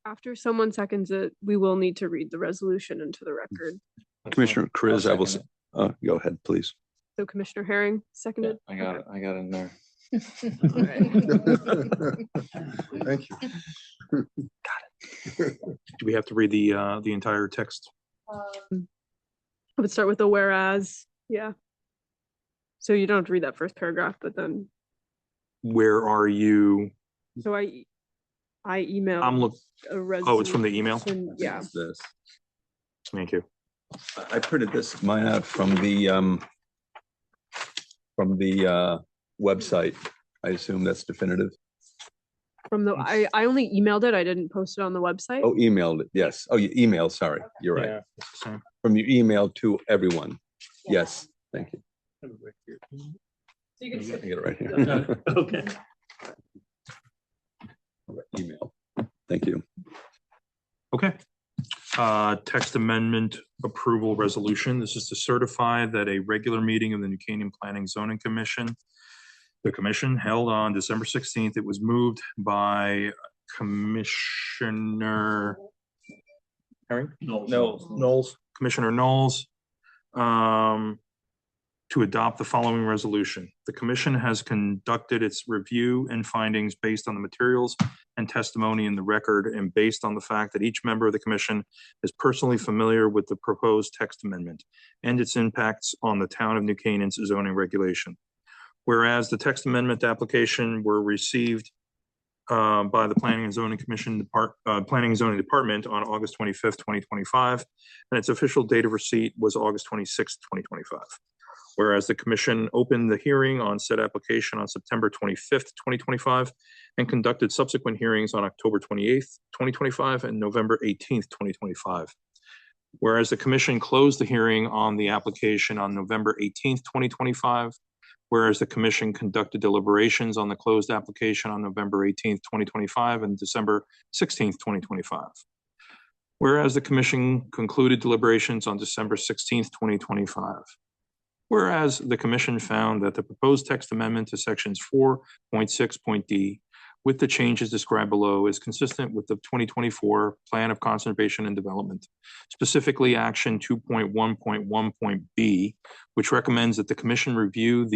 Speaker 1: After someone seconds it, we will need to read the resolution into the record.
Speaker 3: Commissioner Chris, I will, go ahead, please.
Speaker 1: So Commissioner Herring seconded.
Speaker 20: I got it. I got it in there.
Speaker 13: Thank you.
Speaker 2: Do we have to read the entire text?
Speaker 1: I would start with the whereas, yeah. So you don't have to read that first paragraph, but then.
Speaker 2: Where are you?
Speaker 1: So I emailed.
Speaker 2: I'm look.
Speaker 1: A resolution.
Speaker 2: Oh, it's from the email?
Speaker 1: Yeah.
Speaker 3: This.
Speaker 2: Thank you.
Speaker 3: I printed mine out from the website. I assume that's definitive.
Speaker 1: From the, I only emailed it. I didn't post it on the website.
Speaker 3: Oh, emailed it. Yes. Oh, you emailed. Sorry. You're right.
Speaker 2: Yeah, it's the same.
Speaker 3: From your email to everyone.
Speaker 1: Yeah.
Speaker 3: Yes. Thank you.
Speaker 1: So you can just
Speaker 3: I get it right here.
Speaker 2: Okay.
Speaker 3: Email. Thank you.
Speaker 2: Okay. Text amendment approval resolution. This is to certify that a regular meeting of the New Canaan Planning Zoning Commission, the commission held on December 16th. It was moved by Commissioner Herring? Knowles. Commissioner Knowles. To adopt the following resolution. The commission has conducted its review and findings based on the materials and testimony in the record, and based on the fact that each member of the commission is personally familiar with the proposed text amendment and its impacts on the town of New Canaan's zoning regulation. Whereas the text amendment application were received by the Planning and Zoning Commission Planning and Zoning Department on August 25th, 2025, and its official date of receipt was August 26th, 2025. Whereas the commission opened the hearing on said application on September 25th, 2025, and conducted subsequent hearings on October 28th, 2025, and November 18th, 2025. Whereas the commission closed the hearing on the application on November 18th, 2025, whereas the commission conducted deliberations on the closed application on November 18th, 2025, and December 16th, 2025. Whereas the commission concluded deliberations on December 16th, 2025. Whereas the commission found that the proposed text amendment to sections 4.6.d with the changes described below is consistent with the 2024 Plan of Conservation and Development, specifically action 2.1.1.b, which recommends that the commission review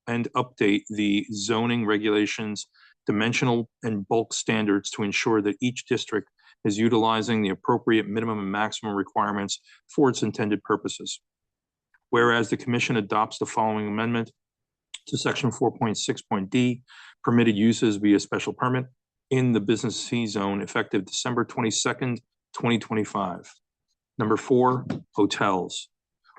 Speaker 2: and update the zoning regulations, dimensional and bulk standards to ensure that each district is utilizing the appropriate minimum and maximum requirements for its intended purposes. Whereas the commission adopts the following amendment to section 4.6.d, permitted uses via special permit in the business C zone effective December 22nd, 2025. Number 4, hotels.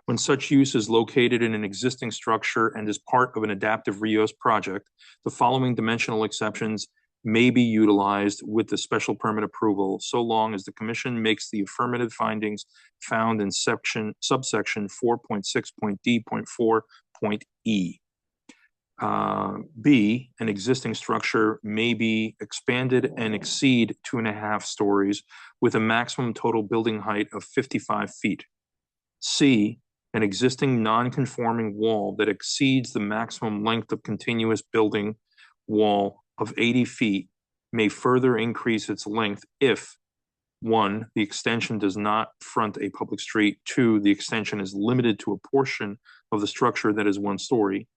Speaker 2: When such use is located in an existing structure and is part of an adaptive reuse project, the following dimensional exceptions may be utilized with the special permit approval, so long as the commission makes the affirmative findings found in subsection 4.6.d.4.e. B, an existing structure may be expanded and exceed 2.5 stories with a maximum total building height of 55 feet. C, an existing non-conforming wall that exceeds the maximum length of continuous building wall of 80 feet may further increase its length if 1, the extension does not front a public street. 2, the extension is limited to a portion of the structure that is 1 story.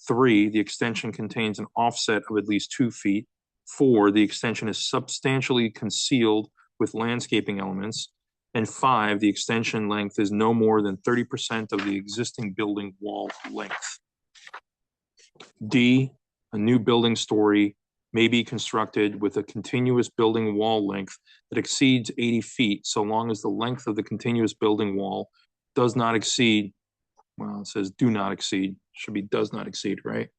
Speaker 2: 3, the extension contains an offset of at least 2 feet. 4, the extension is substantially concealed with landscaping elements. And 5, the extension length is no more than 30% of the existing building wall length. D, a new building story may be constructed with a continuous building wall length that exceeds 80 feet, so long as the length of the continuous building wall does not exceed, well, it says do not exceed, should be does not exceed, right?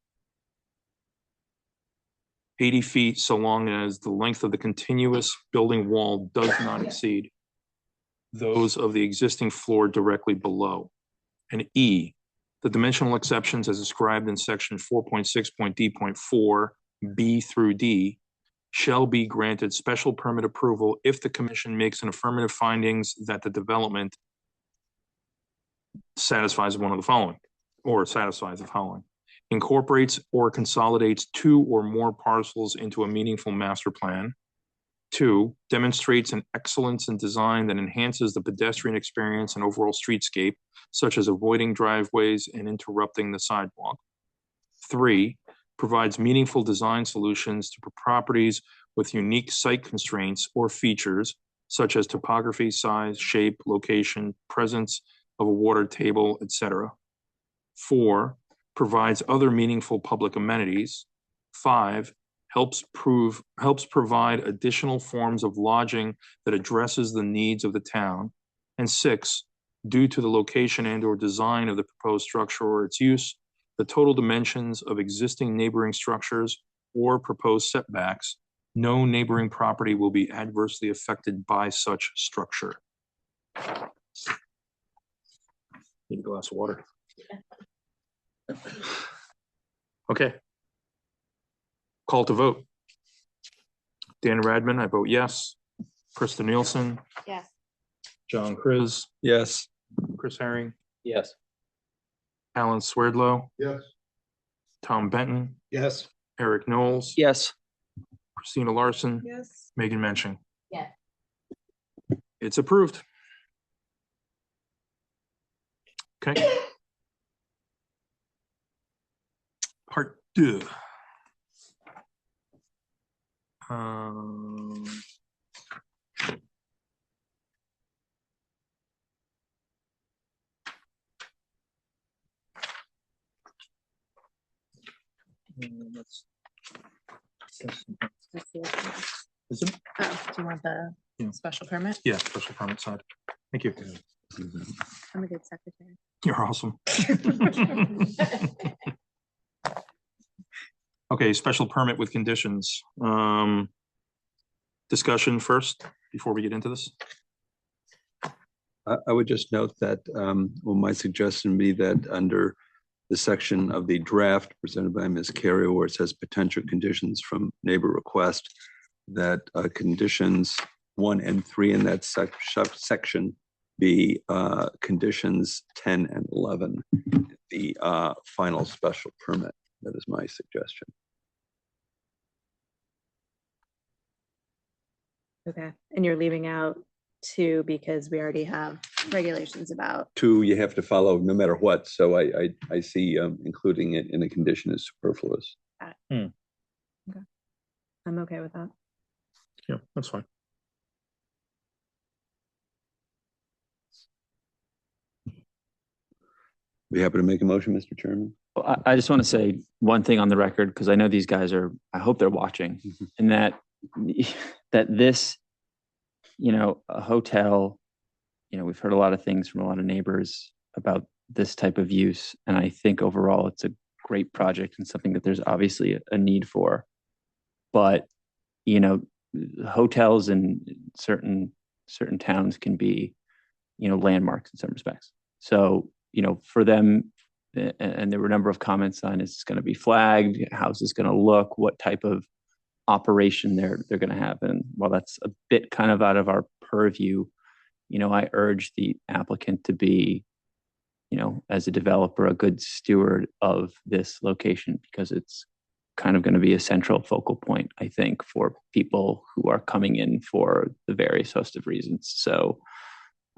Speaker 2: 80 feet, so long as the length of the continuous building wall does not exceed those of the existing floor directly below. And E, the dimensional exceptions as described in section 4.6.d.4 B through D shall be granted special permit approval if the commission makes an affirmative findings that the development satisfies one of the following, or satisfies the following: incorporates or consolidates two or more parcels into a meaningful master plan. 2, demonstrates an excellence in design that enhances the pedestrian experience and overall streetscape, such as avoiding driveways and interrupting the sidewalk. 3, provides meaningful design solutions to properties with unique site constraints or features, such as topography, size, shape, location, presence of a water table, etc. 4, provides other meaningful public amenities. 5, helps provide additional forms of lodging that addresses the needs of the town. And 6, due to the location and or design of the proposed structure or its use, the total dimensions of existing neighboring structures or proposed setbacks, no neighboring property will be adversely affected by such structure. Need a glass of water. Okay. Call to vote. Dan Radman, I vote yes. Krista Nielsen,
Speaker 15: Yes.
Speaker 2: John Chris,
Speaker 3: Yes.
Speaker 2: Chris Herring,
Speaker 20: Yes.
Speaker 2: Alan Swerdlow,
Speaker 13: Yes.
Speaker 2: Tom Benton,
Speaker 16: Yes.
Speaker 2: Eric Knowles,
Speaker 20: Yes.
Speaker 2: Christina Larson,
Speaker 14: Yes.
Speaker 2: Megan Mensching.
Speaker 15: Yes.
Speaker 2: It's approved. Okay. Part 2. Is it?
Speaker 6: Oh, do you want the
Speaker 2: Yeah.
Speaker 6: special permit?
Speaker 2: Yeah, special permit side. Thank you.
Speaker 6: I'm a good secretary.
Speaker 2: You're awesome. Okay, special permit with conditions. Discussion first before we get into this.
Speaker 3: I would just note that, well, my suggestion would be that under the section of the draft presented by Ms. Carey, where it says potential conditions from neighbor request, that conditions 1 and 3 in that section be conditions 10 and 11, the final special permit. That is my suggestion.
Speaker 6: Okay, and you're leaving out 2 because we already have regulations about.
Speaker 3: 2, you have to follow no matter what. So I see including it in a condition is superfluous.
Speaker 6: Okay. I'm okay with that.
Speaker 2: Yeah, that's fine.
Speaker 3: Be happy to make a motion, Mr. Chairman.
Speaker 20: Well, I just want to say one thing on the record, because I know these guys are, I hope they're watching, and that this, a hotel, we've heard a lot of things from a lot of neighbors about this type of use. And I think overall it's a great project and something that there's obviously a need for. But, hotels in certain towns can be, landmarks in some respects. So, for them, and there were a number of comments on, is it going to be flagged? How's this going to look? What type of operation they're going to have? And while that's a bit kind of out of our purview, I urge the applicant to be, as a developer, a good steward of this location, because it's kind of going to be a central focal point, I think, for people who are coming in for the various host of reasons. So,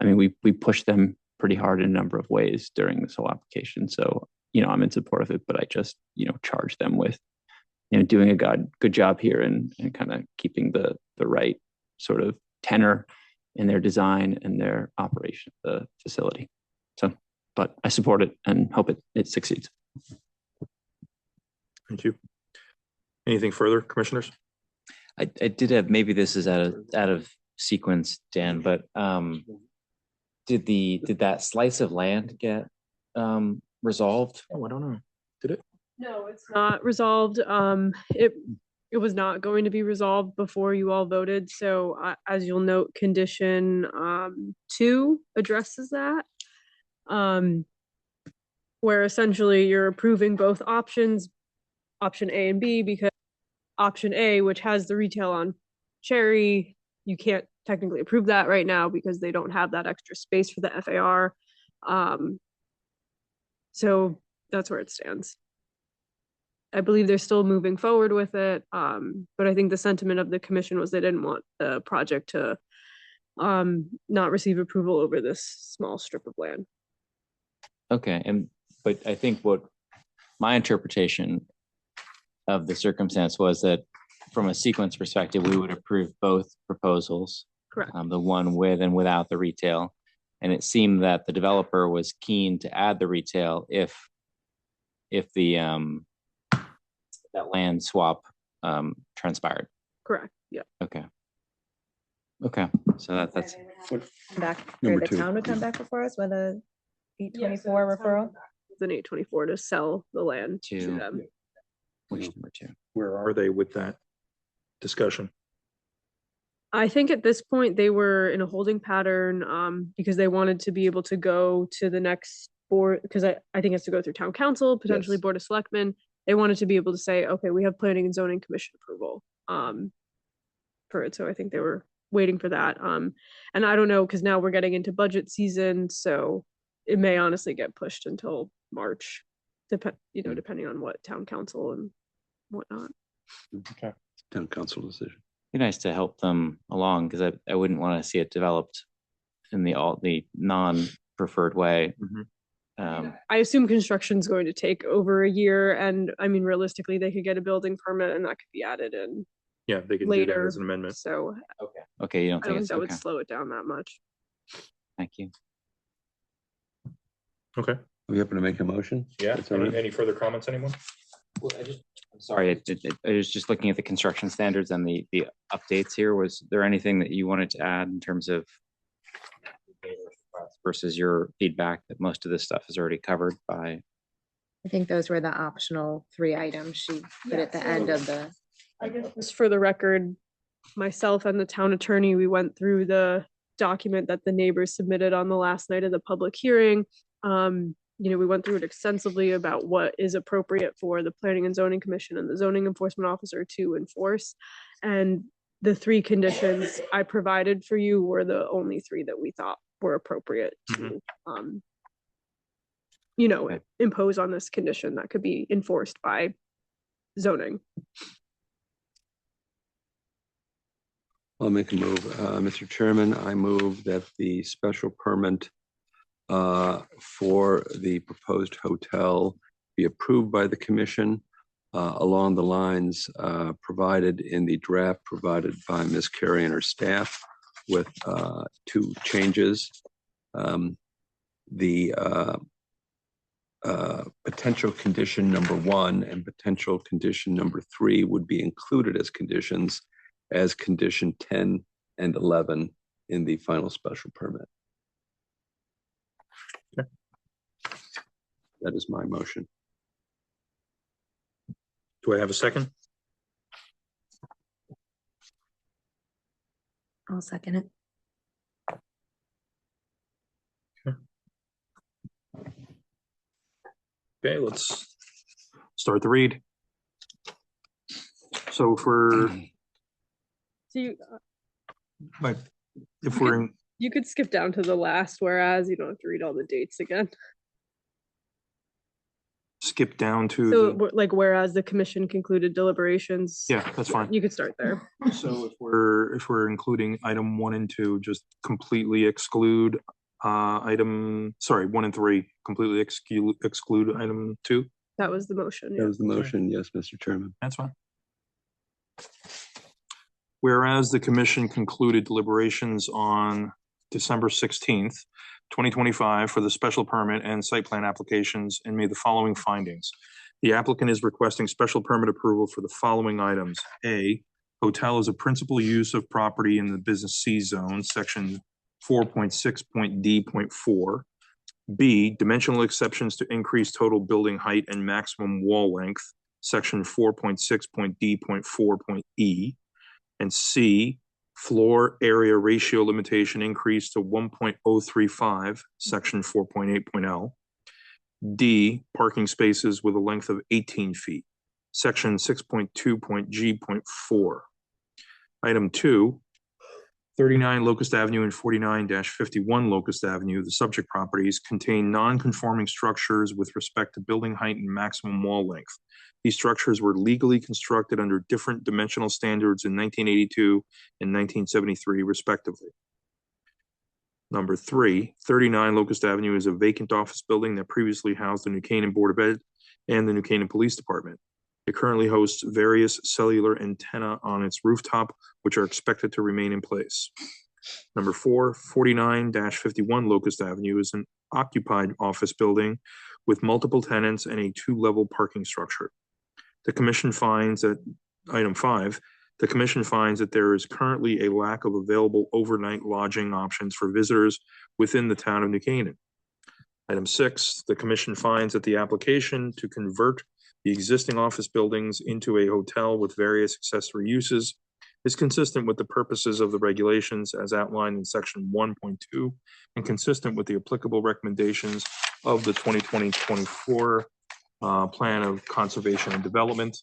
Speaker 20: we pushed them pretty hard in a number of ways during this whole application. So, I'm in support of it, but I just, charge them with, doing a good job here and kind of keeping the right sort of tenor in their design and their operation of the facility. So, but I support it and hope it succeeds.
Speaker 2: Thank you. Anything further, commissioners?
Speaker 20: I did have, maybe this is out of sequence, Dan, but did that slice of land get resolved?
Speaker 2: Oh, I don't know. Did it?
Speaker 1: No, it's not resolved. It was not going to be resolved before you all voted. So as you'll note, condition 2 addresses that. Where essentially you're approving both options, option A and B, because option A, which has the retail on Cherry, you can't technically approve that right now because they don't have that extra space for the FAR. So that's where it stands. I believe they're still moving forward with it, but I think the sentiment of the commission was they didn't want the project to not receive approval over this small strip of land.
Speaker 20: Okay, but I think what my interpretation of the circumstance was that from a sequence perspective, we would approve both proposals.
Speaker 1: Correct.
Speaker 20: The one with and without the retail. And it seemed that the developer was keen to add the retail if the that land swap transpired.
Speaker 1: Correct. Yeah.
Speaker 20: Okay. So that's
Speaker 6: Come back, or
Speaker 20: Number
Speaker 6: the
Speaker 20: two.
Speaker 6: town would come back before us with a 824 referral?
Speaker 1: It's an 824 to sell the land to
Speaker 20: To-
Speaker 1: them.
Speaker 20: which number 2.
Speaker 2: Where are they with that discussion?
Speaker 1: I think at this point they were in a holding pattern because they wanted to be able to go to the next board, because I think it has to go through town council, potentially
Speaker 3: Yes.
Speaker 1: board of selectmen. They wanted to be able to say, okay, we have planning and zoning commission approval for it. So I think they were waiting for that. And I don't know, because now we're getting into budget season, so it may honestly get pushed until March, depending on what town council and whatnot.
Speaker 2: Okay.
Speaker 3: Town council decision.
Speaker 20: Be nice to help them along because I wouldn't want to see it developed in the non-preferred way.
Speaker 1: I assume construction's going to take over a year, and I mean, realistically, they could get a building permit and that could be added in
Speaker 2: Yeah, they can do that
Speaker 1: later.
Speaker 2: as an amendment.
Speaker 1: So
Speaker 20: Okay, you don't
Speaker 1: I
Speaker 20: think
Speaker 1: don't think
Speaker 20: it's
Speaker 1: that would
Speaker 20: okay.
Speaker 1: slow it down that much.
Speaker 20: Thank you.
Speaker 2: Okay.
Speaker 3: Are we happen to make a motion?
Speaker 2: Yeah.
Speaker 3: That's all right.
Speaker 2: Any further comments, anyone?
Speaker 20: Well, I'm sorry, I was just looking at the construction standards and the updates here. Was there anything that you wanted to add in terms of versus your feedback that most of this stuff is already covered by?
Speaker 6: I think those were the optional 3 items she put at the end of the.
Speaker 1: I guess just for the record, myself and the town attorney, we went through the document that the neighbors submitted on the last night of the public hearing. We went through it extensively about what is appropriate for the Planning and Zoning Commission and the zoning enforcement officer to enforce. And the 3 conditions I provided for you were the only 3 that we thought were appropriate to, impose on this condition that could be enforced by zoning.
Speaker 3: I'll make a move. Mr. Chairman, I move that the special permit for the proposed hotel be approved by the commission along the lines provided in the draft provided by Ms. Carey and her staff with 2 changes. The potential condition number 1 and potential condition number 3 would be included as conditions as condition 10 and 11 in the final special permit.
Speaker 2: Okay.
Speaker 3: That is my motion.
Speaker 2: Do I have a second?
Speaker 6: I'll second it.
Speaker 2: Okay, let's start the read. So if we're,
Speaker 1: So you,
Speaker 2: but if we're in,
Speaker 1: you could skip down to the last whereas, you don't have to read all the dates again.
Speaker 2: skip down to,
Speaker 1: So
Speaker 2: the-
Speaker 1: like whereas the commission concluded deliberations.
Speaker 2: yeah, that's fine.
Speaker 1: You could start there.
Speaker 2: So if we're including item 1 and 2, just completely exclude 1 and 3, completely exclude item 2.
Speaker 1: That was the motion.
Speaker 3: That was the motion. Yes, Mr. Chairman.
Speaker 2: That's fine. Whereas the commission concluded deliberations on December 16th, 2025 for the special permit and site plan applications and made the following findings. The applicant is requesting special permit approval for the following items. A, hotel is a principal use of property in the business C zone, section 4.6.D.4. B, dimensional exceptions to increase total building height and maximum wall length, section 4.6.D.4.E. And C, floor area ratio limitation increase to 1.035, section 4.8.L. D, parking spaces with a length of 18 feet, section 6.2.G.4. Item 2, 39 Locust Avenue and 49-51 Locust Avenue, the subject properties contain non-conforming structures with respect to building height and maximum wall length. These structures were legally constructed under different dimensional standards in 1982 and 1973, respectively. Number 3, 39 Locust Avenue is a vacant office building that previously housed the New Canaan Board of Ed and the New Canaan Police Department. It currently hosts various cellular antenna on its rooftop, which are expected to remain in place. Number 4, 49-51 Locust Avenue is an occupied office building with multiple tenants and a 2-level parking structure. The commission finds that, item 5, the commission finds that there is currently a lack of available overnight lodging options for visitors within the town of New Canaan. Item 6, the commission finds that the application to convert the existing office buildings into a hotel with various accessory uses is consistent with the purposes of the regulations as outlined in section 1.2 and consistent with the applicable recommendations of the 2020-24 Plan of Conservation and Development.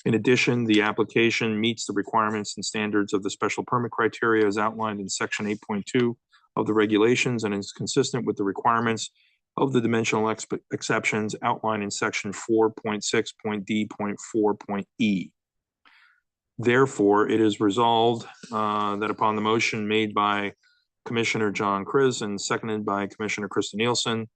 Speaker 2: In addition, the application meets the requirements and standards of the special permit criteria as outlined in section 8.2 of the regulations and is consistent with the requirements of the dimensional exceptions outlined in section 4.6.D.4.E. Therefore, it is resolved that upon the motion made by Commissioner John Kriz and seconded by Commissioner Krista Nielsen,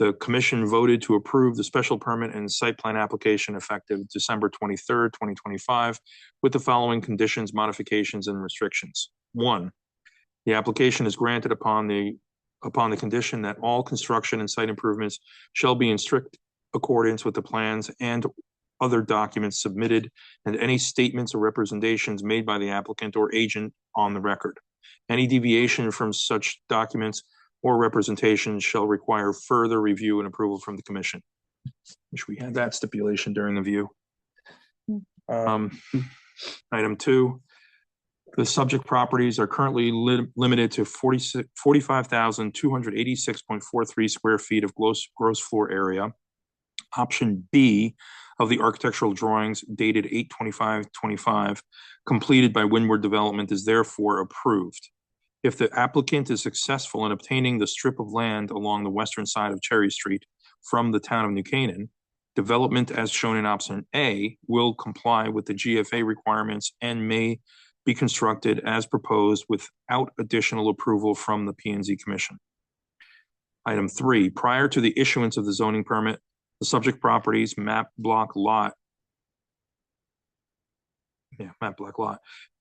Speaker 2: the commission voted to approve the special permit and site plan application effective December 23rd, 2025, with the following conditions, modifications, and restrictions. 1, the application is granted upon the condition that all construction and site improvements shall be in strict accordance with the plans and other documents submitted and any statements or representations made by the applicant or agent on the record. Any deviation from such documents or representation shall require further review and approval from the commission. Wish we had that stipulation during the view. Item 2, the subject properties are currently limited to 45,286.43 square feet of gross floor area. Option B of the architectural drawings dated 8/25/25 completed by Windward Development is therefore approved. If the applicant is successful in obtaining the strip of land along the western side of Cherry Street from the town of New Canaan, development as shown in option A will comply with the GFA requirements and may be constructed as proposed without additional approval from the P&Z Commission. Item 3, prior to the issuance of the zoning permit, the subject properties map block lot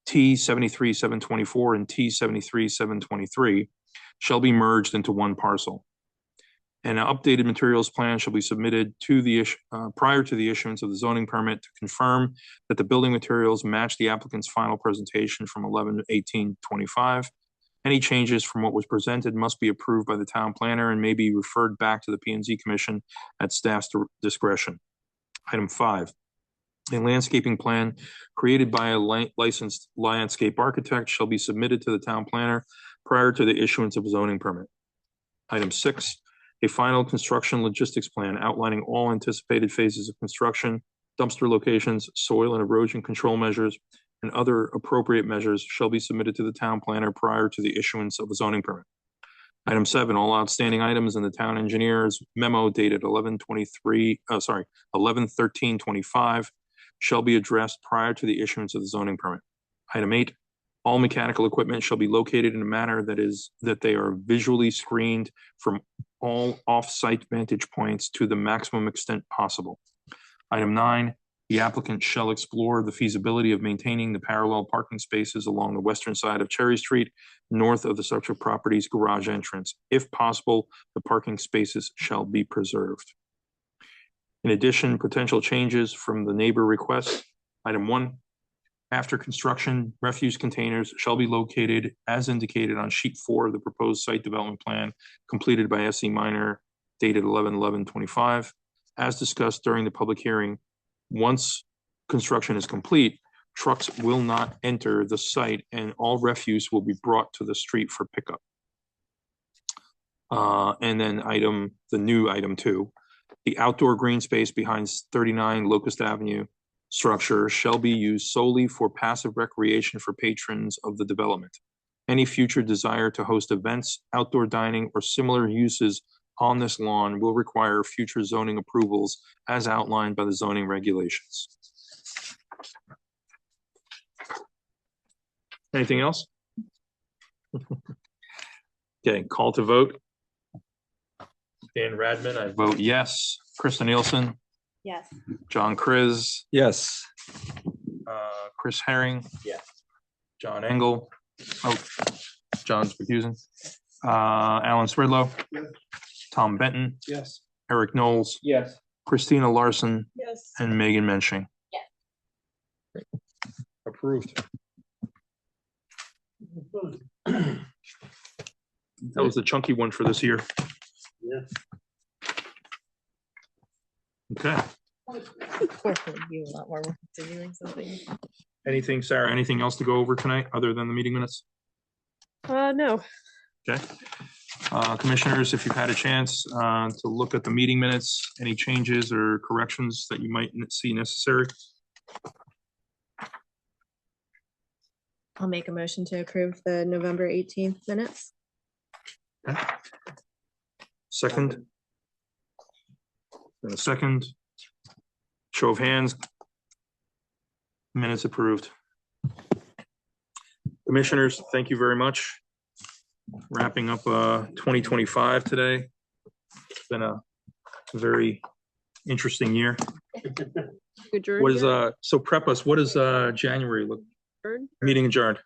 Speaker 2: T73-724 and T73-723 shall be merged into one parcel. An updated materials plan shall be submitted to the prior to the issuance of the zoning permit to confirm that the building materials match the applicant's final presentation from 11/18/25. Any changes from what was presented must be approved by the town planner and may be referred back to the P&Z Commission at staff's discretion. Item 5. A landscaping plan created by a licensed landscape architect shall be submitted to the town planner prior to the issuance of a zoning permit. Item 6, a final construction logistics plan outlining all anticipated phases of construction, dumpster locations, soil and erosion control measures, and other appropriate measures shall be submitted to the town planner prior to the issuance of a zoning permit. Item 7, all outstanding items in the town engineer's memo dated 11/13/25 shall be addressed prior to the issuance of the zoning permit. Item 8, all mechanical equipment shall be located in a manner that they are visually screened from all off-site vantage points to the maximum extent possible. Item 9, the applicant shall explore the feasibility of maintaining the parallel parking spaces along the western side of Cherry Street, north of the subject property's garage entrance. If possible, the parking spaces shall be preserved. In addition, potential changes from the neighbor request. Item 1, after construction, refuse containers shall be located as indicated on sheet 4 of the proposed site development plan completed by SE Minor dated 11/11/25. As discussed during the public hearing, once construction is complete, trucks will not enter the site and all refuse will be brought to the street for pickup. And then the new item 2, the outdoor green space behind 39 Locust Avenue structure shall be used solely for passive recreation for patrons of the development. Any future desire to host events, outdoor dining, or similar uses on this lawn will require future zoning approvals as outlined by the zoning regulations. Anything else? Okay, call to vote. Dan Radman, I vote yes. Krista Nielsen,
Speaker 15: Yes.
Speaker 2: John Kriz,
Speaker 3: Yes.
Speaker 2: Chris Herring.
Speaker 11: Yes.
Speaker 2: John Engel. Oh, John's recusing. Alan Swerdlow.
Speaker 13: Yes.
Speaker 2: Tom Benton.
Speaker 13: Yes.
Speaker 2: Eric Knowles.
Speaker 11: Yes.
Speaker 2: Christina Larson.
Speaker 14: Yes.
Speaker 2: And Megan Mensching.
Speaker 15: Yes.
Speaker 2: Approved. That was the chunky one for this year.
Speaker 13: Yeah.
Speaker 2: Okay.
Speaker 6: You a lot more work to doing something.
Speaker 2: Anything, Sarah, anything else to go over tonight other than the meeting minutes?
Speaker 1: No.
Speaker 2: Okay. Commissioners, if you've had a chance to look at the meeting minutes, any changes or corrections that you might see necessary?
Speaker 6: I'll make a motion to approve the November 18th minutes.
Speaker 2: Okay. Second. And a second. Show of hands. Minutes approved. Commissioners, thank you very much. Wrapping up 2025 today. It's been a very interesting year. What is so prep us, what does January look? Meeting adjourned.